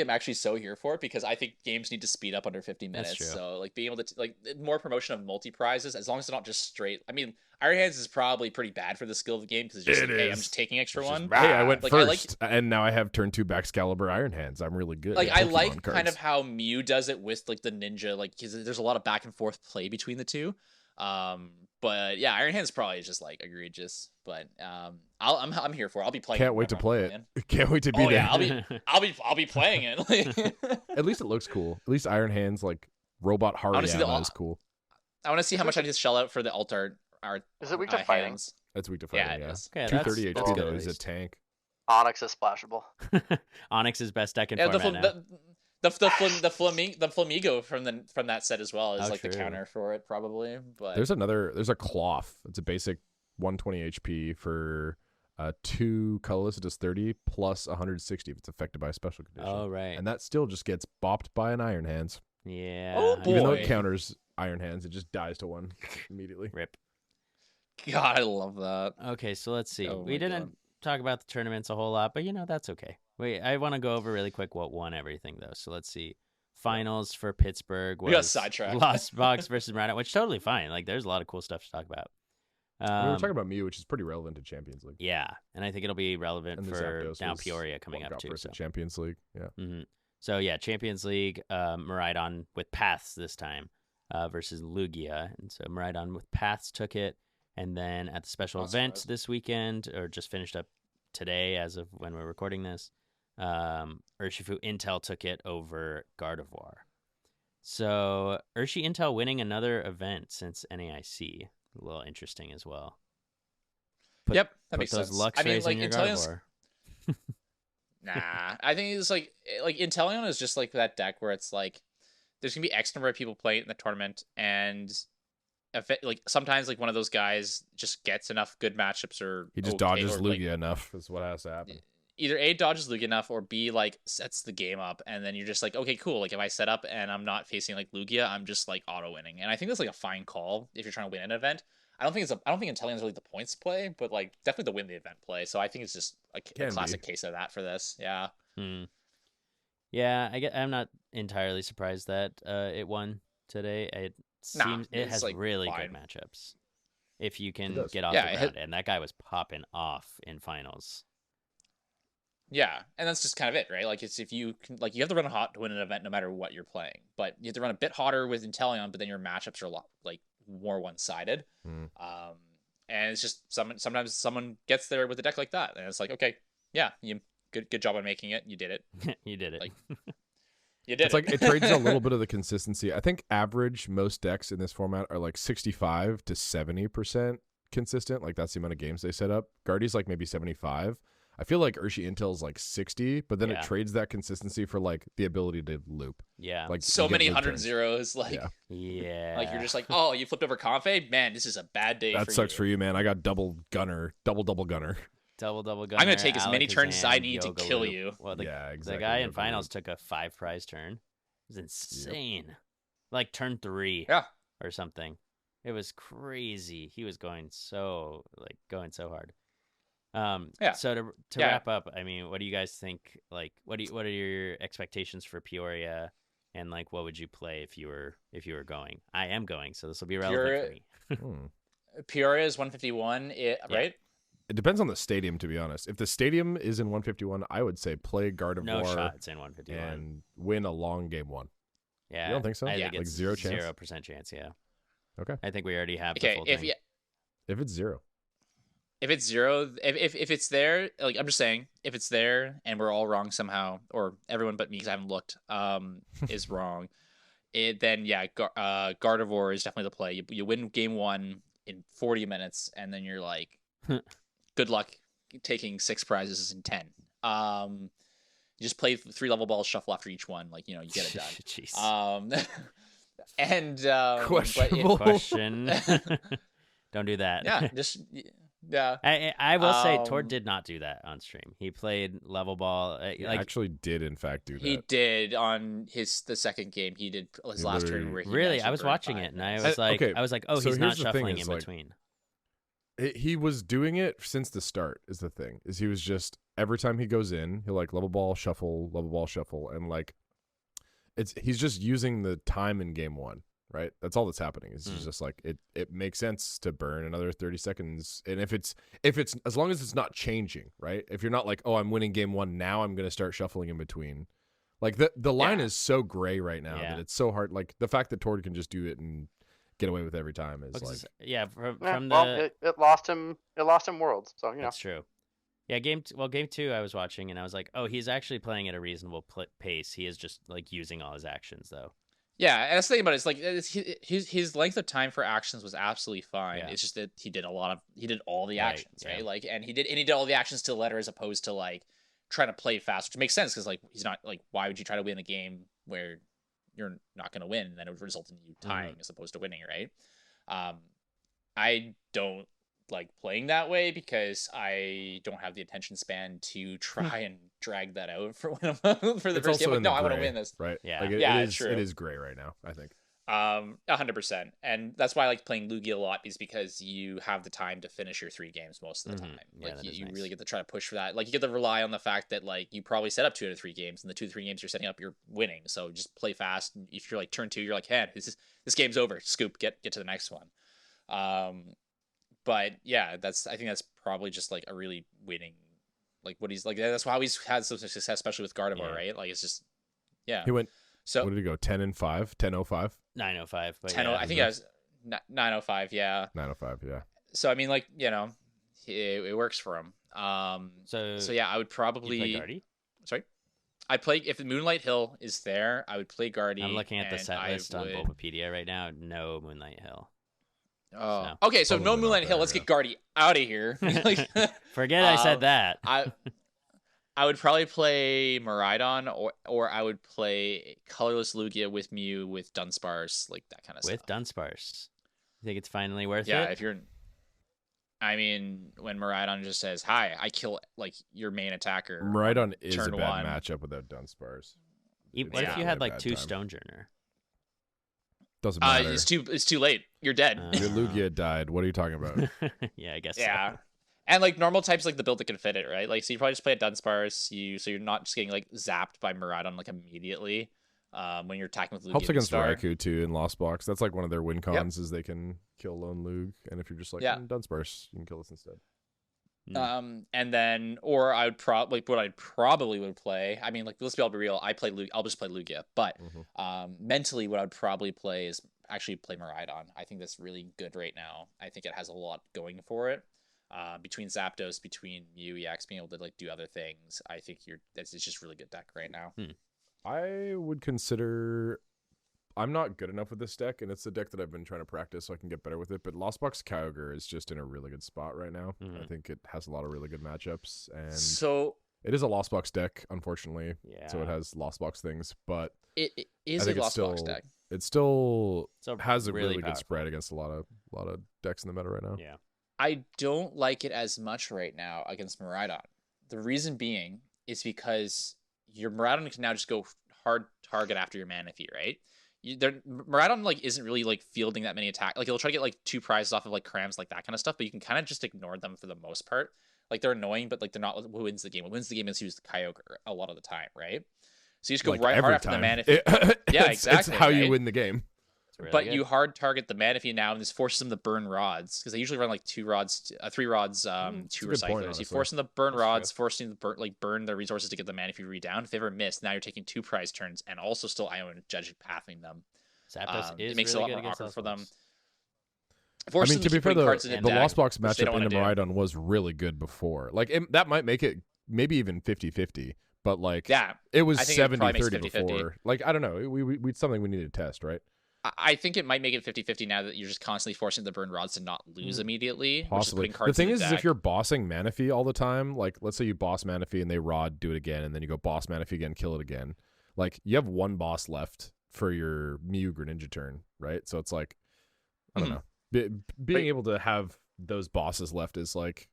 actually so here for it because I think games need to speed up under 50 minutes. So like being able to like more promotion of multi prizes as long as it's not just straight. I mean, Iron Hands is probably pretty bad for the skill of the game because it's just hey, I'm just taking extra one. Hey, I went first, and now I have turn 2 Excalibur Iron Hands. I'm really good. Like I like cards. Kind of how Mew does it with like the ninja, like because there's a lot of back and forth play between the two. But yeah, Iron Hands probably is just like egregious. But I'm here for it. I'll be playing. Can't wait to play it. Can't wait to be there. Yeah, I'll be playing it. At least it looks cool. At least Iron Hands like robot Hariyama is cool. I want to see how much I just shell out for the altar. Is it weak to fighting? That's weak to fighting. Yeah, it is. Okay, 230 HP though is a tank. Onyx is splashable. Onyx's best deck in format now. The Flamigo from that set as well is like true. The counter for it probably. But there's a cloth. It's a basic 120 HP for 2 colorless. It does 30 plus 160 if it's affected by a special condition. Oh right. And that still just gets bopped by an Iron Hands. Yeah. Oh boy. Even though it counters Iron Hands, it just dies to 1 immediately. Rip. God, I love that. Okay, so let's see. We didn't talk about the tournaments a whole lot, but that's okay. Wait, I want to go over really quick what won everything though. So let's see. Finals for Pittsburgh was we got sidetracked. Lost Box versus Miraidon, which totally fine. Like there's a lot of cool stuff to talk about. We were talking about Mew, which is pretty relevant to Champions League. Yeah, and I think it'll be relevant for now Peoria coming up too. So. Champions League, yeah. Mm-hmm. So yeah, Champions League, Miraidon with Paths this time versus Lugia, and so Miraidon with Paths took it, and then at the special event this weekend, or just finished up today as of when we're recording this, Urshifu Intel took it over Gardevoir. So Urshi Intel winning another event since NAIC. A little interesting as well. That makes those sense. Lux rays in your Gardevoir. Nah, I think it's like Inteleon is just like that deck where it's like there's gonna be X number of people playing it in the tournament, and if it, like sometimes like one of those guys just gets enough good matchups, or he just dodges Lugia enough is what has to happen. either A, dodges Lugia enough, or B, like sets the game up, and then you're just like, okay, cool. Like if I set up and I'm not facing like Lugia, I'm just like auto winning, and I think that's like a fine call if you're trying to win an event. I don't think Intelligence really the points play, but like definitely the win the event play. So I think it's just a classic case of that for this. Yeah. Yeah, I'm not entirely surprised that it won today. It seems it has like really good matchups. If you can get off the ground, and that guy was popping off in finals. Yeah, and that's just kind of it, right? Like it's if you can, like you have to run hot to win an event no matter what you're playing, but you have to run a bit hotter with Inteleon, but then your matchups are a lot like more one-sided. And it's just sometimes someone gets there with a deck like that, and it's like, okay, yeah, you good job on making it. You did it. You did it. Like, you did it's like it trades a little bit of the consistency. I think average most decks in this format are like 65 to 70% consistent. Like that's the amount of games they set up. Guardy's like maybe 75. I feel like Urshi Intel's like 60, but then it trades that consistency for like the ability to loop. Yeah. Like so many 100-0s. Like, yeah. Like you're just like, oh, you flipped over Confe? Man, this is a bad day that sucks for you, man. I got double gunner. Double gunner. I'm going to take as many turns as I need to kill you. Well, the guy in finals took a 5 prize turn. It was insane. Yep. Like turn 3 or something. It was crazy. He was going so hard. So to wrap up, I mean, what do you guys think? Like, what are your expectations for Peoria, and like, what would you play if you were going? I am going, so this will be relevant for me. Peoria is 151, right? It depends on the stadium, to be honest. If the stadium is in 151, I would say play Gardevoir. No shots in 151 and win a long game 1. Yeah, you don't think so? I think like it's 0 chance, 0% chance. Yeah. Okay. I think we already have the full thing. If it's 0. If it's 0, if it's there, like I'm just saying, if it's there and we're all wrong somehow, or everyone but me because I haven't looked, is wrong, then Gardevoir is definitely the play. You win game 1 in 40 minutes, and then you're like, good luck taking 6 prizes in 10. You just play 3 level balls, shuffle after each one, like you get it done. Jeez. And questionable question. Don't do that. Yeah, just. Yeah, I will say Tord did not do that on stream. He played level ball. He actually did, in fact, do that. He did on the second game. He did his last turn. Where he I was watching it, and I was like, oh, so he's not shuffling in between. He was doing it since the start. Is the thing is he was just every time he goes in, he'll like level ball shuffle, and like he's just using the time in game 1. Right, that's all that's happening. It's just like it makes sense to burn another 30 seconds, and if it's as long as it's not changing, right? If you're not like, oh, I'm winning game 1 now, I'm gonna start shuffling in between. Like the line is so gray right now that it's so hard. Like the fact that Tord can just do it and get away with every time is it lost him Worlds, so that's true. Yeah, game 2 I was watching and I was like, oh, he's actually playing at a reasonable pace. He is just like using all his actions though. Yeah, and that's the thing about it. It's like his length of time for actions was absolutely fine. Yeah. It's just that he did all the actions, right? Like, and he did all the actions to the letter as opposed to like trying to play fast, which makes sense because like he's not like, why would you try to win a game where you're not going to win and then it would result in you tying as opposed to winning, right? I don't like playing that way because I don't have the attention span to try and drag that out for when I'm for the first game. Like, no, I want to win this. Right. Yeah. Like it is gray right now, I think. 100%. And that's why I like playing Lugia a lot, is because you have the time to finish your 3 games most of the time. Like you really get to try to push for that. Like you get to rely on the fact that like you probably set up 2 out of 3 games, and the 2 to 3 games you're setting up, you're winning. So just play fast. If you're like turn 2, you're like, hey, this game's over. Scoop, get to the next one. But yeah, I think that's probably just like a really winning, like what he's like. That's why he's had some success, especially with Gardevoir, right? Like it's just, He went. So what did he go? 10-5, 10-05, 905. 10. I think I was 905. Yeah. 905. Yeah. So I mean, like it works for him. So yeah, I would probably. You play Guardy? Sorry. I play if the Moonlight Hill is there. I would play Guardy. I'm looking at the set list on Bulbapedia right now. No Moonlight Hill. Oh, so. Okay. So no Moonlight Hill. Let's get Guardy out of here. Forget I said that. I would probably play Miraidon, or I would play Colorless Lugia with Mew with Dunsparce, like that kind of stuff. With Dunsparce, you think it's finally worth it? Yeah, if you're. I mean, when Miraidon just says, "Hi, I kill like your main attacker." Miraidon is a turn bad one. matchup without Dunsparce. What if you had like 2 Stonejourner? Doesn't matter. It's too late. You're dead. Your Lugia died. What are you talking about? Yeah, I guess. Yeah. So. And like normal types, like the build that can fit it, right? Like, so you probably just play a Dunsparce, so you're not just getting like zapped by Miraidon like immediately when you're attacking with Lugia. Helps against Star. Raikou too in Lost Box. That's like one of their win cons is they can kill lone Lug, and if you're just like Dunsparce, you can kill this instead. And then, or I would what I probably would play. I mean, like, let's be real. I'll just play Lugia, but mentally, what I would probably play is actually play Miraidon. I think that's really good right now. I think it has a lot going for it. Between Zapdos, between Mew, EX being able to like do other things, I think it's just really good deck right now. I would consider. I'm not good enough with this deck, and it's the deck that I've been trying to practice so I can get better with it. But Lost Box Kyogre is just in a really good spot right now. I think it has a lot of really good matchups, and so it is a Lost Box deck, unfortunately. Yeah. So it has Lost Box things, but it is a Lost Box deck. It still So has a really powerful. good spread against a lot of decks in the meta right now. Yeah. I don't like it as much right now against Miraidon. The reason being is because your Miraidon can now just go hard target after your Manaphy, right? Miraidon like isn't really like fielding that many attacks. Like, he'll try to get like 2 prizes off of like crams, like that kind of stuff, but you can kind of just ignore them for the most part. Like, they're annoying, but like they're not who wins the game. What wins the game is who's the Kyogre a lot of the time, right? So you just go Like right hard after the Manaphy. Yeah, exactly. It's how you right? win the game. Really But good. you hard target the Manaphy now, and this forces them to burn rods, because they usually run like 3 rods, 2 a good recyclers. point, You honestly. force them to burn rods, forcing them to burn their resources to get the Manaphy re-down. If they ever miss, now you're taking 2 prize turns and also still IO and Judge pathing them. Zapdos is it makes really it a lot good more against awkward Lost for them. Box. Forcing I mean, them to be keep fair, putting though, cards in the deck, Lost Box which they don't matchup wanna into do. Miraidon was really good before. Like, that might make it maybe even 50-50, but like, Yeah, it was I think it probably makes 70-30 50-50. before. Like, I don't know. We something we need to test, right? I think it might make it 50-50 now that you're just constantly forcing the burn rods to not lose immediately. Possibly. Which is putting cards The thing in is, deck. if you're bossing Manaphy all the time, like, let's say you boss Manaphy and they rod, do it again, and then you go boss Manaphy again, kill it again. Like, you have 1 boss left for your Mew Greninja turn, right? So it's like, I don't know. Being able to have those bosses left is like,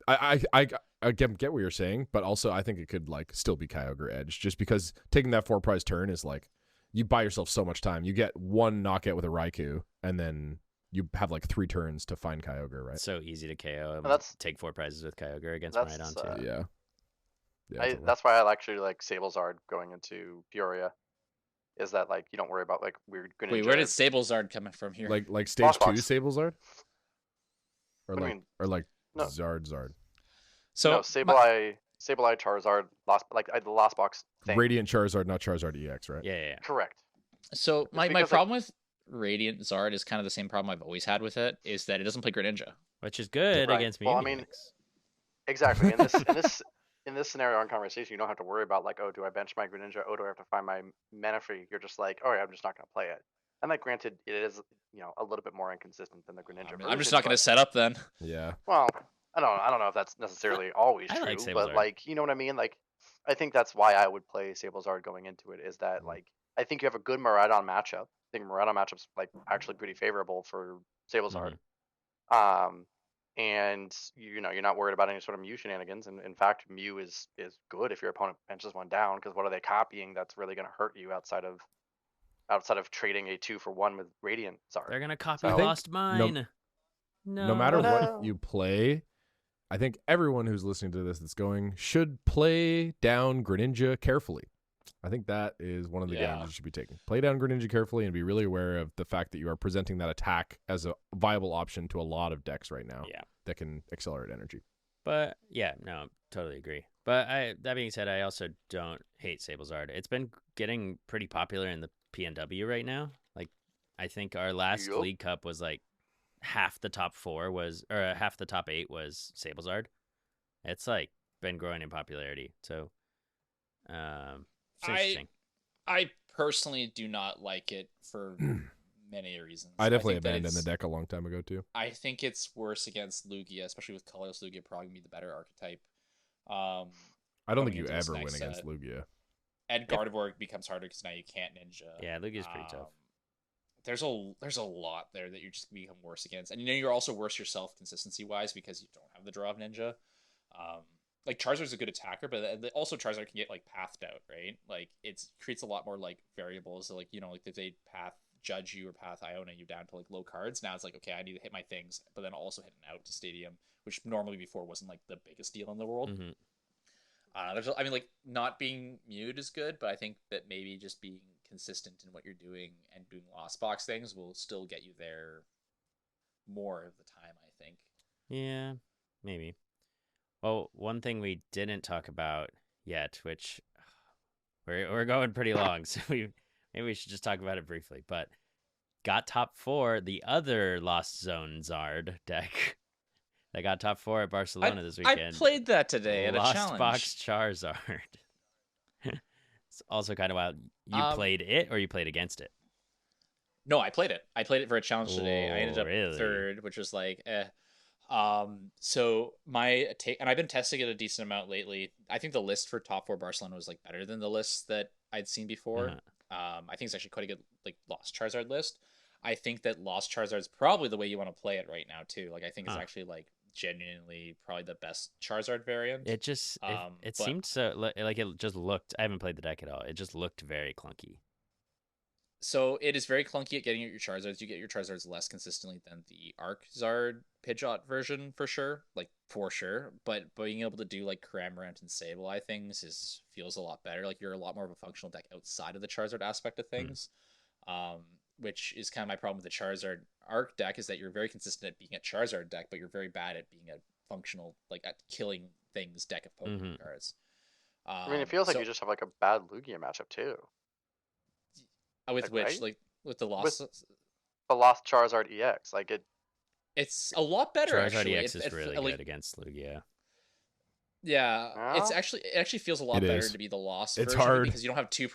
I get what you're saying, but also I think it could like still be Kyogre edge, just because taking that 4 prize turn is like, you buy yourself so much time. You get 1 knockout with a Raikou, and then you have like 3 turns to find Kyogre, right? So easy to KO. Well, Take 4 prizes with Kyogre against that's, Miraidon too. Yeah. Totally. That's why I actually like Sablezard going into Peoria. Is that like you don't worry about like weird Greninja. Wait, where did Sablezard come from here? like stage Lost 2 Box. Sablezard? Or What do you like mean? or like No. Zard. So no, Sableye Charizard the Lost Box thing. Radiant Charizard, not Charizard EX, right? Yeah. Correct. So my because, like- problem with Radiant Zard is kind of the same problem I've always had with it, is that it doesn't play Greninja. Which is good Right. against me. Well, I mean, Exactly. In this scenario in conversation, you don't have to worry about like, oh, do I bench my Greninja? Oh, do I have to find my Manaphy? You're just like, all right, I'm just not going to play it. And like, granted, it is a little bit more inconsistent than the Greninja. I'm just not going to set up then. Yeah. Well, I don't know if that's necessarily always I true, like but Sablezard. like, you know what I mean? Like, I think that's why I would play Sablezard going into it. Is that like, I think you have a good Miraidon matchup. I think Miraidon matchup's like actually pretty favorable for Sablezard. And you're not worried about any sort of Mew shenanigans. And in fact, Mew is good if your opponent benches one down, because what are they copying that's really going to hurt you outside of trading a 2-for-1 with Radiant Zard? They're gonna copy So- Lost Mine. No matter No. what you play, I think everyone who's listening to this should play down Greninja carefully. I think that is one of the games you should be taking. Play down Greninja carefully and be really aware of the fact that you are presenting that attack as a viable option to a lot of decks right now that can accelerate energy. But yeah, no, totally agree. But that being said, I also don't hate Sablezard. It's been getting pretty popular in the PNW right now. Like, I think our last Yup. League Cup was like half the top 8 was Sablezard. It's like been growing in popularity. So, it's interesting. I personally do not like it for many reasons. I definitely think that abandoned the it's- deck a long time ago too. I think it's worse against Lugia, especially with colorless Lugia probably be the better archetype. I don't Coming think you into this ever win next against set. Lugia. And Gardevoir becomes harder because now you can't Ninja. Yeah, Lugia's pretty tough. there's a lot there that you just become worse against, and you're also worse yourself consistency wise because you don't have the draw of ninja. Like Charizard's a good attacker, but also Charizard can get like pathed out, right? Like it creates a lot more like variables. So, like like if they path judge you or path Iona you down to like low cards, now it's like okay, I need to hit my things, but then also hit an out to Stadium, which normally before wasn't like the biggest deal in the world. I mean, like not being mute is good, but I think that maybe just being consistent in what you're doing and doing lost box things will still get you there more of the time, I think. Yeah, maybe. Well, one thing we didn't talk about yet, which we're going pretty long, so maybe we should just talk about it briefly. But got top 4, the other Lost Zone Zard deck. That got top 4 at Barcelona this weekend. I played that today at a challenge. Lost Box Charizard. It's also kind of wild. You played it or you played against it? No, I played it. I played it for a challenge today. I ended up really? 3rd, which was like, so my take, and I've been testing it a decent amount lately. I think the list for top 4 Barcelona was like better than the list that I'd seen before. I think it's actually quite a good like Lost Charizard list. I think that Lost Charizard is probably the way you want to play it right now too. Like I think it's actually like genuinely probably the best Charizard variant. It just it seemed so like it just looked. I haven't played the deck at all. It just looked very clunky. So it is very clunky at getting at your Charizards. You get your Charizards less consistently than the Arc Zard Pidgeot version for sure, But being able to do like Cramorant and Sableye things feels a lot better. Like you're a lot more of a functional deck outside of the Charizard aspect of things. Which is kind of my problem with the Charizard Arc deck, is that you're very consistent at being a Charizard deck, but you're very bad at being a functional, like at killing things deck of Pokemon cards. I mean, it feels like you just have like a bad Lugia matchup too. With like, which, right? like with the Lost, the Lost Charizard EX, like it's a lot better. Charizard actually. EX is really like, good against Lugia. Yeah, it actually feels a lot better to be the Lost it's version hard because you don't have two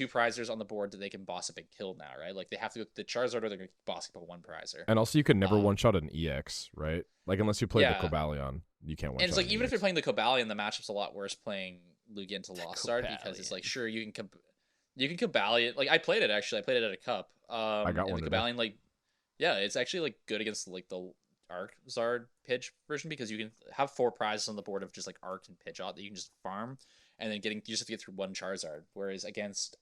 prizers on the board that they can boss up and kill now, right? Like they have to go the Charizard or they're going to boss up a 1 prizer. And also you can never one shot an EX, right? Like unless you play the Cobalion, you can't one shot. And it's like even EX. if you're playing the Cobalion, the matchup's a lot worse playing Lugia into Lost Zard because it's like sure you can Cobalion. Like I played it actually. I played it at a cup. I got one. The Cobalion it's actually like good against like the Arc Zard Pidge version because you can have 4 prizes on the board of just like Arc and Pidgeot that you can just farm, and then you just have to get through 1 Charizard. Whereas against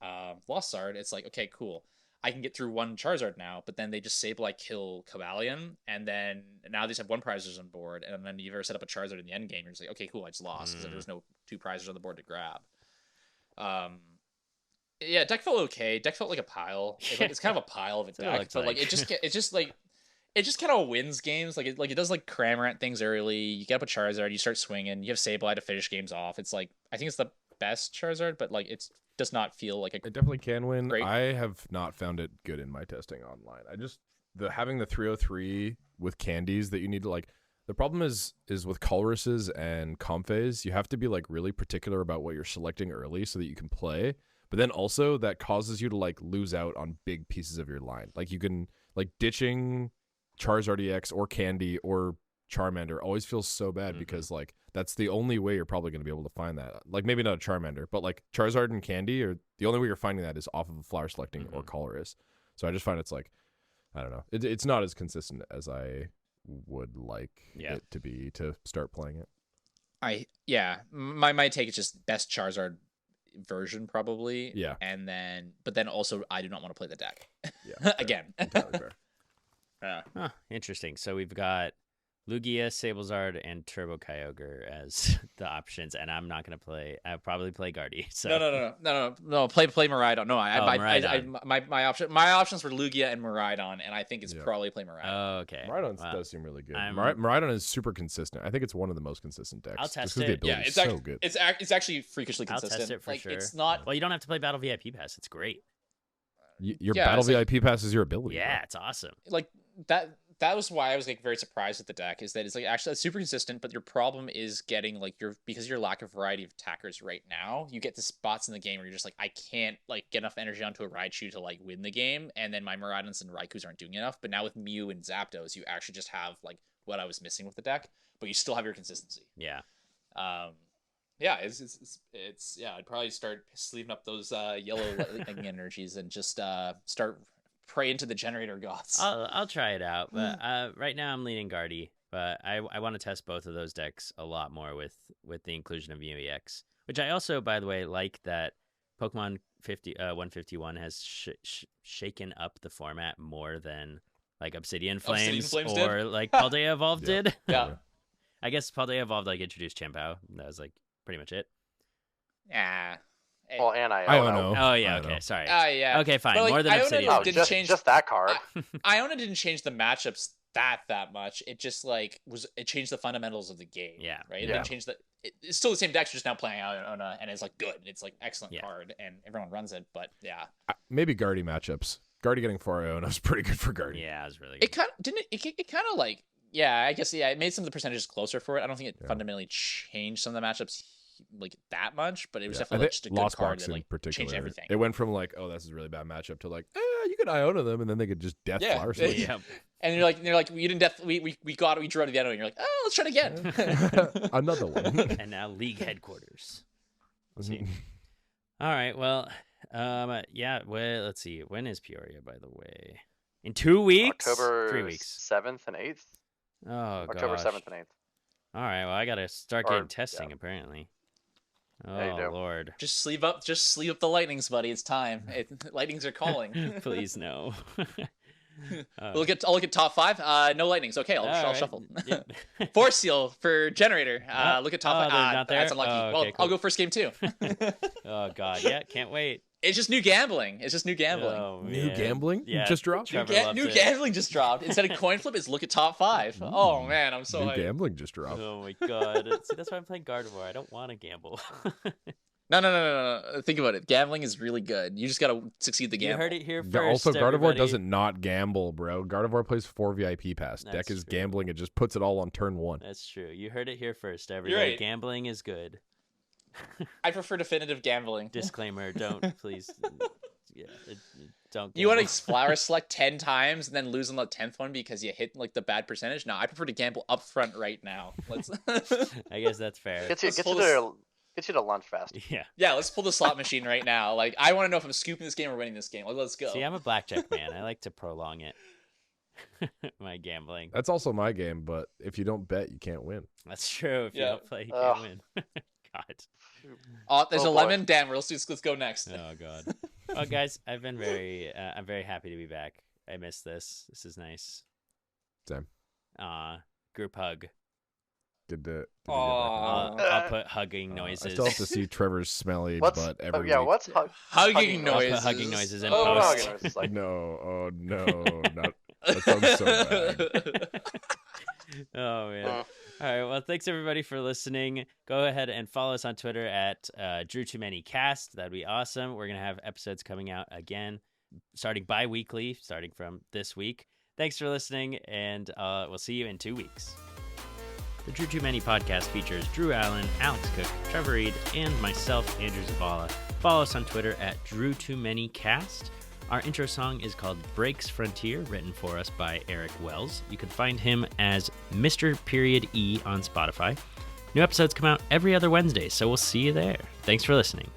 Lost Zard, it's like okay, cool, I can get through 1 Charizard now, but then they just Sableye kill Cobalion, and then now they just have 1 prizes on board, and then you've ever set up a Charizard in the end game, you're just like okay, cool, I just lost because there was no 2 prizes on the board to grab. Yeah, deck felt okay. Deck felt like a pile. It's kind of a pile of a deck, but like it just kind of wins games. Like it does like Cramorant things early. You get up a Charizard, you start swinging. You have Sableye to finish games off. It's like I think it's the best Charizard, but like it does not feel like it definitely can win. Great. I have not found it good in my testing online. I just having the 303 with candies that you need to like. The problem is with Colruses and Comphase, you have to be like really particular about what you're selecting early so that you can play. But then also that causes you to like lose out on big pieces of your line. Like you can like ditching Charizard EX or Candy or Charmander always feels so bad because like that's the only way you're probably going to be able to find that. Like maybe not a Charmander, but like Charizard and Candy are the only way you're finding that is off of a flower selecting or Colress. So I just find it's like I don't know. It's not as consistent as I would like it to be to start playing it. My take is just best Charizard version probably, and then but then also I do not want to play the deck again. Entirely fair. Interesting. So we've got Lugia, Sablezard, and Turbo Kyogre as the options, and I'm not gonna play. I'll probably play Guardy. So No. Play Miraidon. No, Miraidon. My options were Lugia and Miraidon, and I think it's probably play Miraidon. Oh, okay. Miraidon does seem really good. Miraidon is super consistent. I think it's one of the most consistent decks. I'll test it. It's so good. It's actually freakishly consistent. I'll test it for sure. It's not. Well, you don't have to play Battle VIP Pass. It's great. Your Battle VIP Pass is your ability. Yeah, it's awesome. Like that was why I was like very surprised at the deck is that it's like actually it's super consistent, but your problem is getting like because of your lack of variety of attackers right now, you get to spots in the game where you're just like I can't like get enough energy onto a Raichu to like win the game, and then my Miraidons and Raikus aren't doing enough. But now with Mew and Zapdos, you actually just have like what I was missing with the deck, but you still have your consistency. Yeah. I'd probably start sleeving up those yellow lightning energies and just start pray into the generator gods. I'll try it out, but right now I'm leaning Guardy. But I want to test both of those decks a lot more with the inclusion of UEX, which I also, by the way, like that Pokemon 151 has shaken up the format more than like Obsidian Flames or like Paldea Evolved did. Yeah. I guess Paldea Evolved like introduced Chien-Pao. That was like pretty much it. Yeah. Well, and Iono. Oh yeah, okay, Iono. sorry. Yeah. Okay, fine. But, like, More than Iono Obsidian. didn't change just that card. Iona didn't change the matchups that much. It just like it changed the fundamentals of the game. Yeah. Right. It Yeah. didn't change it's still the same deck, just now playing Iona, and it's like good. It's like excellent Yeah. card, and everyone runs it. But yeah, Maybe Guardy matchups. Guardy getting 4 Iono is pretty good for Guardy. Yeah, it was really good. it kind of didn't. It kind of like I guess it made some of the percentages closer for it. I don't think it fundamentally changed some of the matchups like that much, but it was definitely like, just a good Lost card Box that like in particular. changed everything. It went from like, oh, this is a really bad matchup to like, you could Iona them, and then they could just death Yeah. flower Yeah. switch. Yeah. And you're like, you didn't we got it, we drew out of the end, and you're like, oh, let's try it again. Another one. And now league headquarters. Let's see. All right. Well, yeah. Well, let's see. When is Peoria, by the way? In 2 weeks. October 3 weeks. 7th and 8th. Oh, October gosh. 7th and 8th. All right. Well, I gotta start getting testing apparently. Yeah, you Oh do. Lord. Just sleeve up the lightnings, buddy. It's time. Lightnings are calling. Please no. I'll look at top 5. No lightnings. Okay, I'll All right. shuffle. Yep. Force seal for generator. Look at top 5. they're not there? That's unlucky. Oh, Well, okay, I'll cool. go first game too. Oh God. Yeah. Can't wait. It's just new gambling. Oh, New man. gambling Yeah. just dropped. Trevor loves New it. gambling just dropped. Instead of coin flip, it's look at top 5. Oh man, I'm so New hyped. gambling just dropped. Oh my God. See, that's why I'm playing Gardevoir. I don't want to gamble. No. Think about it. Gambling is really good. You just gotta succeed the You gamble. heard it here first. Yeah, also, Gardevoir everybody. doesn't not gamble, bro. Gardevoir plays 4 VIP pass. That's Deck is true. gambling. It just puts it all on turn 1. That's true. You heard it here first, everybody. right. Gambling is good. I prefer definitive gambling. Disclaimer: don't please. Don't. You want gamble. to flower select 10 times and then lose on the 10th one because you hit like the bad percentage? No, I prefer to gamble up front right now. Let's I guess that's fair. Gets Let's you pull this- to lunch fast. Yeah. let's pull the slot machine right now. Like I want to know if I'm scooping this game or winning this game. Like, let's go. See, I'm a blackjack man. I like to prolong it. My gambling. That's also my game, but if you don't bet, you can't win. That's true. If you Yeah. don't play, you Ugh. can't win. God. Oh, there's Oh, a boy. lemon. Damn, let's go next. Oh God. Well, guys, I'm very happy to be back. I missed this. This is nice. Same. Group hug. Good to get back Aw. on. I'll put hugging I noises. still have to see Trevor's smelly What's butt every week. what's Hugging I'll put noises. hugging noises in Oh, post. hugging noises, like, No, oh no, not that sounds so bad. Oh man. uh, All right. Well, thanks everybody for listening. Go ahead and follow us on Twitter at DrewTooManyCast. That'd be awesome. We're gonna have episodes coming out again, starting bi-weekly, starting from this week. Thanks for listening, and we'll see you in 2 weeks. The Drew Too Many podcast features Drew Allen, Alex Cook, Trevor Reed, and myself, Andrew Zavala. Follow us on Twitter at DrewTooManyCast. Our intro song is called Breaks Frontier, written for us by Eric Wells. You can find him as Mr. Period E on Spotify. New episodes come out every other Wednesday, so we'll see you there. Thanks for listening.